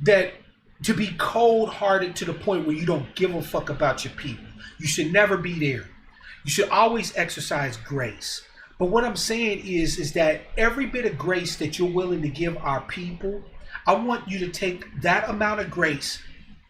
that to be cold-hearted to the point where you don't give a fuck about your people. You should never be there. You should always exercise grace. But what I'm saying is that every bit of grace that you're willing to give our people, I want you to take that amount of grace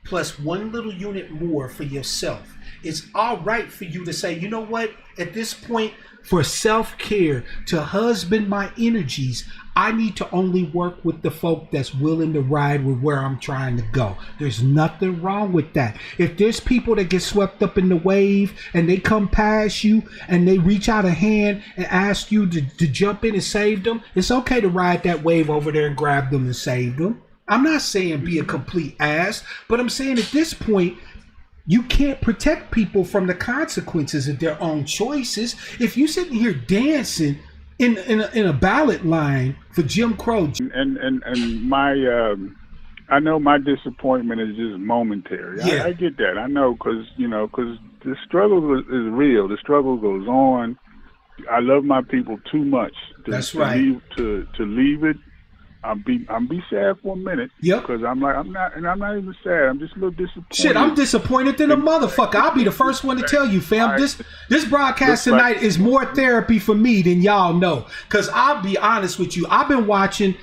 plus one little unit more for yourself. It's all right for you to say, you know what, at this point, for self-care, to husband my energies, I need to only work with the folk that's willing to ride with where I'm trying to go. There's nothing wrong with that. If there's people that get swept up in the wave and they come past you and they reach out a hand and ask you to jump in and save them, it's okay to ride that wave over there and grab them and save them. I'm not saying be a complete ass, but I'm saying at this point, you can't protect people from the consequences of their own choices. If you're sitting here dancing in a ballot line for Jim Crow. And my I know my disappointment is just momentary. Yeah. I get that. I know because the struggle is real. The struggle goes on. I love my people too much. That's right. To leave it. I'm be sad for a minute. Yep. Because I'm not even sad. I'm just a little disappointed. Shit, I'm disappointed than a motherfucker. I'll be the first one to tell you, fam. This broadcast tonight is more therapy for me than y'all know. Because I'll be honest with you, I've been watching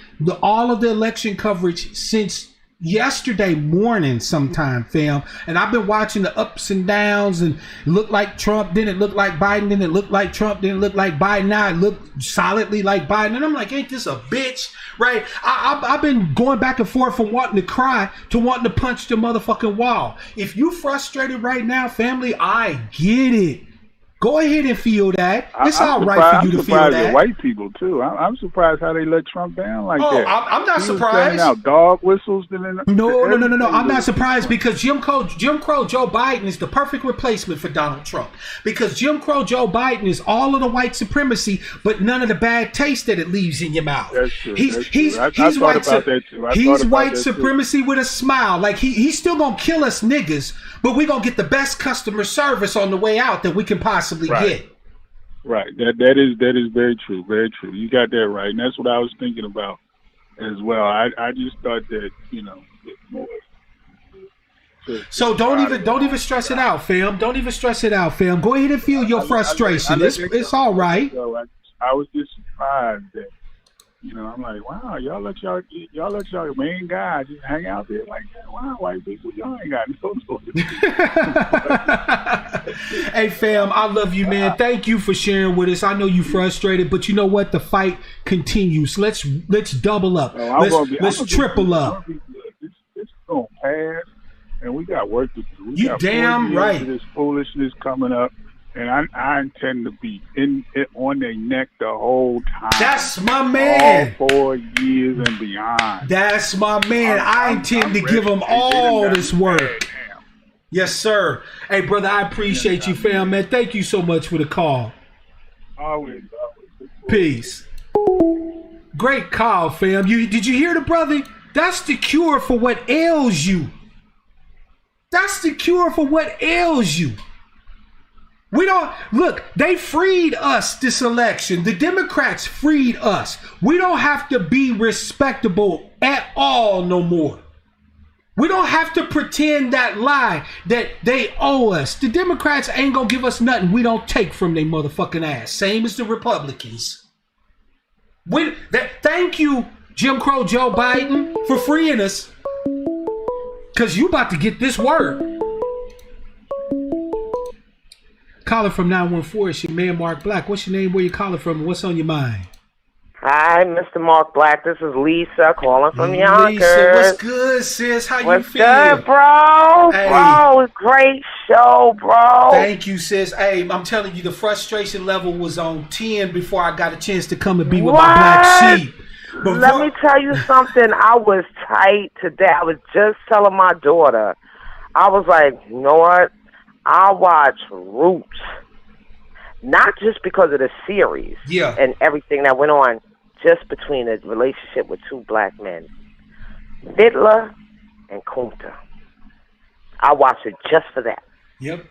all of the election coverage since yesterday morning sometime, fam, and I've been watching the ups and downs, and it looked like Trump, then it looked like Biden, then it looked like Trump, then it looked like Biden, now it looked solidly like Biden, and I'm like, ain't this a bitch, right? I've been going back and forth from wanting to cry to wanting to punch the motherfucking wall. If you frustrated right now, family, I get it. Go ahead and feel that. It's all right for you to feel that. I'm surprised at white people, too. I'm surprised how they let Trump down like that. I'm not surprised. Out dog whistles. No. I'm not surprised because Jim Crow Joe Biden is the perfect replacement for Donald Trump. Because Jim Crow Joe Biden is all of the white supremacy, but none of the bad taste that it leaves in your mouth. That's true. He's white supremacy with a smile. Like he's still gonna kill us niggas, but we're gonna get the best customer service on the way out that we can possibly get. Right. That is very true. Very true. You got that right. And that's what I was thinking about as well. I just thought that, more. So don't even stress it out, fam. Don't even stress it out, fam. Go ahead and feel your frustration. It's all right. I was just surprised that, I'm like, wow, y'all let y'all main guy just hang out there like that. Wow, white people, y'all ain't got no Hey, fam, I love you, man. Thank you for sharing with us. I know you frustrated, but you know what? The fight continues. Let's double up. Let's triple up. It's gonna pass, and we got work to do. You damn right. This foolishness coming up. And I intend to be on their neck the whole time. That's my man. All 4 years and beyond. That's my man. I intend to give them all this work. Yes, sir. Hey, brother, I appreciate you, fam, man. Thank you so much for the call. Always. Peace. Great call, fam. Did you hear the brother? That's the cure for what ails you. That's the cure for what ails you. We don't look, they freed us this election. The Democrats freed us. We don't have to be respectable at all no more. We don't have to pretend that lie that they owe us. The Democrats ain't gonna give us nothing we don't take from their motherfucking ass. Same as the Republicans. Thank you, Jim Crow Joe Biden, for freeing us. Cause you about to get this word. Calling from 914, it's your man Mark Black. What's your name? Where you calling from? And what's on your mind? Hi, Mr. Mark Black. This is Lisa calling from Yonkers. Lisa, what's good, sis? How you feel? What's good, bro? Hey. Bro, great show, bro. Thank you, sis. Hey, I'm telling you, the frustration level was on 10 before I got a chance to come and be with my black sheep. Let me tell you something. I was tight today. I was just telling my daughter. I was like, you know what? I watch Roots, not just because of the series and everything that went on, just between the relationship with two black men, Fiddler and Kunta. I watched it just for that. Yep.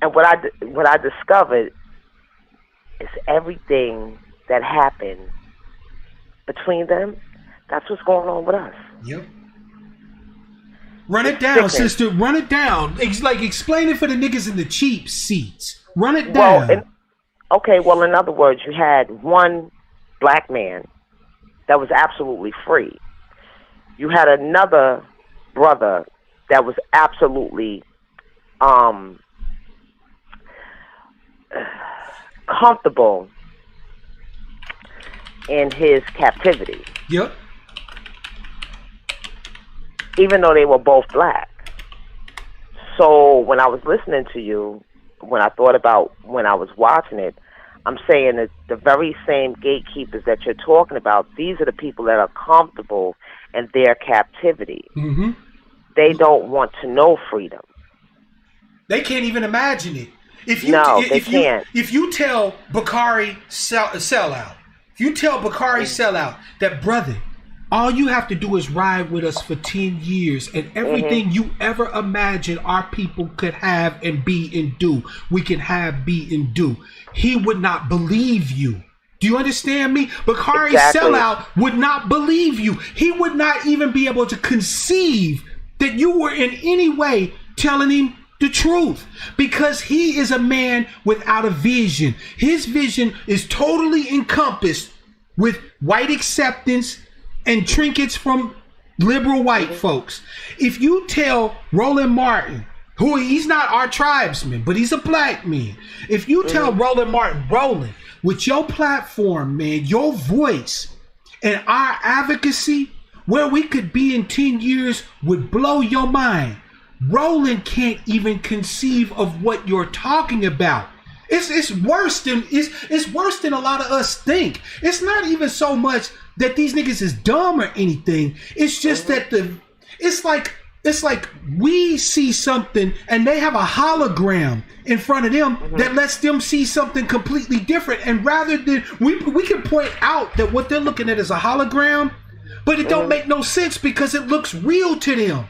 And what I discovered is everything that happened between them. That's what's going on with us. Yep. Run it down, sister. Run it down. Explain it for the niggas in the cheap seats. Run it down. Well, in other words, you had one black man that was absolutely free. You had another brother that was absolutely comfortable in his captivity. Yep. Even though they were both black. So when I was listening to you, when I thought about when I was watching it, I'm saying that the very same gatekeepers that you're talking about, these are the people that are comfortable in their captivity. Mm-hmm. They don't want to know freedom. They can't even imagine it. If you No, they if can't. if you tell Bakari sell out, if you tell Bakari sell out that brother, all you have to do is ride with us for 10 years and everything you ever imagine our people could have and be and do, we can have, be, and do. He would not believe you. Do you understand me? Bakari sellout would not believe you. He would not even be able to conceive that you were in any way telling him the truth, because he is a man without a vision. His vision is totally encompassed with white acceptance and trinkets from liberal white folks. If you tell Roland Martin, who he's not our tribesman, but he's a black man. If you tell Roland Martin, Roland, with your platform, man, your voice and our advocacy, where we could be in 10 years would blow your mind. Roland can't even conceive of what you're talking about. It's worse than a lot of us think. It's not even so much that these niggas is dumb or anything. It's just that it's like we see something and they have a hologram in front of them that lets them see something completely different. And rather than we can point out that what they're looking at is a hologram, but it don't make no sense because it looks real to them.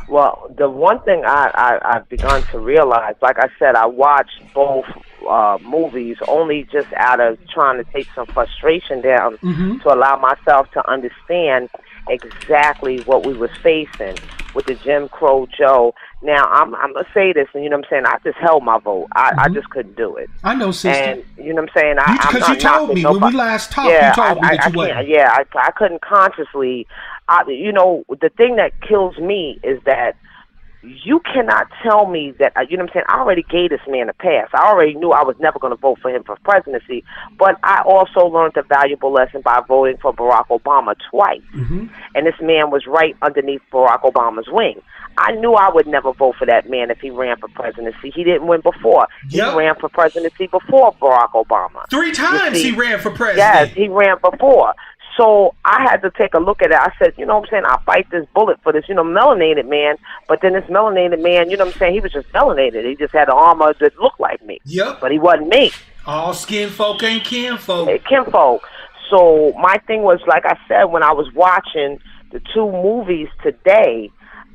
Well, the one thing I've begun to realize, like I said, I watched both movies only just out of trying to take some frustration down to allow myself to understand exactly what we was facing with the Jim Crow Joe. Now, I'm going to say this, and you know what I'm saying, I just held my vote. I just couldn't do it. I know, sister. And you know what I'm saying? Because you told me when we last talked, you told me that you wouldn't. Yeah, I couldn't consciously. You know, the thing that kills me is that you cannot tell me that, you know what I'm saying, I already gave this man a pass. I already knew I was never going to vote for him for presidency, but I also learned a valuable lesson by voting for Barack Obama twice. And this man was right underneath Barack Obama's wing. I knew I would never vote for that man if he ran for presidency. He didn't win before. He ran for presidency before Barack Obama. 3 times he ran for president. Yes, he ran before. So I had to take a look at it. I said, you know what I'm saying, I'll fight this bullet for this, you know, melanated man. But then this melanated man, you know what I'm saying, he was just melanated. He just had an armor that looked like me. Yep. But he wasn't me. All skin folk ain't kin folk. Kinfolk. So my thing was, like I said, when I was watching the 2 movies today,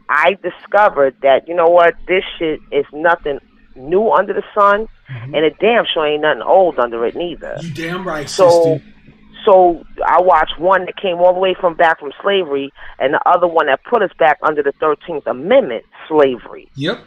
I discovered that, you know what, this shit is nothing new under the sun, and it damn sure ain't nothing old under it neither. You damn right, sister. So I watched one that came all the way back from slavery, and the other one that put us back under the 13th Amendment, slavery. Yep.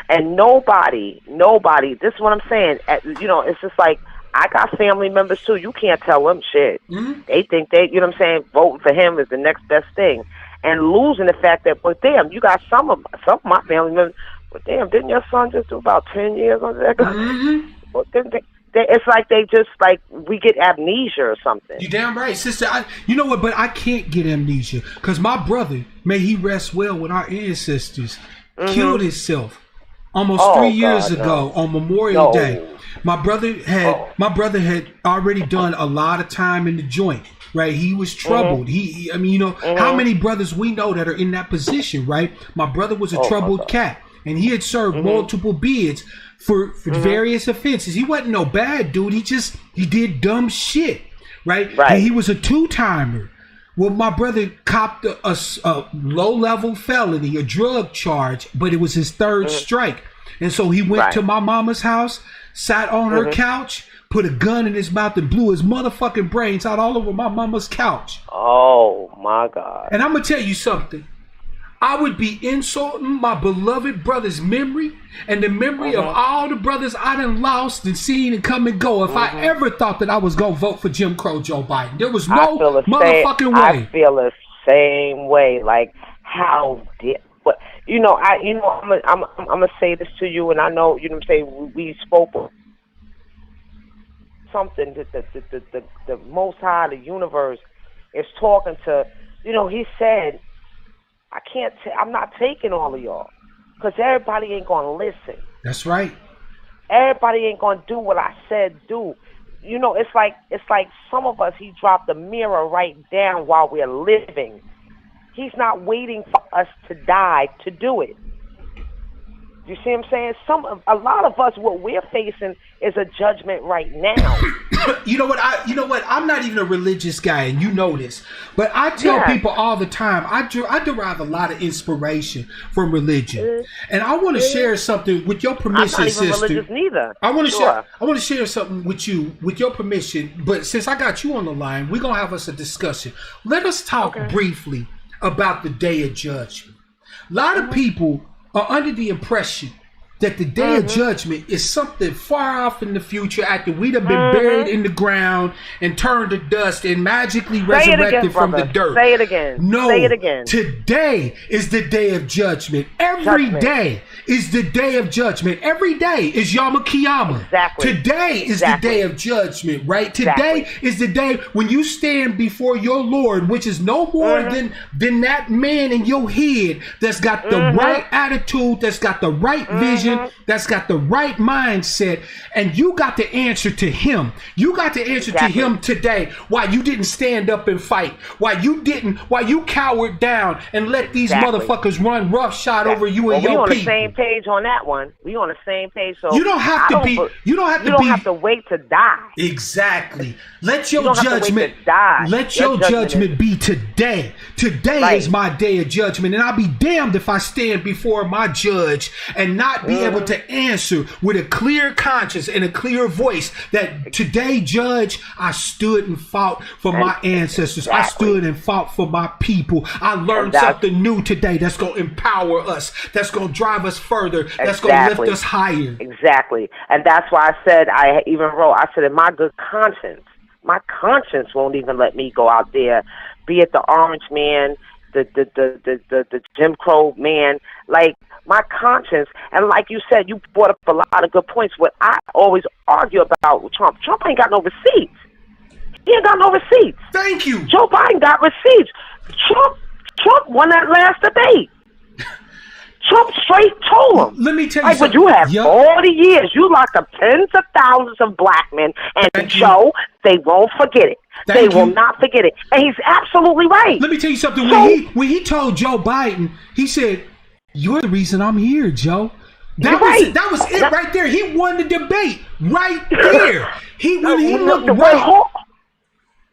And nobody, this is what I'm saying, you know, it's just like, I got family members too, you can't tell them shit. They think you know what I'm saying, voting for him is the next best thing. And losing the fact that, but damn, you got some of my family members, but damn, didn't your son just do about 10 years on that? Well, it's like they just, like, we get amnesia or something. You damn right, sister. You know what, but I can't get amnesia, because my brother, may he rest well with our ancestors, killed himself almost 3 years ago on Memorial Day. My brother had already done a lot of time in the joint, right? He was troubled. I mean, you know, how many brothers we know that are in that position, right? My brother was a troubled cat, and he had served multiple bids for various offenses. He wasn't no bad dude. He did dumb shit, right? And he was a 2-timer. Well, my brother copped a low-level felony, a drug charge, but it was his 3rd strike. And so he went to my mama's house, sat on her couch, put a gun in his mouth, and blew his motherfucking brains out all over my mama's couch. Oh, my God. And I'm going to tell you something. I would be insulting my beloved brother's memory and the memory of all the brothers I done lost and seen and come and go if I ever thought that I was going to vote for Jim Crow Joe Biden. There was no motherfucking way. I feel the same way. Like, how did... But, you know, I'm gonna say this to you, and I know, you know what I'm saying, we spoke something that the Most High, the universe, is talking to, you know, he said, I'm not taking all of y'all, because everybody ain't gonna listen. That's right. Everybody ain't gonna do what I said do. You know, it's like some of us, he dropped the mirror right down while we're living. He's not waiting for us to die to do it. You see what I'm saying? A lot of us, what we're facing is a judgment right now. You know what? I'm not even a religious guy, and you know this. But I tell people all the time, I derive a lot of inspiration from religion, and I want to share something with your permission, sister. I'm not even religious neither. I want to share something with you, with your permission. But since I got you on the line, we're gonna have us a discussion. Let us talk briefly about the Day of Judgment. A lot of people are under the impression that the Day of Judgment is something far off in the future after we'd have been buried in the ground and turned to dust and magically resurrected from the dirt. Say it again. No, say it again. Today is the Day of Judgment. Every day is the Day of Judgment. Every day is Yom Kippur. Exactly. Today is the Day of Judgment, right? Today is the day when you stand before your Lord, which is no more than that man in your head that's got the right attitude, that's got the right vision, that's got the right mindset, and you got to answer to him. You got to answer to him today why you didn't stand up and fight, why you cowered down and let these motherfuckers run roughshod over you and your people. We on the same page on that one. We on the same page. So you don't have to wait to die. Exactly. Let your judgment be today. Today is my day of judgment, and I'll be damned if I stand before my judge and not be able to answer with a clear conscience and a clear voice that today, Judge, I stood and fought for my ancestors. I stood and fought for my people. I learned something new today that's going to empower us, that's going to drive us further, that's going to lift us higher. Exactly. And that's why I said, in my good conscience, my conscience won't even let me go out there, be it the orange man, the Jim Crow man, like my conscience. And like you said, you brought up a lot of good points. What I always argue about with Trump ain't got no receipts. He ain't got no receipts. Thank you. Joe Biden got receipts. Trump won that last debate. Trump straight told him. Let me tell you something. But you have 40 years. You locked up tens of thousands of black men. And Joe, they won't forget it. They will not forget it. And he's absolutely right. Let me tell you something. When he told Joe Biden, he said, "You're the reason I'm here, Joe." That was it right there. He won the debate right there.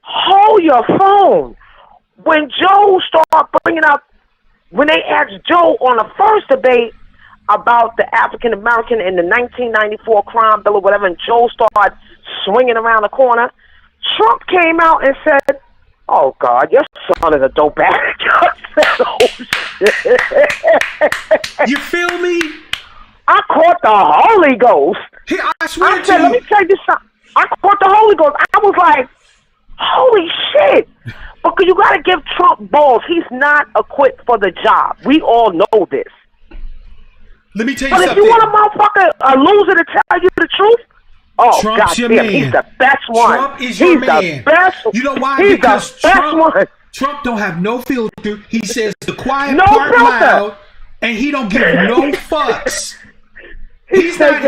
Hold your phone. When Joe started bringing up, when they asked Joe on the first debate about the African American in the 1994 crime bill or whatever, and Joe started swinging around the corner, Trump came out and said, "Oh God, your son is a dope addict." You feel me? I caught the Holy Ghost. I swear I said, let me tell you something. I caught the Holy Ghost. I was like, holy shit. Because you got to give Trump balls. He's not equipped for the job. We all know this. Let me tell you something. But if you want a motherfucker, a loser to tell you the truth, Trump's your man. He's the best one. Trump is your man. He's the best. You know why? He's Because the best one. Trump don't have no filter. He says the quiet part loud, and he don't give no fucks. He's not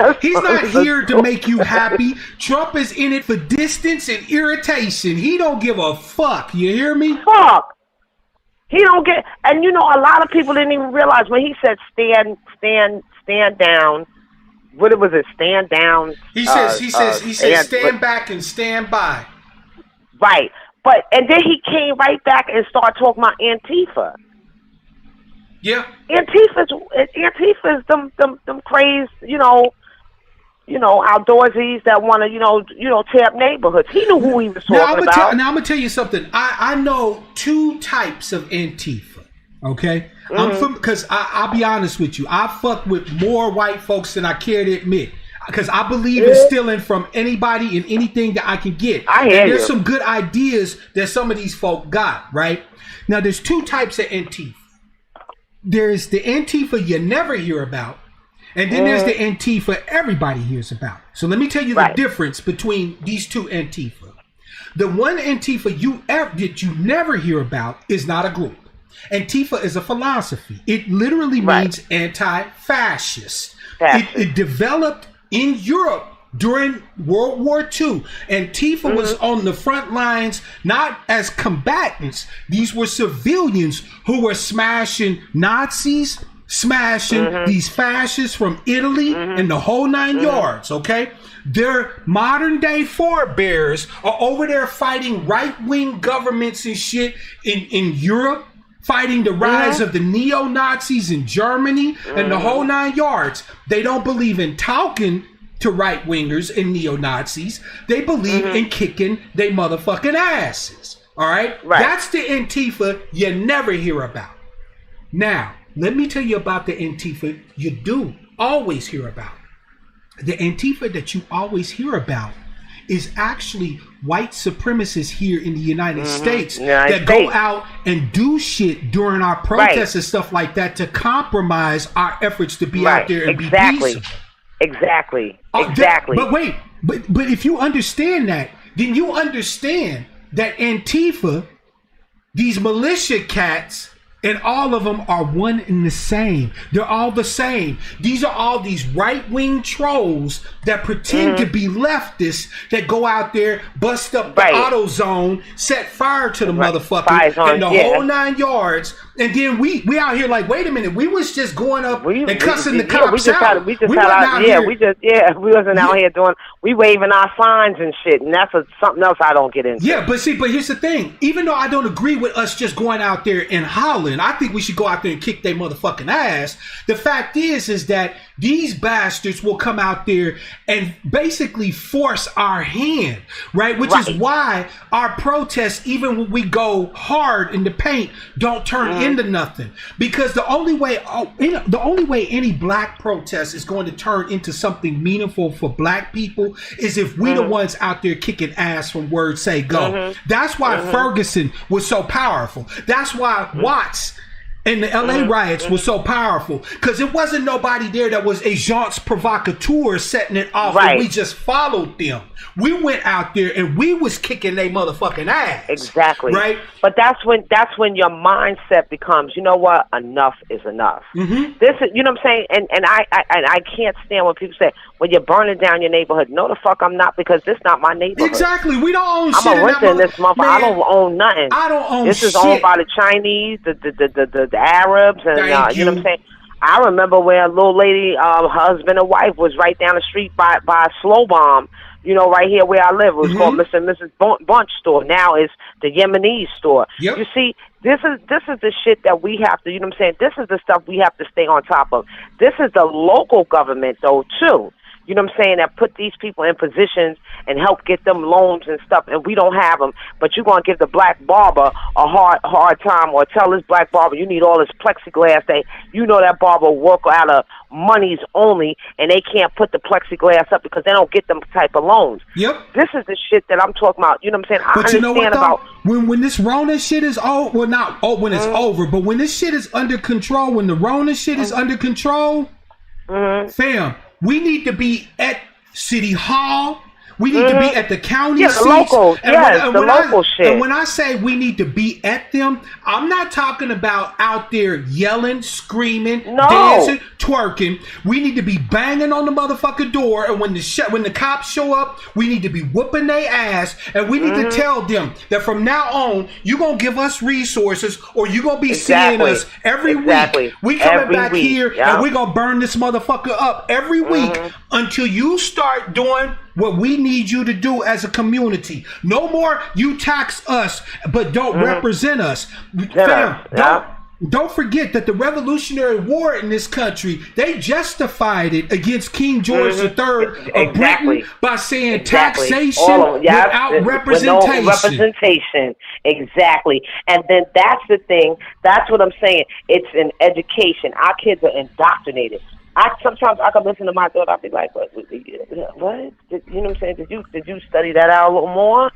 here to make you happy. Trump is in it for distance and irritation. He don't give a fuck. You hear me? Fuck. He don't get. And you know, a lot of people didn't even realize when he said stand down. What was it? Stand down. He says stand back and stand by. Right. And then he came right back and started talking about Antifa. Yeah. Antifa's them crazed, outdoorsy that want to, tear up neighborhoods. He knew who he was talking about. Now I'm gonna tell you something. I know two types of Antifa. Okay, because I'll be honest with you. I fuck with more white folks than I care to admit. Because I believe in stealing from anybody and anything that I can get. There's some good ideas that some of these folk got, right? Now, there's two types of Antifa. There's the Antifa you never hear about, and then there's the Antifa everybody hears about. So let me tell you the difference between these two Antifa. The one Antifa that you never hear about is not a group. Antifa is a philosophy. It literally means anti-fascist. It developed in Europe during World War II. Antifa was on the front lines, not as combatants. These were civilians who were smashing Nazis, smashing these fascists from Italy and the whole 9 yards, okay? Their modern day forebears are over there fighting right-wing governments and shit in Europe, fighting the rise of the neo-Nazis in Germany and the whole 9 yards. They don't believe in talking to right-wingers and neo-Nazis. They believe in kicking they motherfucking asses. All right? That's the Antifa you never hear about. Now, let me tell you about the Antifa you do always hear about. The Antifa that you always hear about is actually white supremacists here in the United States that go out and do shit during our protests and stuff like that to compromise our efforts to be out there and be peaceful. Exactly. But wait, but if you understand that, then you understand that Antifa, these militia cats, and all of them are one and the same. They're all the same. These are all these right-wing trolls that pretend to be leftists that go out there, bust up the auto zone, set fire to the motherfucker, and the whole 9 yards. And then we out here like, wait a minute, we was just going up and cussing the cops out. We wasn't out here doing, we waving our signs and shit, and that's something else I don't get into. Yeah, but here's the thing. Even though I don't agree with us just going out there and hollering, I think we should go out there and kick their motherfucking ass. The fact is that these bastards will come out there and basically force our hand, right? Which is why our protests, even when we go hard in the paint, don't turn into nothing. Because the only way any black protest is going to turn into something meaningful for black people is if we the ones out there kicking ass from word say go. That's why Ferguson was so powerful. That's why Watts and the LA riots was so powerful, because it wasn't nobody there that was agents provocateurs setting it off, and we just followed them. We went out there and we was kicking they motherfucking ass. Exactly. Right? But that's when your mindset becomes, you know what, enough is enough. This is, you know what I'm saying? And I can't stand when people say, well, you're burning down your neighborhood. No, the fuck I'm not, because this not my neighborhood. Exactly. We don't own shit. I'm a renter in this motherfucker. I don't own nothing. I don't own this shit. This is owned by the Chinese, the Arabs, and you know what I'm saying? I remember where a little lady, husband and wife, was right down the street by a slow bomb. You know, right here where I live, it was called Mr. and Mrs. Bunch store. Now it's the Yemenis store. You see, this is the shit that we have to, you know what I'm saying? This is the stuff we have to stay on top of. This is the local government, though, too. You know what I'm saying? That put these people in positions and help get them loans and stuff, and we don't have them. But you're going to give the black barber a hard time, or tell this black barber you need all this plexiglass. You know that barber work out of monies only, and they can't put the plexiglass up because they don't get them type of loans. This is the shit that I'm talking about. You know what I'm saying? I understand, you know what, about when this Rona shit is over, well, not when it's over, but when this shit is under control, when the Rona shit is under control, fam, we need to be at City Hall. We need to be at the county seats. Local, local shit. And when I say we need to be at them, I'm not talking about out there yelling, screaming, dancing, twerking. We need to be banging on the motherfucking door, and when the cops show up, we need to be whooping their ass, and we need to tell them that from now on, you're going to give us resources, or you're going to be seeing us every week. We coming back here, and we're going to burn this motherfucker up every week until you start doing what we need you to do as a community. No more you tax us but don't represent us. Fam, don't forget that the Revolutionary War in this country, they justified it against King George III of Britain by saying taxation without representation. No representation. Exactly. And then that's the thing. That's what I'm saying. It's an education. Our kids are indoctrinated. Sometimes I can listen to my daughter. I'll be like, "What? You know what I'm saying? Did you study that out a little more?"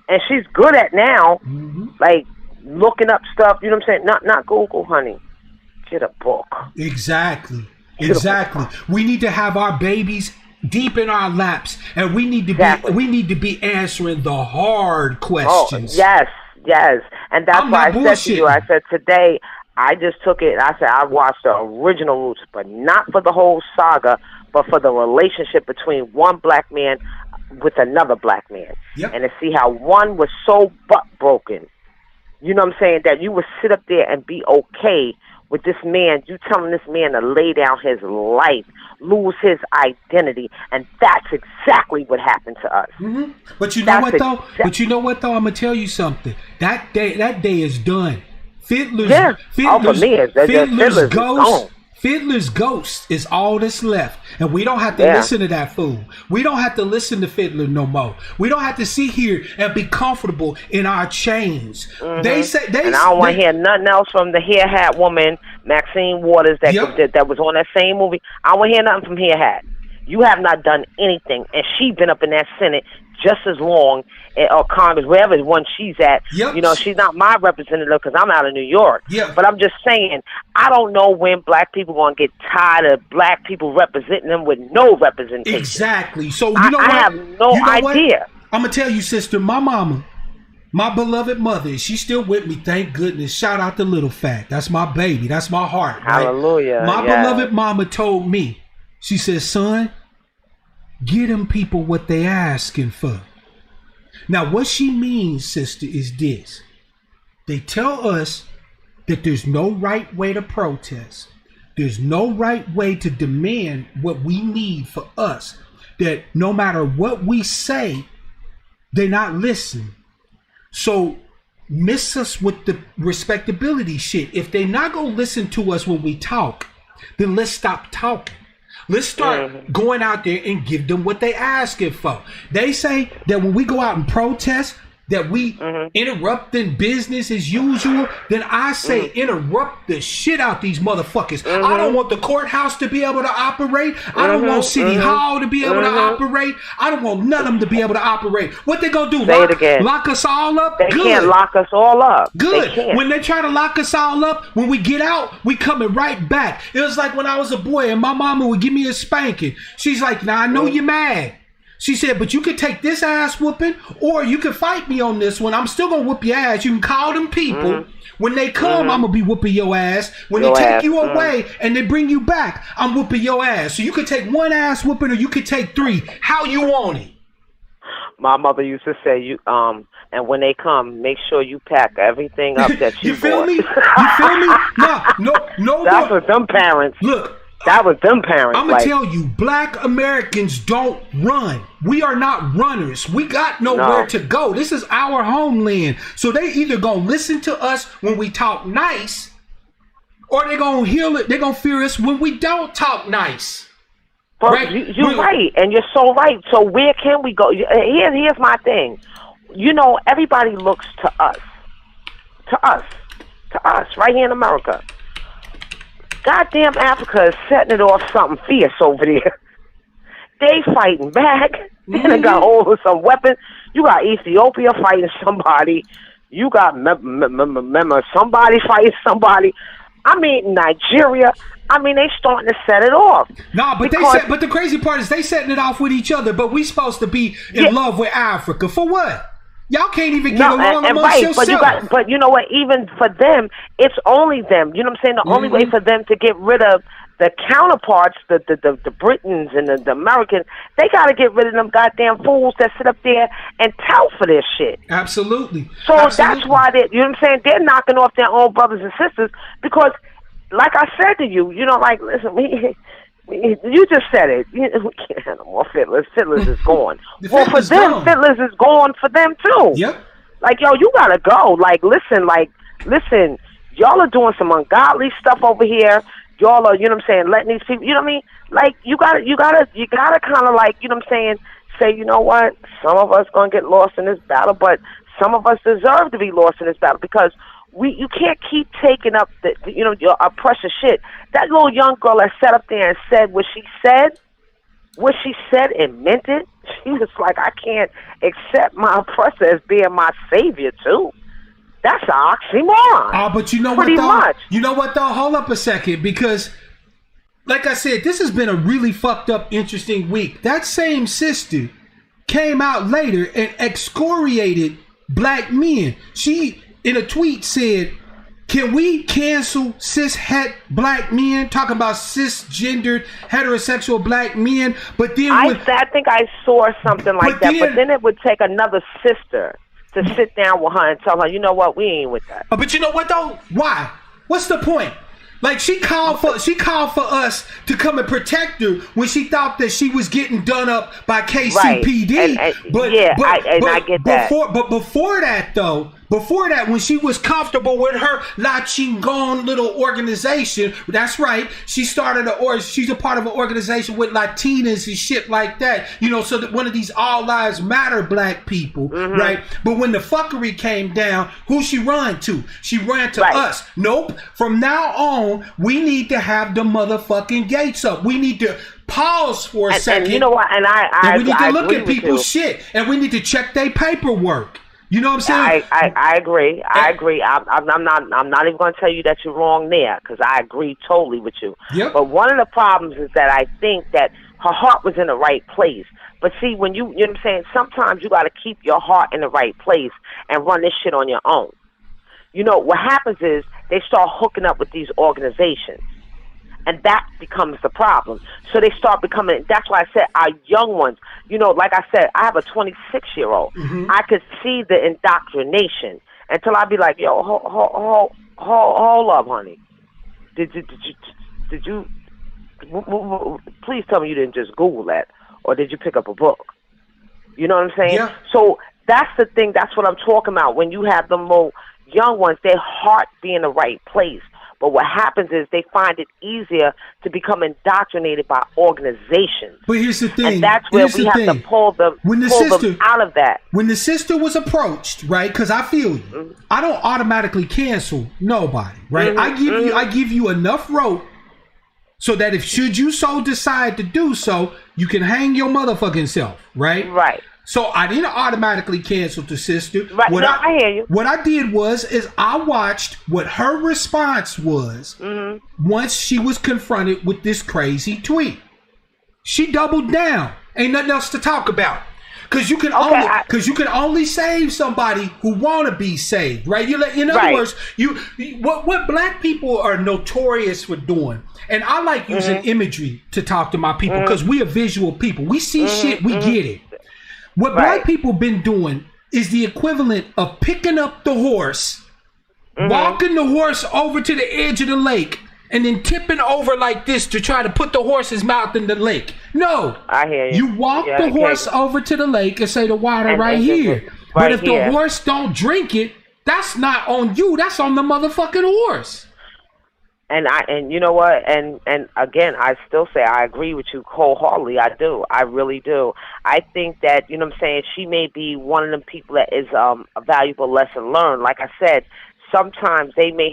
And she's good at now, like looking up stuff. You know what I'm saying? Not Google, honey. Get a book. Exactly. We need to have our babies deep in our laps, and we need to be answering the hard questions. Oh, yes, and that's why I said to you. I said today. I just took it, I said I watched the original Roots, but not for the whole saga, but for the relationship between one black man with another black man. And to see how one was so butt broken, you know what I'm saying, that you would sit up there and be okay with this man. You telling this man to lay down his life, lose his identity, and that's exactly what happened to us. Mm-hmm. But you know what though? I'm gonna tell you something. That day is done. Fiddler's Ghost is all that's left, and we don't have to listen to that fool. We don't have to listen to Fiddler no more. We don't have to sit here and be comfortable in our chains. Mm-hmm. And I don't want to hear nothing else from the hair hat woman, Maxine Waters, that was on that same movie. I don't want to hear nothing from hair hat. You have not done anything, and she's been up in that Senate just as long, or Congress, wherever one she's at. Yep. You know, she's not my representative because I'm out of New York. Yeah. But I'm just saying, I don't know when black people going to get tired of black people representing them with no representation. Exactly. So you know what? I have no idea. I'm gonna tell you, sister, my mama, my beloved mother, she's still with me. Thank goodness. Shout out to Little Fat. That's my baby. That's my heart. Right? Hallelujah. My beloved mama told me. She said, son, give them people what they asking for. Now, what she means, sister, is this. They tell us that there's no right way to protest. There's no right way to demand what we need for us. That no matter what we say, they're not listening. So miss us with the respectability shit. If they're not going to listen to us when we talk, then let's stop talking. Let's start going out there and give them what they asking for. They say that when we go out and protest, that we interrupting business as usual, then I say interrupt the shit out these motherfuckers. I don't want the courthouse to be able to operate. I don't want City Hall to be able to operate. I don't want none of them to be able to operate. What they gonna do? Lock us all up? They can't lock us all up. Good. When they try to lock us all up, when we get out, we coming right back. It was like when I was a boy and my mama would give me a spanking. She's like, now I know you're mad. She said, but you could take this ass whooping or you can fight me on this one. I'm still going to whoop your ass. You can call them people. When they come, I'm going to be whooping your ass. When they take you away and they bring you back, I'm whooping your ass. So you could take one ass whooping or you could take three. How you want it? My mother used to say, and when they come, make sure you pack everything up that you feel bought. me? You feel me? No. That's what them parents. Look. That was them parents. I'm going to tell you, black Americans don't run. We are not runners. We got nowhere to go. This is our homeland. So they either going to listen to us when we talk nice, or they're going to hear it. They're going to fear us when we don't talk nice. But right? You're right, and you're so right. So where can we go? Here's my thing. You know, everybody looks to us, right here in America. Goddamn Africa is setting it off something fierce over there. They fighting back. They done got hold of some weapons. You got Ethiopia fighting somebody. You got somebody fighting somebody. I mean, Nigeria. I mean, they starting to set it off. Nah, but but the crazy part is they setting it off with each other. But we supposed to be in love with Africa for what? Y'all can't even get along amongst yourselves. But you know what? Even for them, it's only them. You know what I'm saying? The only way for them to get rid of the counterparts, the Britons and the Americans, they got to get rid of them goddamn fools that sit up there and tout for this shit. Absolutely. So that's why you know what I'm saying? They're knocking off their own brothers and sisters because, like I said to you, you know, like, listen, you just said it. We can't have no more Fiddlers. Fiddlers is gone. Well, for them, Fiddlers is gone for them too. Yep. Like, yo, you gotta go. Like, listen, y'all are doing some ungodly stuff over here. Y'all are, you know what I'm saying, letting these people, you know what I mean? Like, you gotta kind of like, you know what I'm saying, say, you know what? Some of us gonna get lost in this battle, but some of us deserve to be lost in this battle because you can't keep taking up your precious shit. That little young girl that sat up there and said what she said and meant it. She was like, I can't accept my oppressor as being my savior too. That's an oxymoron. But you know what though? You know what though? Hold up a second, because like I said, this has been a really fucked up, interesting week. That same sister came out later and excoriated black men. She in a tweet said, can we cancel cis-het black men? Talking about cisgendered heterosexual black men. But then I think I saw something like that. But then it would take another sister to sit down with her and tell her, you know what, we ain't with that. But you know what though? Why? What's the point? Like she called for us to come and protect her when she thought that she was getting done up by KCPD. Right. I get that. Before that, when she was comfortable with her La Chingon little organization, that's right, she's a part of an organization with Latinas and shit like that, you know, so that one of these all lives matter black people, right? But when the fuckery came down, who she run to? She ran to us. Nope. From now on, we need to have the motherfucking gates up. We need to pause for a second. And you know what? And we need to look at people's shit, and we need to check their paperwork. You know what I'm saying? I agree. I agree. I'm not even going to tell you that you're wrong there, because I agree totally with you. Yep. But one of the problems is that I think that her heart was in the right place. But see, when you know what I'm saying, sometimes you got to keep your heart in the right place and run this shit on your own. You know, what happens is they start hooking up with these organizations. And that becomes the problem. So they start becoming, that's why I said our young ones, you know, like I said, I have a 26-year-old. I could see the indoctrination until I'd be like, yo, hold up, honey. Did you, please tell me you didn't just Google that, or did you pick up a book? You know what I'm saying? Yeah. So that's the thing, that's what I'm talking about. When you have the more young ones, their heart be in the right place. But what happens is they find it easier to become indoctrinated by organizations. But here's the thing. And that's where we have to pull them out of that. When the sister was approached, right, because I feel you, I don't automatically cancel nobody, right? I give you enough rope so that if should you so decide to do so, you can hang your motherfucking self, right? Right. So I didn't automatically cancel the sister. Right. I hear you. What I did is I watched what her response was once she was confronted with this crazy tweet. She doubled down. Ain't nothing else to talk about. Because you can only save somebody who want to be saved, right? In other words, what black people are notorious for doing, and I like using imagery to talk to my people because we are visual people. We see shit, we get it. What black people been doing is the equivalent of picking up the horse, walking the horse over to the edge of the lake, and then tipping over like this to try to put the horse's mouth in the lake. No. I hear you. You walk the horse over to the lake and say the water right here. But if the horse don't drink it, that's not on you. That's on the motherfucking horse. And you know what? And again, I still say I agree with you wholeheartedly. I do. I really do. I think that, you know what I'm saying, she may be one of them people that is a valuable lesson learned. Like I said, sometimes they may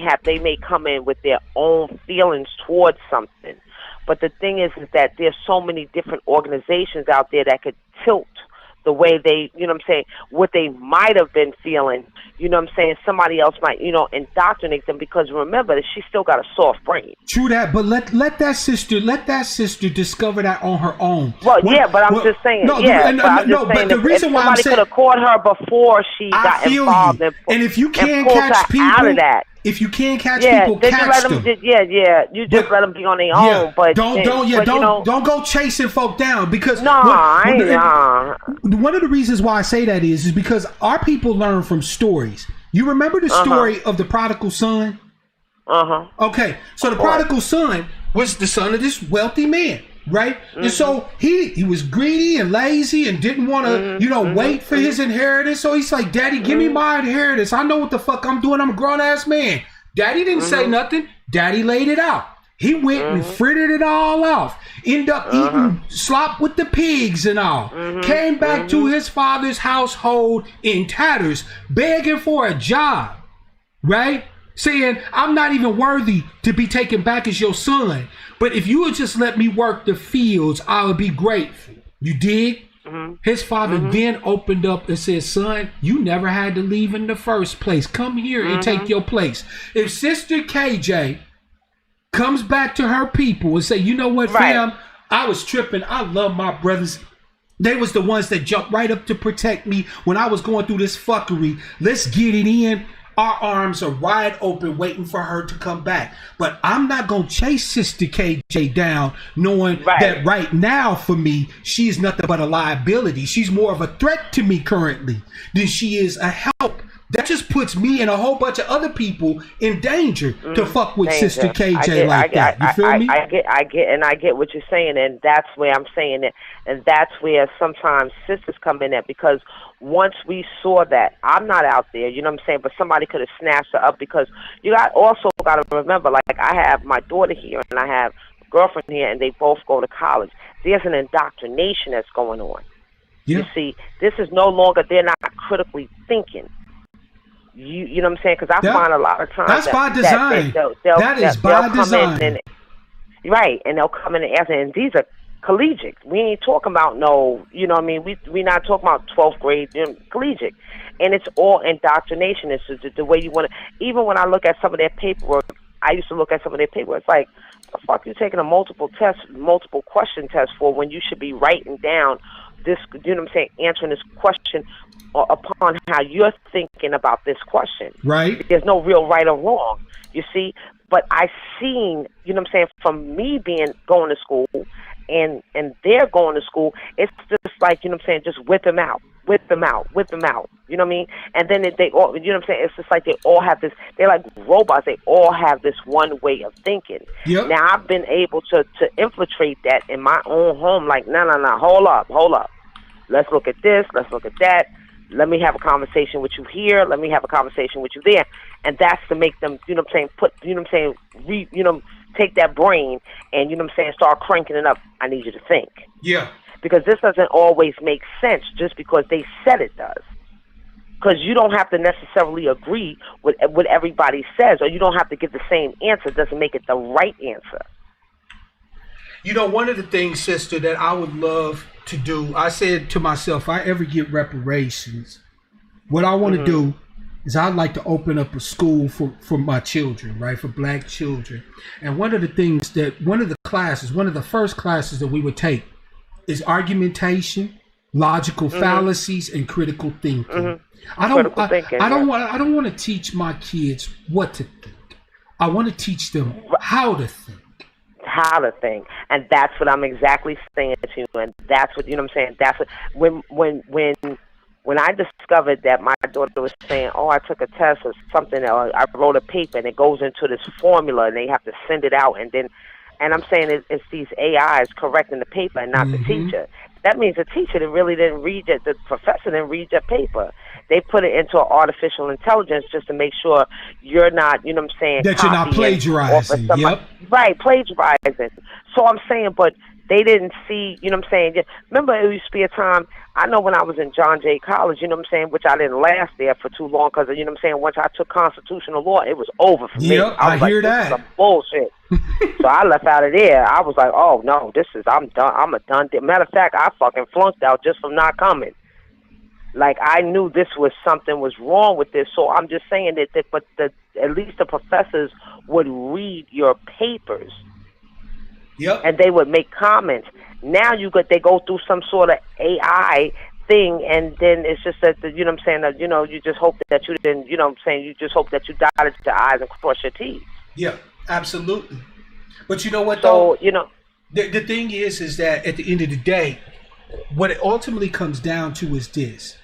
come in with their own feelings towards something. But the thing is that there's so many different organizations out there that could tilt the way they, you know what I'm saying, what they might have been feeling, you know what I'm saying, somebody else might, you know, indoctrinate them, because remember that she still got a soft brain. True that, but let that sister discover that on her own. Well, but I'm just saying, but the reason why I'm saying, somebody could have caught her before she got involved, and if you can't catch people out of that. If you can't catch people, catch them. You just let them be on their own. But don't go chasing folk down, because one of the reasons why I say that is because our people learn from stories. You remember the story of the prodigal son? Okay, so the prodigal son was the son of this wealthy man, right? And so he was greedy and lazy and didn't want to, wait for his inheritance. So he's like, Daddy, give me my inheritance. I know what the fuck I'm doing. I'm a grown-ass man. Daddy didn't say nothing. Daddy laid it out. He went and frittered it all off. Ended up eating slop with the pigs and all. Came back to his father's household in tatters, begging for a job, right? Saying, I'm not even worthy to be taken back as your son. But if you would just let me work the fields, I would be grateful. You dig? His father then opened up and said, son, you never had to leave in the first place. Come here and take your place. If Sister KJ comes back to her people and say, you know what, fam, I was tripping. I love my brothers. They was the ones that jumped right up to protect me when I was going through this fuckery. Let's get it in. Our arms are wide open waiting for her to come back. But I'm not going to chase Sister KJ down knowing that right now for me, she is nothing but a liability. She's more of a threat to me currently than she is a help that just puts me and a whole bunch of other people in danger to fuck with Sister KJ that. You feel me? I get what you're saying, and that's where I'm saying it, and that's where sometimes sisters come in at, because once we saw that, I'm not out there, you know what I'm saying, but somebody could have snatched her up, because you also got to remember, like, I have my daughter here and I have a girlfriend here, and they both go to college. There's an indoctrination that's going on. Yeah. You see, this is no longer, they're not critically thinking. You know what I'm saying? Because I find a lot of times that's by design. That is by design. Right, and they'll come in and ask, and these are collegiate. We ain't talking about no, you know what I mean? We not talking about 12th grade, collegiate. And it's all indoctrination. It's the way you want to. Even when I look at some of their paperwork, I used to look at some of their paperwork. It's like, the fuck you taking a multiple question test for, when you should be writing down this, you know what I'm saying, answering this question upon how you're thinking about this question. Right. There's no real right or wrong, you see. But I seen, you know what I'm saying, from me going to school and they're going to school, it's just like, you know what I'm saying, just whip them out. You know what I mean? And then they all, you know what I'm saying, it's just like they all have this, they're like robots, they all have this one way of thinking. Yep. Now I've been able to infiltrate that in my own home, like, no, hold up. Let's look at this, let's look at that. Let me have a conversation with you here. Let me have a conversation with you there. And that's to make them, you know what I'm saying, take that brain and, you know what I'm saying, start cranking it up. I need you to think. Yeah. Because this doesn't always make sense just because they said it does. Because you don't have to necessarily agree with what everybody says, or you don't have to give the same answer. It doesn't make it the right answer. You know, one of the things, sister, that I would love to do, I said to myself, if I ever get reparations, what I want to do is I'd like to open up a school for my children, right, for black children. And one of the first classes that we would take is argumentation, logical fallacies, and critical thinking. I don't want to teach my kids what to think. I want to teach them how to think. And that's what I'm exactly saying to you. And that's what, you know what I'm saying, that's what, when I discovered that my daughter was saying, oh, I took a test or something, or I wrote a paper, and it goes into this formula and they have to send it out, and I'm saying it's these AIs correcting the paper and not the teacher. That means the teacher really didn't read it, the professor didn't read your paper. They put it into artificial intelligence just to make sure you're not, you know what I'm saying, that you're not plagiarizing. Yep. Right, plagiarizing. So I'm saying, but they didn't see, you know what I'm saying. Remember, it used to be a time, I know when I was in John Jay College, you know what I'm saying, which I didn't last there for too long, because, you know what I'm saying, once I took constitutional law, it was over for me. I hear that. This is some bullshit. So I left out of there. I was like, oh, no, I'm done. I'm a done. Matter of fact, I fucking flunked out just from not coming. Like, I knew something was wrong with this. So I'm just saying but at least the professors would read your papers. Yep. And they would make comments. Now they go through some sort of AI thing, and then it's just that, you know what I'm saying, that, you know, you just hope that you didn't, you know what I'm saying, you just hope that you dotted your I's and crossed your T's. Yeah, absolutely. But you know what, though? So, you know, the thing is that at the end of the day, what it ultimately comes down to is this.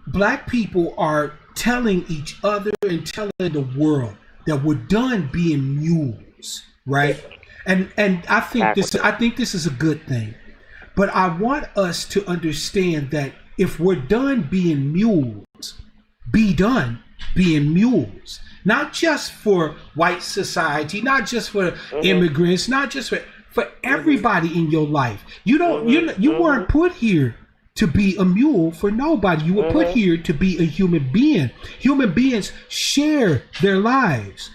Black people are telling each other and telling the world that we're done being mules, right? And I think this is a good thing. But I want us to understand that if we're done being mules, be done being mules. Not just for white society, not just for immigrants, not just for everybody in your life. You weren't put here to be a mule for nobody. You were put here to be a human being. Human beings share their lives.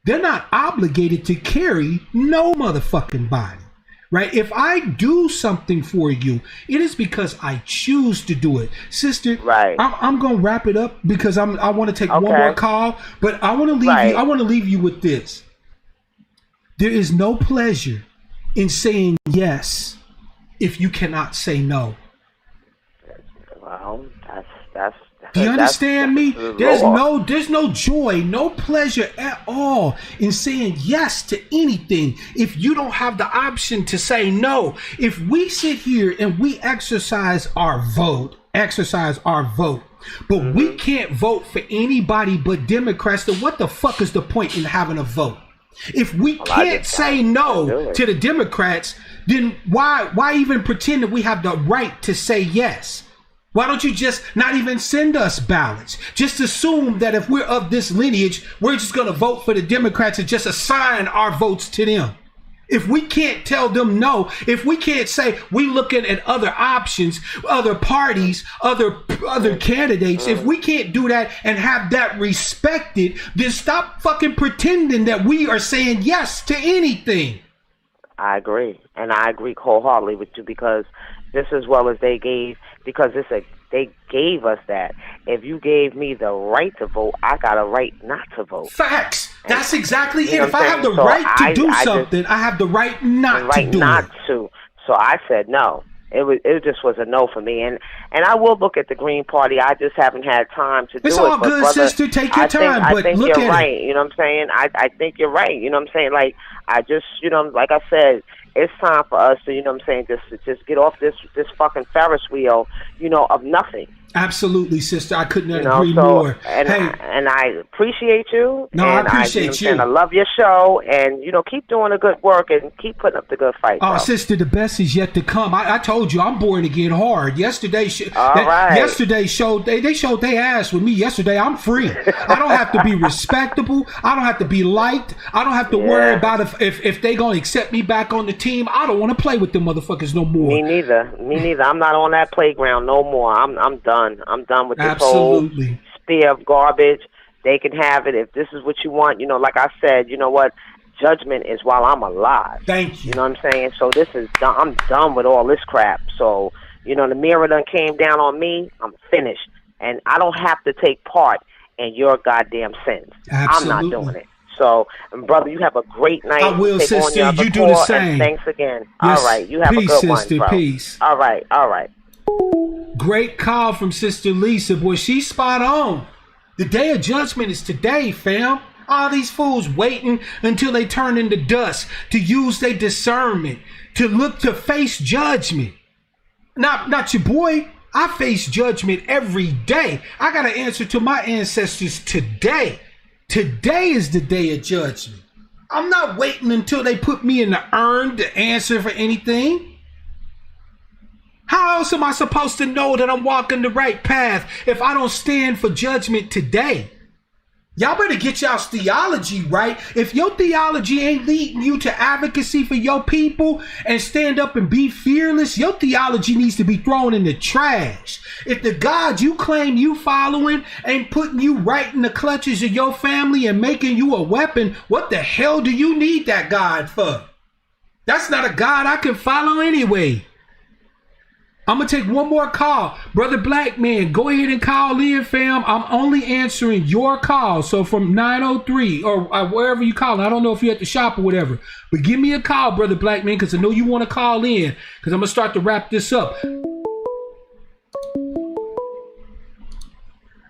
They're not obligated to carry no motherfucking body, right? If I do something for you, it is because I choose to do it. Sister, right. I'm going to wrap it up because I want to take one more call, but I want to leave you. I want to leave you with this. There is no pleasure in saying yes if you cannot say no. Well, that's do you understand me? There's no joy, no pleasure at all in saying yes to anything if you don't have the option to say no. If we sit here and we exercise our vote But we can't vote for anybody but Democrats. Then what the fuck is the point in having a vote? If we can't say no to the Democrats, then why even pretend that we have the right to say yes? Why don't you just not even send us ballots? Just assume that if we're of this lineage, we're just going to vote for the Democrats and just assign our votes to them. If we can't tell them no, if we can't say we looking at other options, other parties, other candidates, if we can't do that and have that respected, then stop fucking pretending that we are saying yes to anything. I agree. And I agree wholeheartedly with you, because just as well as they gave us that. If you gave me the right to vote, I got a right not to vote. Facts. That's exactly it. If I have the right to do something, I have the right not to do it. So I said no. It just was a no for me. And I will look at the Green Party. I just haven't had time to do it. It's all good, brother, sister. Take your time. I think you're right. You know what I'm saying? I think you're right. You know what I'm saying? Like, I just, like I said, it's time for us to, you know what I'm saying, just get off this fucking Ferris wheel, of nothing. Absolutely, sister. I couldn't agree more. And I appreciate you. No, I appreciate you. And I love your show. And, keep doing the good work and keep putting up the good fight. Oh, sister, the best is yet to come. I told you, I'm born again hard. Yesterday showed they showed their ass with me. Yesterday, I'm free. I don't have to be respectable. I don't have to be liked. I don't have to worry about if they going to accept me back on the team. I don't want to play with them motherfuckers no more. Me neither. I'm not on that playground no more. I'm done. I'm done with this whole spear of garbage. They can have it if this is what you want. Like I said, you know what? Judgment is while I'm alive. Thank you. You know what I'm saying? So this is done. I'm done with all this crap. So, the mirror done came down on me. I'm finished. And I don't have to take part in your goddamn sins. Absolutely. I'm not doing it. So, brother, you have a great night. I will, sister. You do the same. Thanks again. Yes. All right. You have peace, a good sister, one, bro. Peace. All right. Great call from Sister Lisa. Boy, she's spot on. The day of judgment is today, fam. All these fools waiting until they turn into dust to use their discernment, to look to face judgment. Not your boy. I face judgment every day. I got to answer to my ancestors today. Today is the day of judgment. I'm not waiting until they put me in the urn to answer for anything. How else am I supposed to know that I'm walking the right path if I don't stand for judgment today? Y'all better get y'all's theology right. If your theology ain't leading you to advocacy for your people and stand up and be fearless, your theology needs to be thrown in the trash. If the God you claim you following ain't putting you right in the clutches of your family and making you a weapon, what the hell do you need that God for? That's not a God I can follow anyway. I'm going to take one more call. Brother Black Man, go ahead and call in, fam. I'm only answering your call. So from 903 or wherever you call. I don't know if you're at the shop or whatever. But give me a call, Brother Black Man, because I know you want to call in. Because I'm going to start to wrap this up.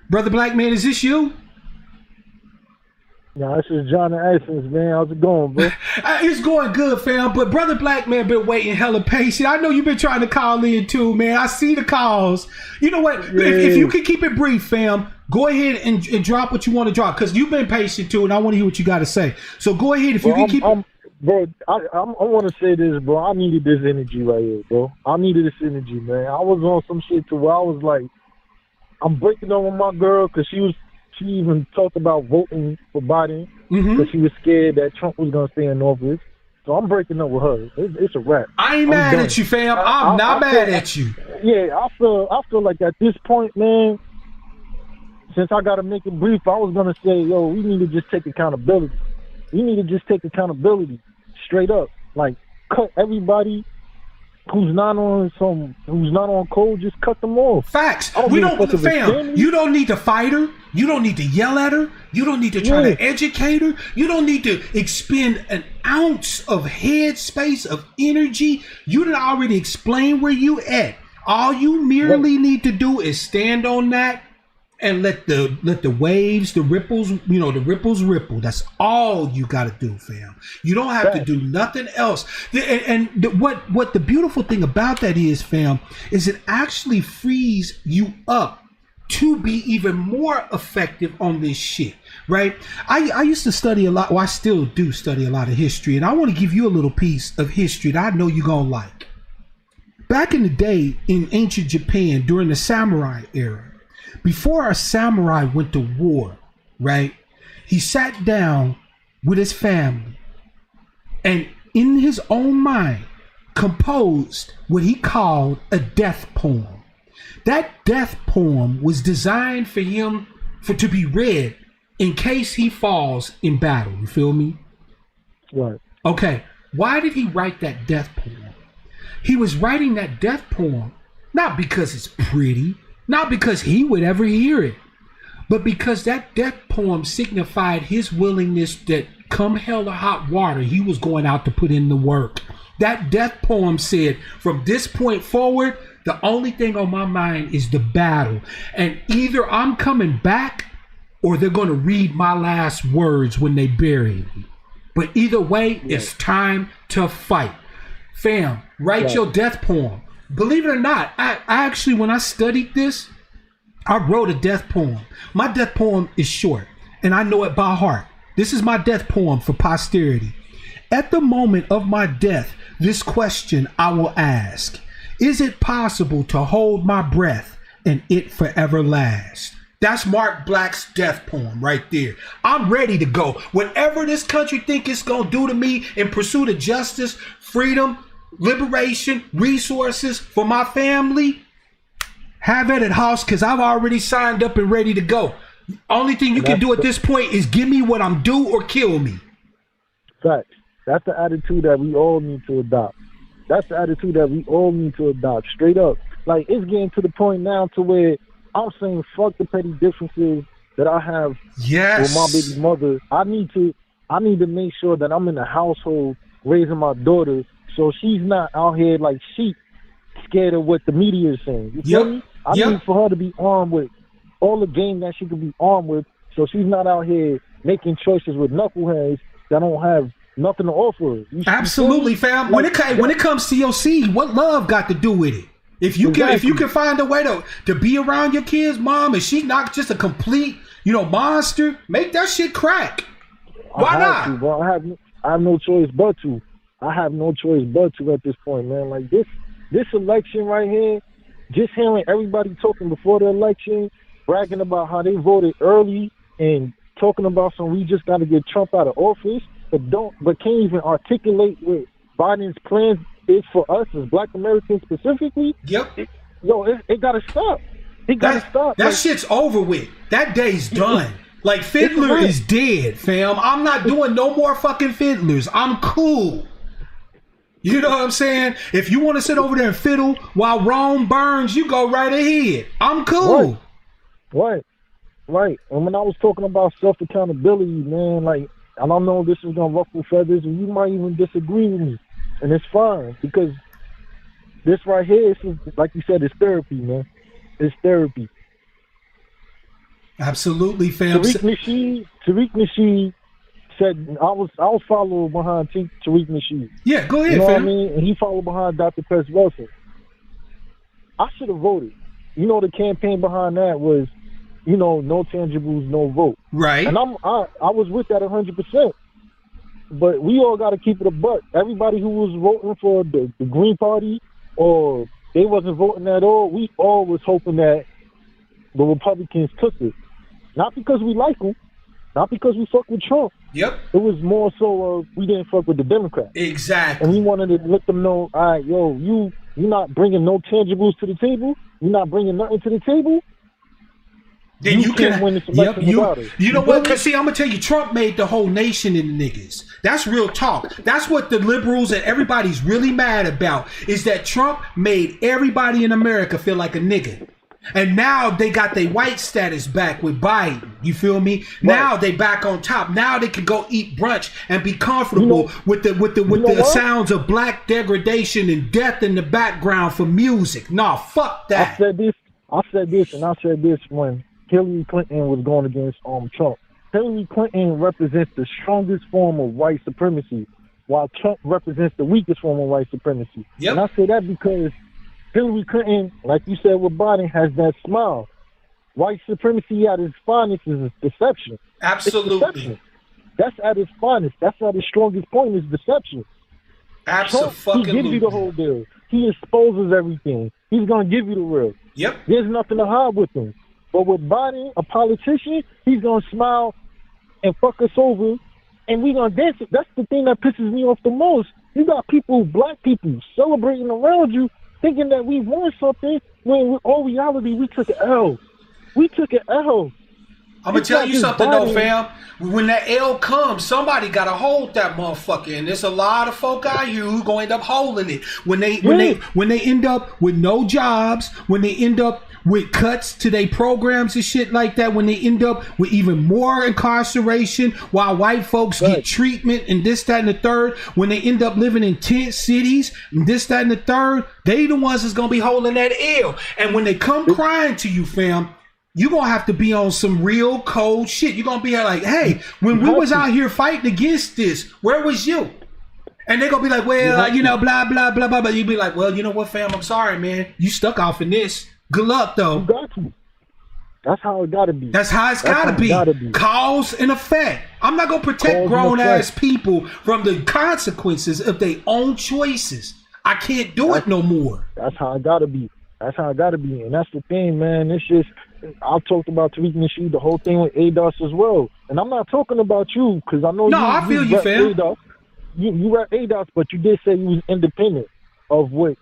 Brother Black Man, is this you? Nah, this is John and Essence, man. How's it going, bro? It's going good, fam. But Brother Black Man been waiting hella patient. I know you've been trying to call in too, man. I see the calls. You know what? Yeah. If you can keep it brief, fam, go ahead and drop what you want to drop, because you've been patient too, and I want to hear what you got to say. So go ahead if you can keep it. Bro, I want to say this, bro. I needed this energy right here, bro. I needed this energy, man. I was on some shit to where I was like, I'm breaking up with my girl because she even talked about voting for Biden because she was scared that Trump was going to stay in office. So I'm breaking up with her. It's a wrap. I ain't mad at you, fam. I'm not mad at you. Yeah, I feel like at this point, man, since I got to make it brief, I was going to say, yo, we need to just take accountability. We need to just take accountability straight up. Like, cut everybody who's not on code, just cut them off. Facts. We don't, fam. You don't need to fight her. You don't need to yell at her. You don't need to try to educate her. You don't need to expend an ounce of head space, of energy. You done already explained where you at. All you merely need to do is stand on that and let the waves, the ripples ripple. That's all you got to do, fam. You don't have to do nothing else. And what the beautiful thing about that is, fam, is it actually frees you up to be even more effective on this shit, right? I used to study a lot, well, I still do study a lot of history, and I want to give you a little piece of history that I know you're going to like. Back in the day in ancient Japan during the samurai era, before a samurai went to war, right, he sat down with his family and in his own mind composed what he called a death poem. That death poem was designed for him to be read in case he falls in battle. You feel me? Right. Okay. Why did he write that death poem? He was writing that death poem not because it's pretty, not because he would ever hear it, but because that death poem signified his willingness that come hell or hot water, he was going out to put in the work. That death poem said, from this point forward, the only thing on my mind is the battle. And either I'm coming back or they're going to read my last words when they bury me. But either way, it's time to fight. Fam, write your death poem. Believe it or not, I actually, when I studied this, I wrote a death poem. My death poem is short, and I know it by heart. This is my death poem for posterity. At the moment of my death, this question I will ask. Is it possible to hold my breath and it forever last? That's Mark Black's death poem right there. I'm ready to go. Whatever this country think it's going to do to me in pursuit of justice, freedom, liberation, resources for my family, have it at house, because I've already signed up and ready to go. Only thing you can do at this point is give me what I'm due or kill me. Facts. That's the attitude that we all need to adopt. That's the attitude that we all need to adopt, straight up. Like, it's getting to the point now to where I'm saying fuck the petty differences that I have with my baby mother. I need to make sure that I'm in the household raising my daughter so she's not out here like sheep scared of what the media is saying. You feel me? I need for her to be armed with all the game that she can be armed with, so she's not out here making choices with knuckleheads that don't have nothing to offer. Absolutely, fam. Like, when it comes to your seed, what love got to do with it? If you can find a way to be around your kid's mom and she's not just a complete, monster, make that shit crack. Why not? Bro. I have no choice but to. I have no choice but to at this point, man. Like this election right here, just hearing everybody talking before the election, bragging about how they voted early and talking about we just got to get Trump out of office, but can't even articulate what Biden's plans is for us as Black Americans specifically. It gotta stop. It gotta stop. That shit's over with. That day's done. Like, Fiddler is dead, fam. I'm not doing no more fucking Fiddlers. I'm cool. You know what I'm saying? If you want to sit over there and fiddle while Rome burns, you go right ahead. I'm cool. Right. And when I was talking about self-accountability, man, like, I don't know if this is going to ruffle feathers, and you might even disagree with me. And it's fine, because this right here, like you said, it's therapy, man. It's therapy. Absolutely, fam. Tariq Nasheed said, I was following behind Tariq Nasheed. Yeah, go ahead, you know fam. What I mean? And he followed behind Dr. Pez Wilson. I should have voted. The campaign behind that was, no tangibles, no vote. Right. And I was with that 100%. But we all got to keep it a buck. Everybody who was voting for the Green Party, or they wasn't voting at all, we all was hoping that the Republicans took it. Not because we like them, not because we fuck with Trump. Yep. It was more so we didn't fuck with the Democrats. Exactly. And we wanted to let them know, all right, you're not bringing no tangibles to the table. You're not bringing nothing to the table. Then you can win this election without it. You know what? Because, see, I'm going to tell you, Trump made the whole nation in the niggas. That's real talk. That's what the liberals and everybody's really mad about, is that Trump made everybody in America feel like a nigga. And now they got their white status back with Biden. You feel me? Right. Now they back on top. Now they can go eat brunch and be comfortable with the sounds of black degradation and death in the background for music. Nah, fuck that. I said this when Hillary Clinton was going against Trump. Hillary Clinton represents the strongest form of white supremacy, while Trump represents the weakest form of white supremacy. Yep. And I say that because Hillary Clinton, like you said with Biden, has that smile. white supremacy at its finest is deception. Absolutely. It's deception. That's at its finest. That's at its strongest point is deception. Absolutely. He gives you the whole deal. He exposes everything. He's gonna give you the real. Yep. There's nothing to hide with him. But with Biden, a politician, he's gonna smile and fuck us over, and we gonna dance. That's the thing that pisses me off the most. You got people, black people, celebrating around you, thinking that we won something, when in all reality we took an L. We took an L. I'm gonna tell you something though, fam. When that L comes, somebody gotta hold that motherfucker, and there's a lot of folk out here who gonna end up holding it. When they end up with no jobs, when they end up with cuts to their programs and shit like that, when they end up with even more incarceration while white folks get treatment and this, that, and the third, when they end up living in tent cities and this, that, and the third, they the ones that's gonna be holding that L. And when they come crying to you, fam, you're going to have to be on some real cold shit. You're going to be like, hey, when we was out here fighting against this, where was you? And they're going to be like, well, you know, blah, blah, blah, blah. But you'd be like, well, you know what, fam? I'm sorry, man. You stuck off in this. Good luck, though. You got to. That's how it got to be. That's how it's got to be. Cause and effect. I'm not going to protect grown-ass people from the consequences of their own choices. I can't do it no more. That's how it got to be. That's how it got to be. And that's the thing, man. It's just, I've talked about Tariq Nasheed, the whole thing with ADOS as well. And I'm not talking about you, because I know I feel you, fam. ADOS. You rap ADOS, but you did say you was independent of what,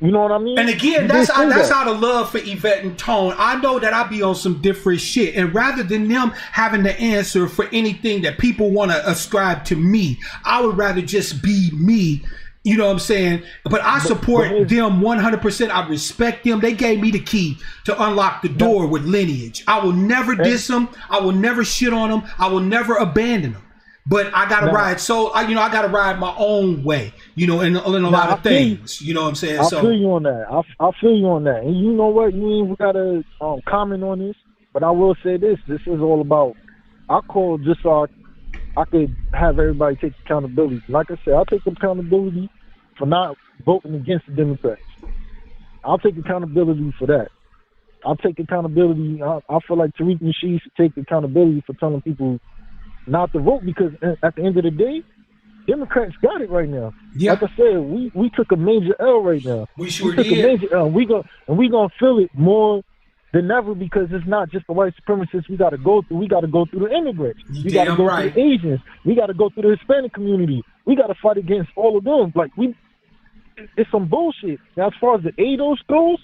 you know what I mean? And again, that's out of love for Yvette and Tone. I know that I be on some different shit. And rather than them having the answer for anything that people want to ascribe to me, I would rather just be me. You know what I'm saying? But I support them 100%. I respect them. They gave me the key to unlock the door with Lineage. I will never diss them. I will never shit on them. I will never abandon them. But I got to ride. So, I got to ride my own way, in a lot of things. You know what I'm saying? I feel you on that. I feel you on that. And you know what? You ain't got to comment on this. But I will say this. This is all about, I call just so I could have everybody take accountability. Like I said, I'll take accountability for not voting against the Democrats. I'll take accountability for that. I'll take accountability. I feel like Tariq Nasheed should take accountability for telling people not to vote, because at the end of the day, Democrats got it right now. Yeah. Like I said, we took a major L right now. We took a major L. We gonna feel it more than ever, because it's not just the white supremacists we got to go through. We got to go through the immigrants. We got to go through the Asians. We got to go through the Hispanic community. We got to fight against all of them. It's some bullshit. Now, as far as the ADOS goes,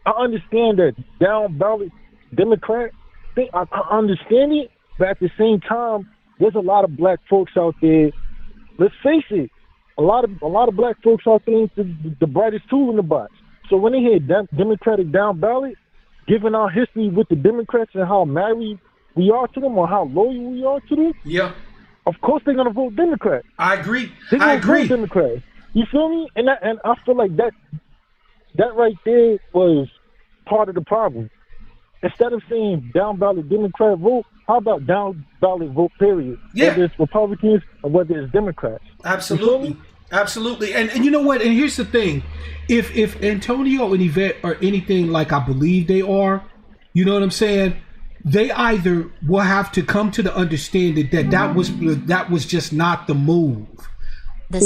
I understand that down ballot Democrat thing. I understand it, but at the same time, there's a lot of black folks out there. Let's face it, a lot of black folks out there ain't the brightest tool in the box. So when they hear Democratic down ballot, given our history with the Democrats and how married we are to them or how loyal we are to them, of course they're gonna vote Democrat. I agree. They're gonna vote Democrat. You feel me? And I feel like that right there was part of the problem. Instead of saying down ballot Democrat vote, how about down ballot vote period? Yeah. Whether it's Republicans or whether it's Democrats. Absolutely. Absolutely. And you know what? And here's the thing. If Antonio and Yvette are anything like I believe they are, you know what I'm saying? They either will have to come to the understanding that was just not the move.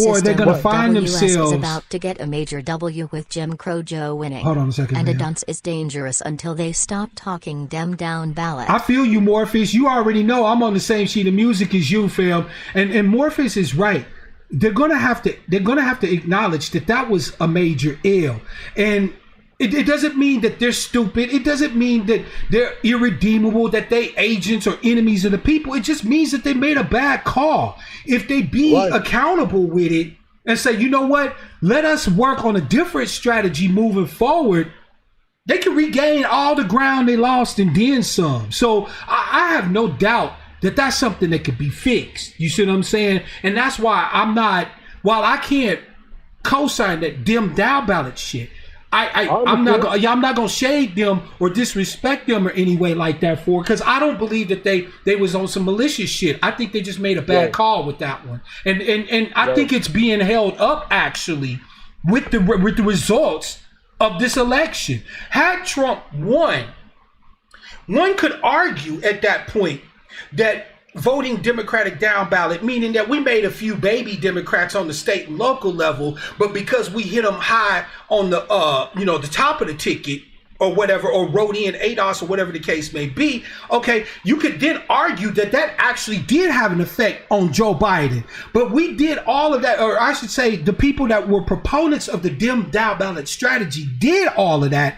Or they're going to find themselves. Is about to get a major W with Jim Crow Joe winning. Hold on a second. And a dunce is dangerous until they stop talking dem down ballot. I feel you, Morpheus. You already know I'm on the same sheet of music as you, fam. And Morpheus is right. They're gonna have to acknowledge that was a major L. And it doesn't mean that they're stupid. It doesn't mean that they're irredeemable, that they agents or enemies of the people. It just means that they made a bad call. If they be accountable with it and say, you know what, let us work on a different strategy moving forward, they can regain all the ground they lost and then some. So I have no doubt that that's something that could be fixed. You see what I'm saying? And that's why while I can't co-sign that dim down ballot shit, I'm not gonna shade them or disrespect them or any way like that because I don't believe that they was on some malicious shit. I think they just made a bad call with that one, and I think it's being held up actually with the results of this election. Had Trump won, one could argue at that point that voting Democratic down ballot, meaning that we made a few baby Democrats on the state and local level, but because we hit them high on the the top of the ticket or whatever, or wrote in ADOS or whatever the case may be, okay, you could then argue that that actually did have an effect on Joe Biden. But we did all of that, or I should say the people that were proponents of the Dem down ballot strategy did all of that,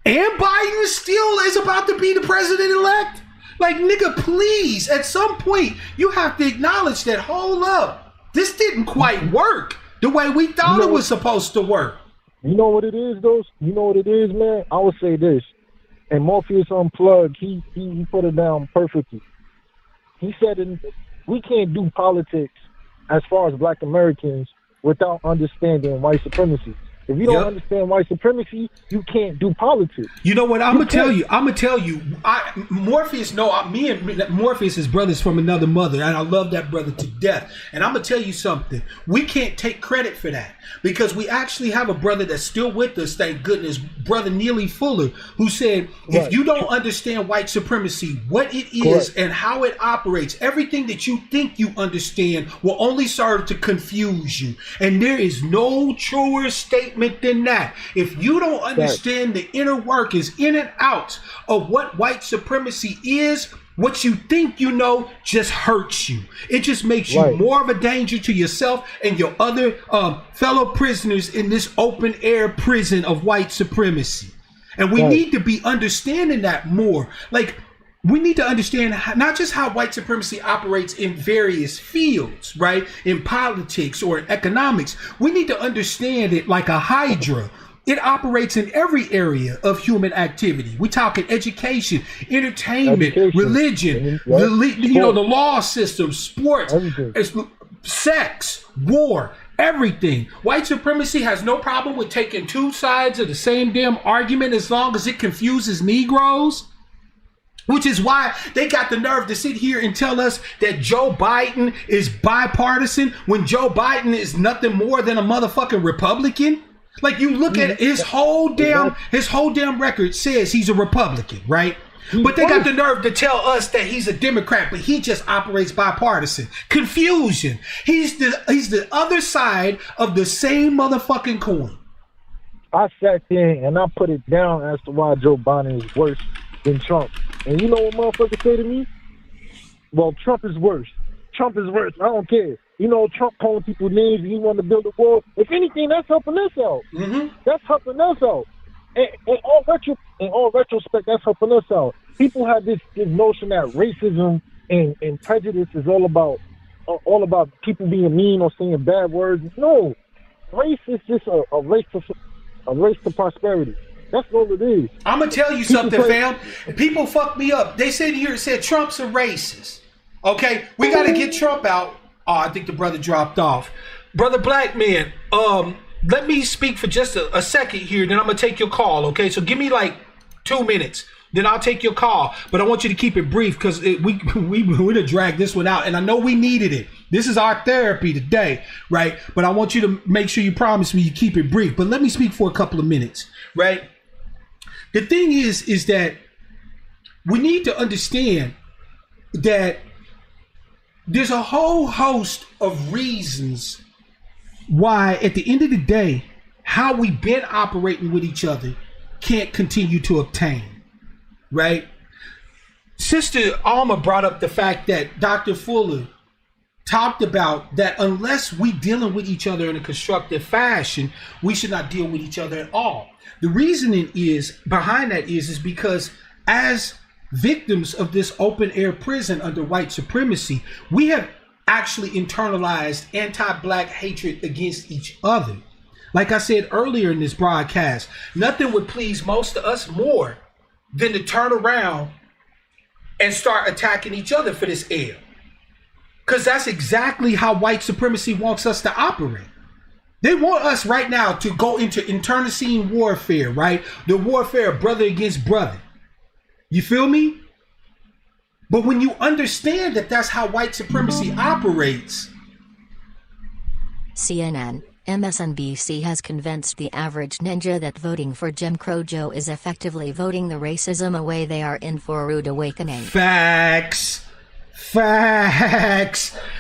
and Biden still is about to be the president-elect? Like, nigga, please, at some point, you have to acknowledge that, hold up, this didn't quite work the way we thought it was supposed to work. You know what it is, though? You know what it is, man? I would say this. And Morpheus Unplugged, he put it down perfectly. He said we can't do politics as far as black Americans without understanding white supremacy. If you don't understand white supremacy, you can't do politics. You know what? I'm gonna tell you. Morpheus, me and Morpheus is brothers from another mother, and I love that brother to death. And I'm gonna tell you something. We can't take credit for that because we actually have a brother that's still with us. Thank goodness, brother Neely Fuller, who said, if you don't understand white supremacy, what it is and how it operates, everything that you think you understand will only serve to confuse you. And there is no truer statement than that. If you don't understand the inner workings, in and outs of what white supremacy is, what you think you know just hurts you. It just makes you more of a danger to yourself and your other fellow prisoners in this open air prison of white supremacy. And we need to be understanding that more. Like, we need to understand not just how white supremacy operates in various fields, right? In politics or in economics. We need to understand it like a hydra. It operates in every area of human activity. We talk in education, entertainment, religion, the law system, sports, sex, war, everything. White supremacy has no problem with taking two sides of the same damn argument as long as it confuses Negroes. Which is why they got the nerve to sit here and tell us that Joe Biden is bipartisan when Joe Biden is nothing more than a motherfucking Republican. Like, you look at his whole damn record says he's a Republican, right? But they got the nerve to tell us that he's a Democrat, but he just operates bipartisan. Confusion. He's the other side of the same motherfucking coin. I sat there and I put it down as to why Joe Biden is worse than Trump. And you know what motherfuckers say to me? Well, Trump is worse. Trump is worse. I don't care. You know, Trump calling people names and he wanted to build a wall. If anything, that's helping us out. That's helping us out. And in all retrospect, that's helping us out. People have this notion that racism and prejudice is all about people being mean or saying bad words. No. Race is just a race to prosperity. That's all it is. I'm going to tell you something, fam. People fuck me up. They said here, Trump's a racist. Okay, we got to get Trump out. Oh, I think the brother dropped off. Brother Black Man, let me speak for just a second here, then I'm going to take your call, okay? So give me like 2 minutes, then I'll take your call. But I want you to keep it brief because we to drag this one out, and I know we needed it. This is our therapy today, right? But I want you to make sure you promise me you keep it brief. But let me speak for a couple of minutes, right? The thing is that we need to understand that there's a whole host of reasons why, at the end of the day, how we've been operating with each other can't continue to obtain, right? Sister Alma brought up the fact that Dr. Fuller talked about that unless we dealing with each other in a constructive fashion, we should not deal with each other at all. The reasoning behind that is because as victims of this open air prison under white supremacy, we have actually internalized anti-black hatred against each other. Like I said earlier in this broadcast, nothing would please most of us more than to turn around and start attacking each other for this air. Because that's exactly how white supremacy wants us to operate. They want us right now to go into internecine warfare, right? The warfare of brother against brother. You feel me? But when you understand that that's how white supremacy operates. CNN. MSNBC has convinced the average ninja that voting for Jim Crow Joe is effectively voting the racism away. They are in for a rude awakening. Facts.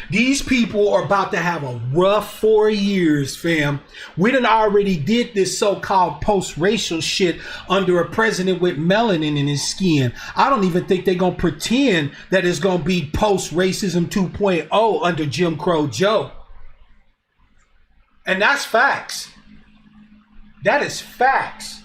These people are about to have a rough 4 years, fam. We done already did this so-called post-racial shit under a president with melanin in his skin. I don't even think they're gonna pretend that it's gonna be post-racism 2.0 under Jim Crow Joe. And that's facts. That is facts.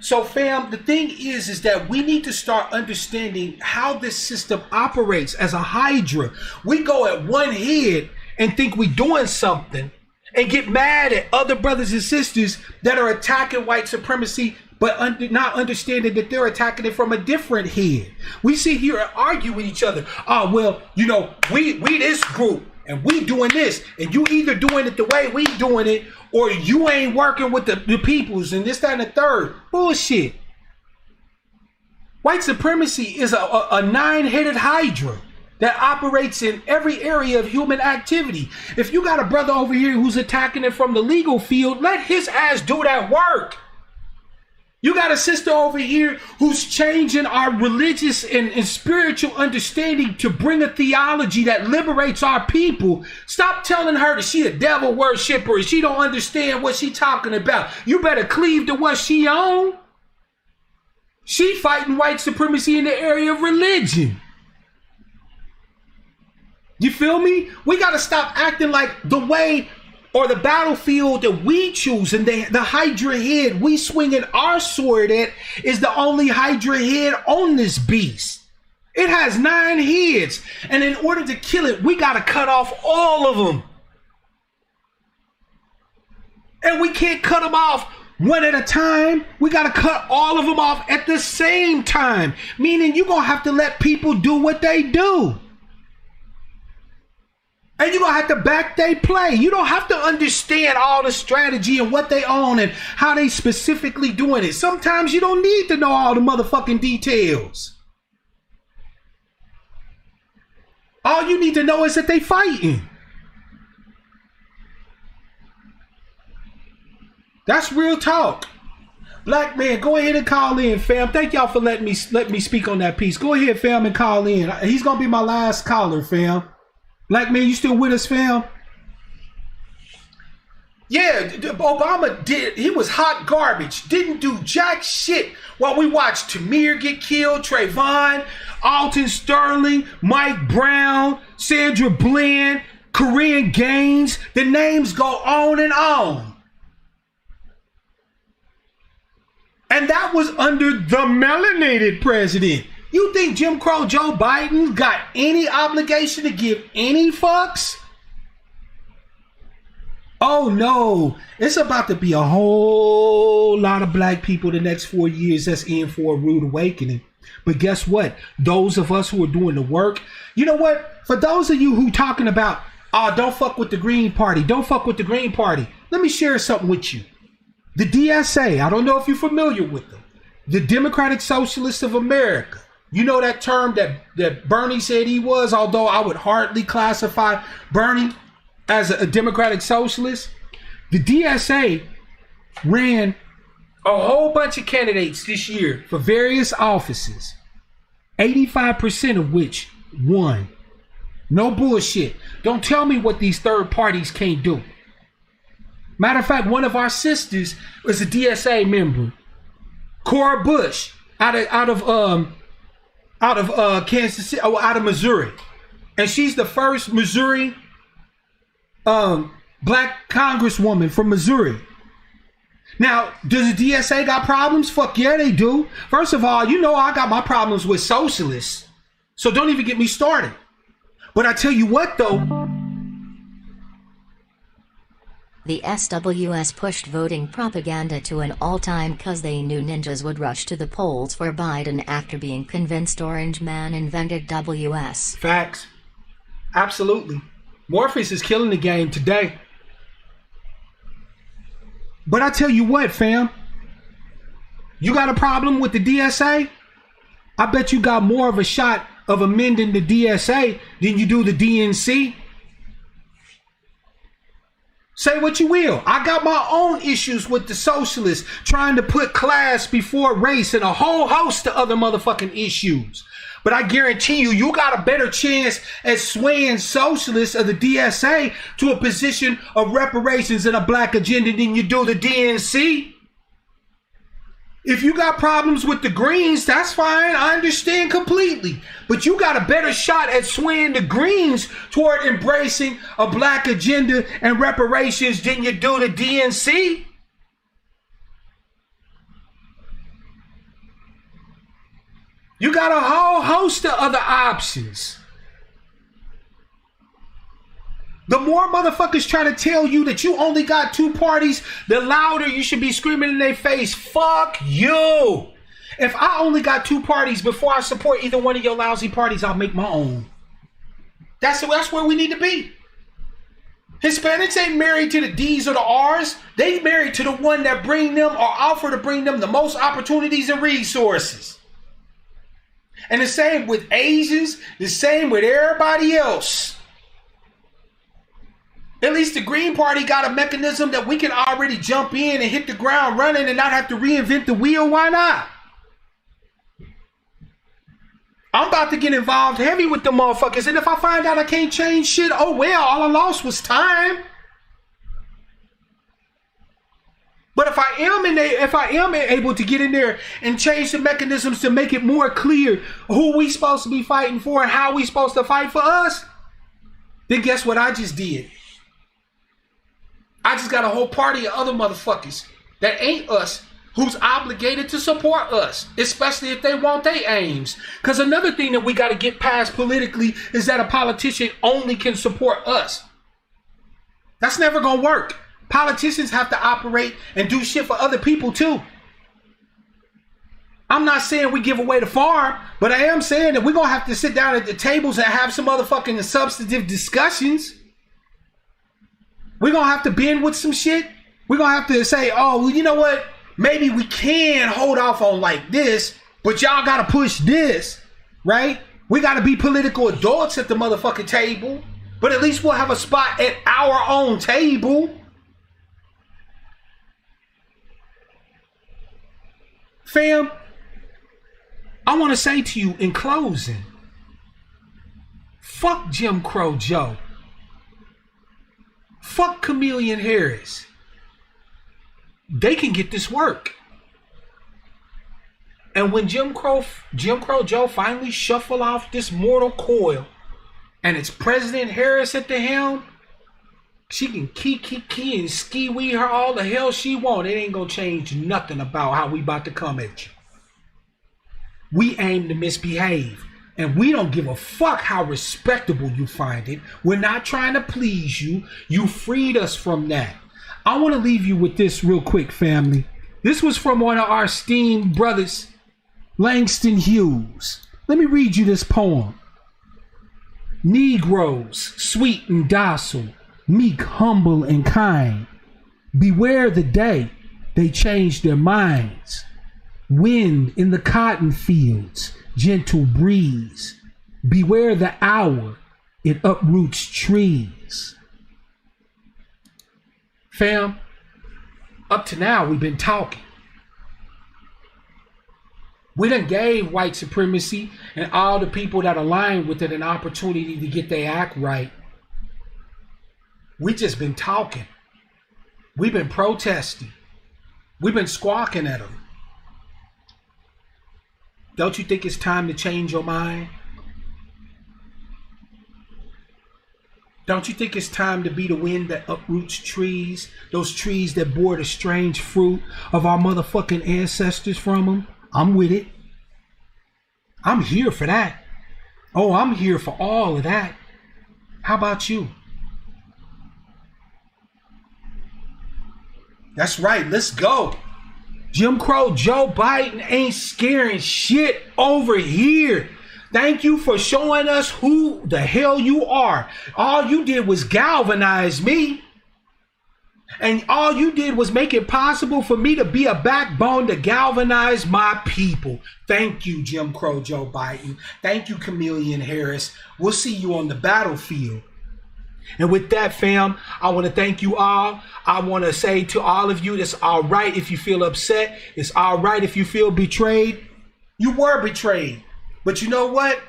So fam, the thing is that we need to start understanding how this system operates as a hydra. We go at one head and think we're doing something and get mad at other brothers and sisters that are attacking white supremacy, but not understanding that they're attacking it from a different head. We sit here and argue with each other. Oh, well, you know, we this group and we doing this, and you either doing it the way we doing it, or you ain't working with the peoples and this, that, and the third. Bullshit. White supremacy is a nine-headed hydra that operates in every area of human activity. If you got a brother over here who's attacking it from the legal field, let his ass do that work. You got a sister over here who's changing our religious and spiritual understanding to bring a theology that liberates our people. Stop telling her that she a devil worshiper and she don't understand what she talking about. You better cleave to what she on. She fighting white supremacy in the area of religion. You feel me? We got to stop acting like the way or the battlefield that we choose and the Hydra head we swinging our sword at is the only Hydra head on this beast. It has 9 heads, and in order to kill it, we got to cut off all of them. And we can't cut them off one at a time. We got to cut all of them off at the same time, meaning you're going to have to let people do what they do. And you're going to have to back they play. You don't have to understand all the strategy and what they own and how they specifically doing it. Sometimes you don't need to know all the motherfucking details. All you need to know is that they fighting. That's real talk. Black man, go ahead and call in, fam. Thank y'all for letting me speak on that piece. Go ahead, fam, and call in. He's going to be my last caller, fam. Black man, you still with us, fam? Yeah, Obama did. He was hot garbage. Didn't do jack shit while we watched Tamir get killed, Trayvon, Alton Sterling, Mike Brown, Sandra Bland, Korean Gaines. The names go on and on. And that was under the melanated president. You think Jim Crow Joe Biden got any obligation to give any fucks? Oh no, it's about to be a whole lot of black people the next 4 years that's in for a rude awakening. But guess what? Those of us who are doing the work, you know what? For those of you who talking about, oh, don't fuck with the Green Party, don't fuck with the Green Party. Let me share something with you. The DSA, I don't know if you're familiar with them. The Democratic Socialists of America. You know that term that Bernie said he was, although I would hardly classify Bernie as a Democratic Socialist. The DSA ran a whole bunch of candidates this year for various offices, 85% of which won. No bullshit. Don't tell me what these third parties can't do. Matter of fact, one of our sisters was a DSA member, Cora Bush, out of Kansas City, out of Missouri, and she's the first Missouri black congresswoman from Missouri. Now, does the DSA got problems? Fuck yeah, they do. First of all, you know I got my problems with socialists, so don't even get me started. But I tell you what, though. The SWS pushed voting propaganda to an all-time cause they knew ninjas would rush to the polls for Biden after being convinced Orange Man invented WS. Facts. Absolutely. Morpheus is killing the game today. But I tell you what, fam. You got a problem with the DSA? I bet you got more of a shot of amending the DSA than you do the DNC. Say what you will. I got my own issues with the socialists trying to put class before race and a whole host of other motherfucking issues. But I guarantee you, you got a better chance at swaying socialists of the DSA to a position of reparations and a black agenda than you do the DNC. If you got problems with the Greens, that's fine. I understand completely. But you got a better shot at swaying the Greens toward embracing a black agenda and reparations than you do the DNC. You got a whole host of other options. The more motherfuckers try to tell you that you only got two parties, the louder you should be screaming in their face, fuck you. If I only got two parties before I support either one of your lousy parties, I'll make my own. That's where we need to be. Hispanics ain't married to the D's or the R's. They married to the one that bring them or offer to bring them the most opportunities and resources. And the same with Asians, the same with everybody else. At least the Green Party got a mechanism that we can already jump in and hit the ground running and not have to reinvent the wheel. Why not? I'm about to get involved heavy with the motherfuckers. And if I find out I can't change shit, oh well, all I lost was time. But if I am able to get in there and change the mechanisms to make it more clear who we supposed to be fighting for and how we supposed to fight for us, then guess what I just did? I just got a whole party of other motherfuckers that ain't us who's obligated to support us, especially if they want their aims. Because another thing that we got to get past politically is that a politician only can support us. That's never going to work. Politicians have to operate and do shit for other people too. I'm not saying we give away the farm, but I am saying that we're going to have to sit down at the tables and have some motherfucking substantive discussions. We're going to have to bend with some shit. We're going to have to say, oh, well, you know what? Maybe we can hold off on like this, but y'all got to push this, right? We got to be political adults at the motherfucking table, but at least we'll have a spot at our own table. Fam, I want to say to you in closing, fuck Jim Crow Joe. Fuck Chameleon Harris. They can get this work. And when Jim Crow Joe finally shuffle off this mortal coil and it's President Harris at the helm, she can key and ski-wee her all the hell she want. It ain't gonna change nothing about how we about to come at you. We aim to misbehave. And we don't give a fuck how respectable you find it. We're not trying to please you. You freed us from that. I want to leave you with this real quick, family. This was from one of our esteemed brothers, Langston Hughes. Let me read you this poem. Negroes, sweet and docile, meek, humble, and kind. Beware the day they change their minds. Wind in the cotton fields, gentle breeze. Beware the hour it uproots trees. Fam, up to now we've been talking. We done gave white supremacy and all the people that align with it an opportunity to get their act right. We just been talking. We've been protesting. We've been squawking at them. Don't you think it's time to change your mind? Don't you think it's time to be the wind that uproots trees? Those trees that bore the strange fruit of our motherfucking ancestors from them? I'm with it. I'm here for that. Oh, I'm here for all of that. How about you? That's right, let's go. Jim Crow Joe Biden ain't scaring shit over here. Thank you for showing us who the hell you are. All you did was galvanize me. And all you did was make it possible for me to be a backbone to galvanize my people. Thank you, Jim Crow Joe Biden. Thank you, Chameleon Harris. We'll see you on the battlefield. And with that, fam, I want to thank you all. I want to say to all of you, it's all right if you feel upset. It's all right if you feel betrayed. You were betrayed. But you know what?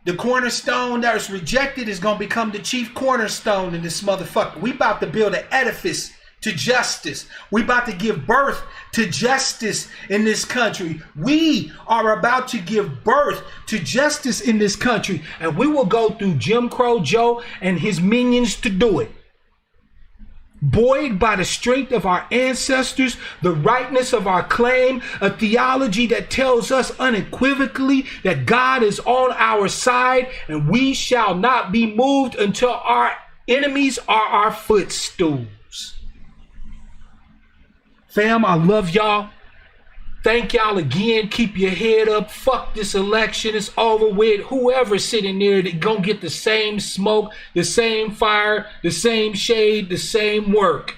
The cornerstone that was rejected is going to become the chief cornerstone in this motherfucker. We about to build an edifice to justice. We about to give birth to justice in this country. We are about to give birth to justice in this country. And we will go through Jim Crow Joe and his minions to do it. Buoyed by the strength of our ancestors, the rightness of our claim, a theology that tells us unequivocally that God is on our side and we shall not be moved until our enemies are our footstools. Fam, I love y'all. Thank y'all again. Keep your head up. Fuck this election. It's over with. Whoever's sitting there, they gonna get the same smoke, the same fire, the same shade, the same work.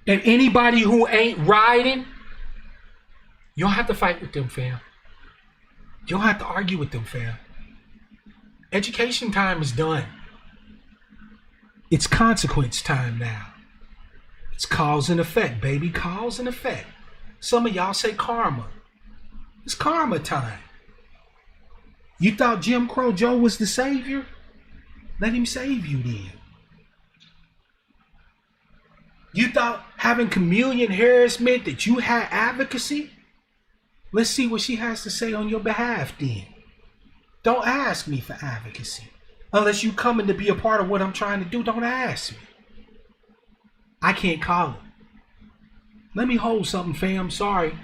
And anybody who ain't riding, you don't have to fight with them, fam. You don't have to argue with them, fam. Education time is done. It's consequence time now. It's cause and effect, baby. Cause and effect. Some of y'all say karma. It's karma time. You thought Jim Crow Joe was the savior? Let him save you then. You thought having Chameleon Harris meant that you had advocacy? Let's see what she has to say on your behalf then. Don't ask me for advocacy. Unless you coming to be a part of what I'm trying to do, don't ask me. I can't call it. Let me hold something, fam. Sorry.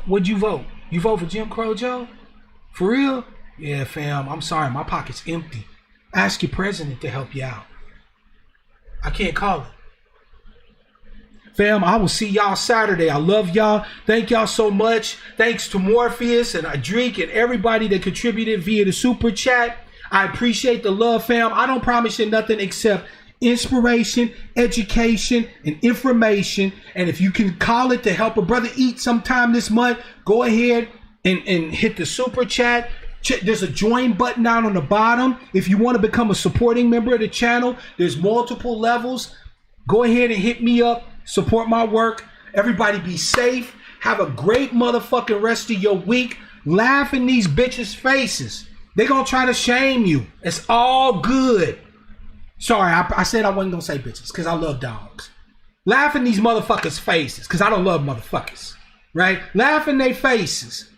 What'd you vote? You vote for Jim Crow Joe? For real? Yeah, fam. I'm sorry. My pocket's empty. Ask your president to help you out. I can't call it. Fam, I will see y'all Saturday. I love y'all. Thank y'all so much. Thanks to Morpheus and Adric and everybody that contributed via the super chat. I appreciate the love, fam. I don't promise you nothing except inspiration, education, and information. And if you can call it to help a brother eat sometime this month, go ahead and hit the super chat. There's a join button down on the bottom. If you want to become a supporting member of the channel, there's multiple levels. Go ahead and hit me up. Support my work. Everybody be safe. Have a great motherfucking rest of your week. Laugh in these bitches' faces. They're going to try to shame you. It's all good. Sorry, I said I wasn't going to say bitches because I love dogs. Laugh in these motherfuckers' faces because I don't love motherfuckers. Right? Laugh in their faces.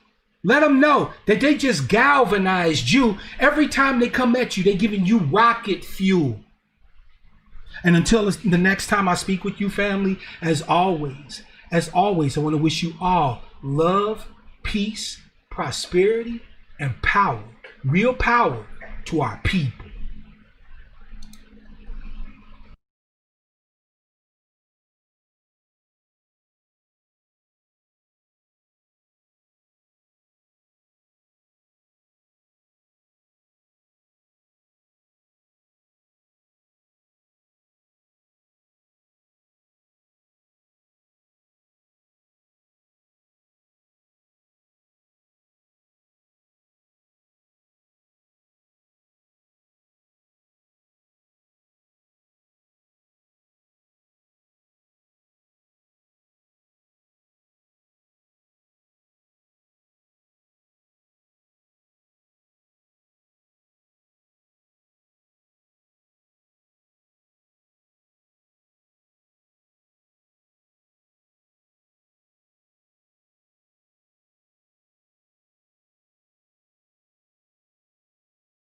Let them know that they just galvanized you. Every time they come at you, they're giving you rocket fuel. And until the next time I speak with you, family, as always, I want to wish you all love, peace, prosperity, and power. Real power to our people.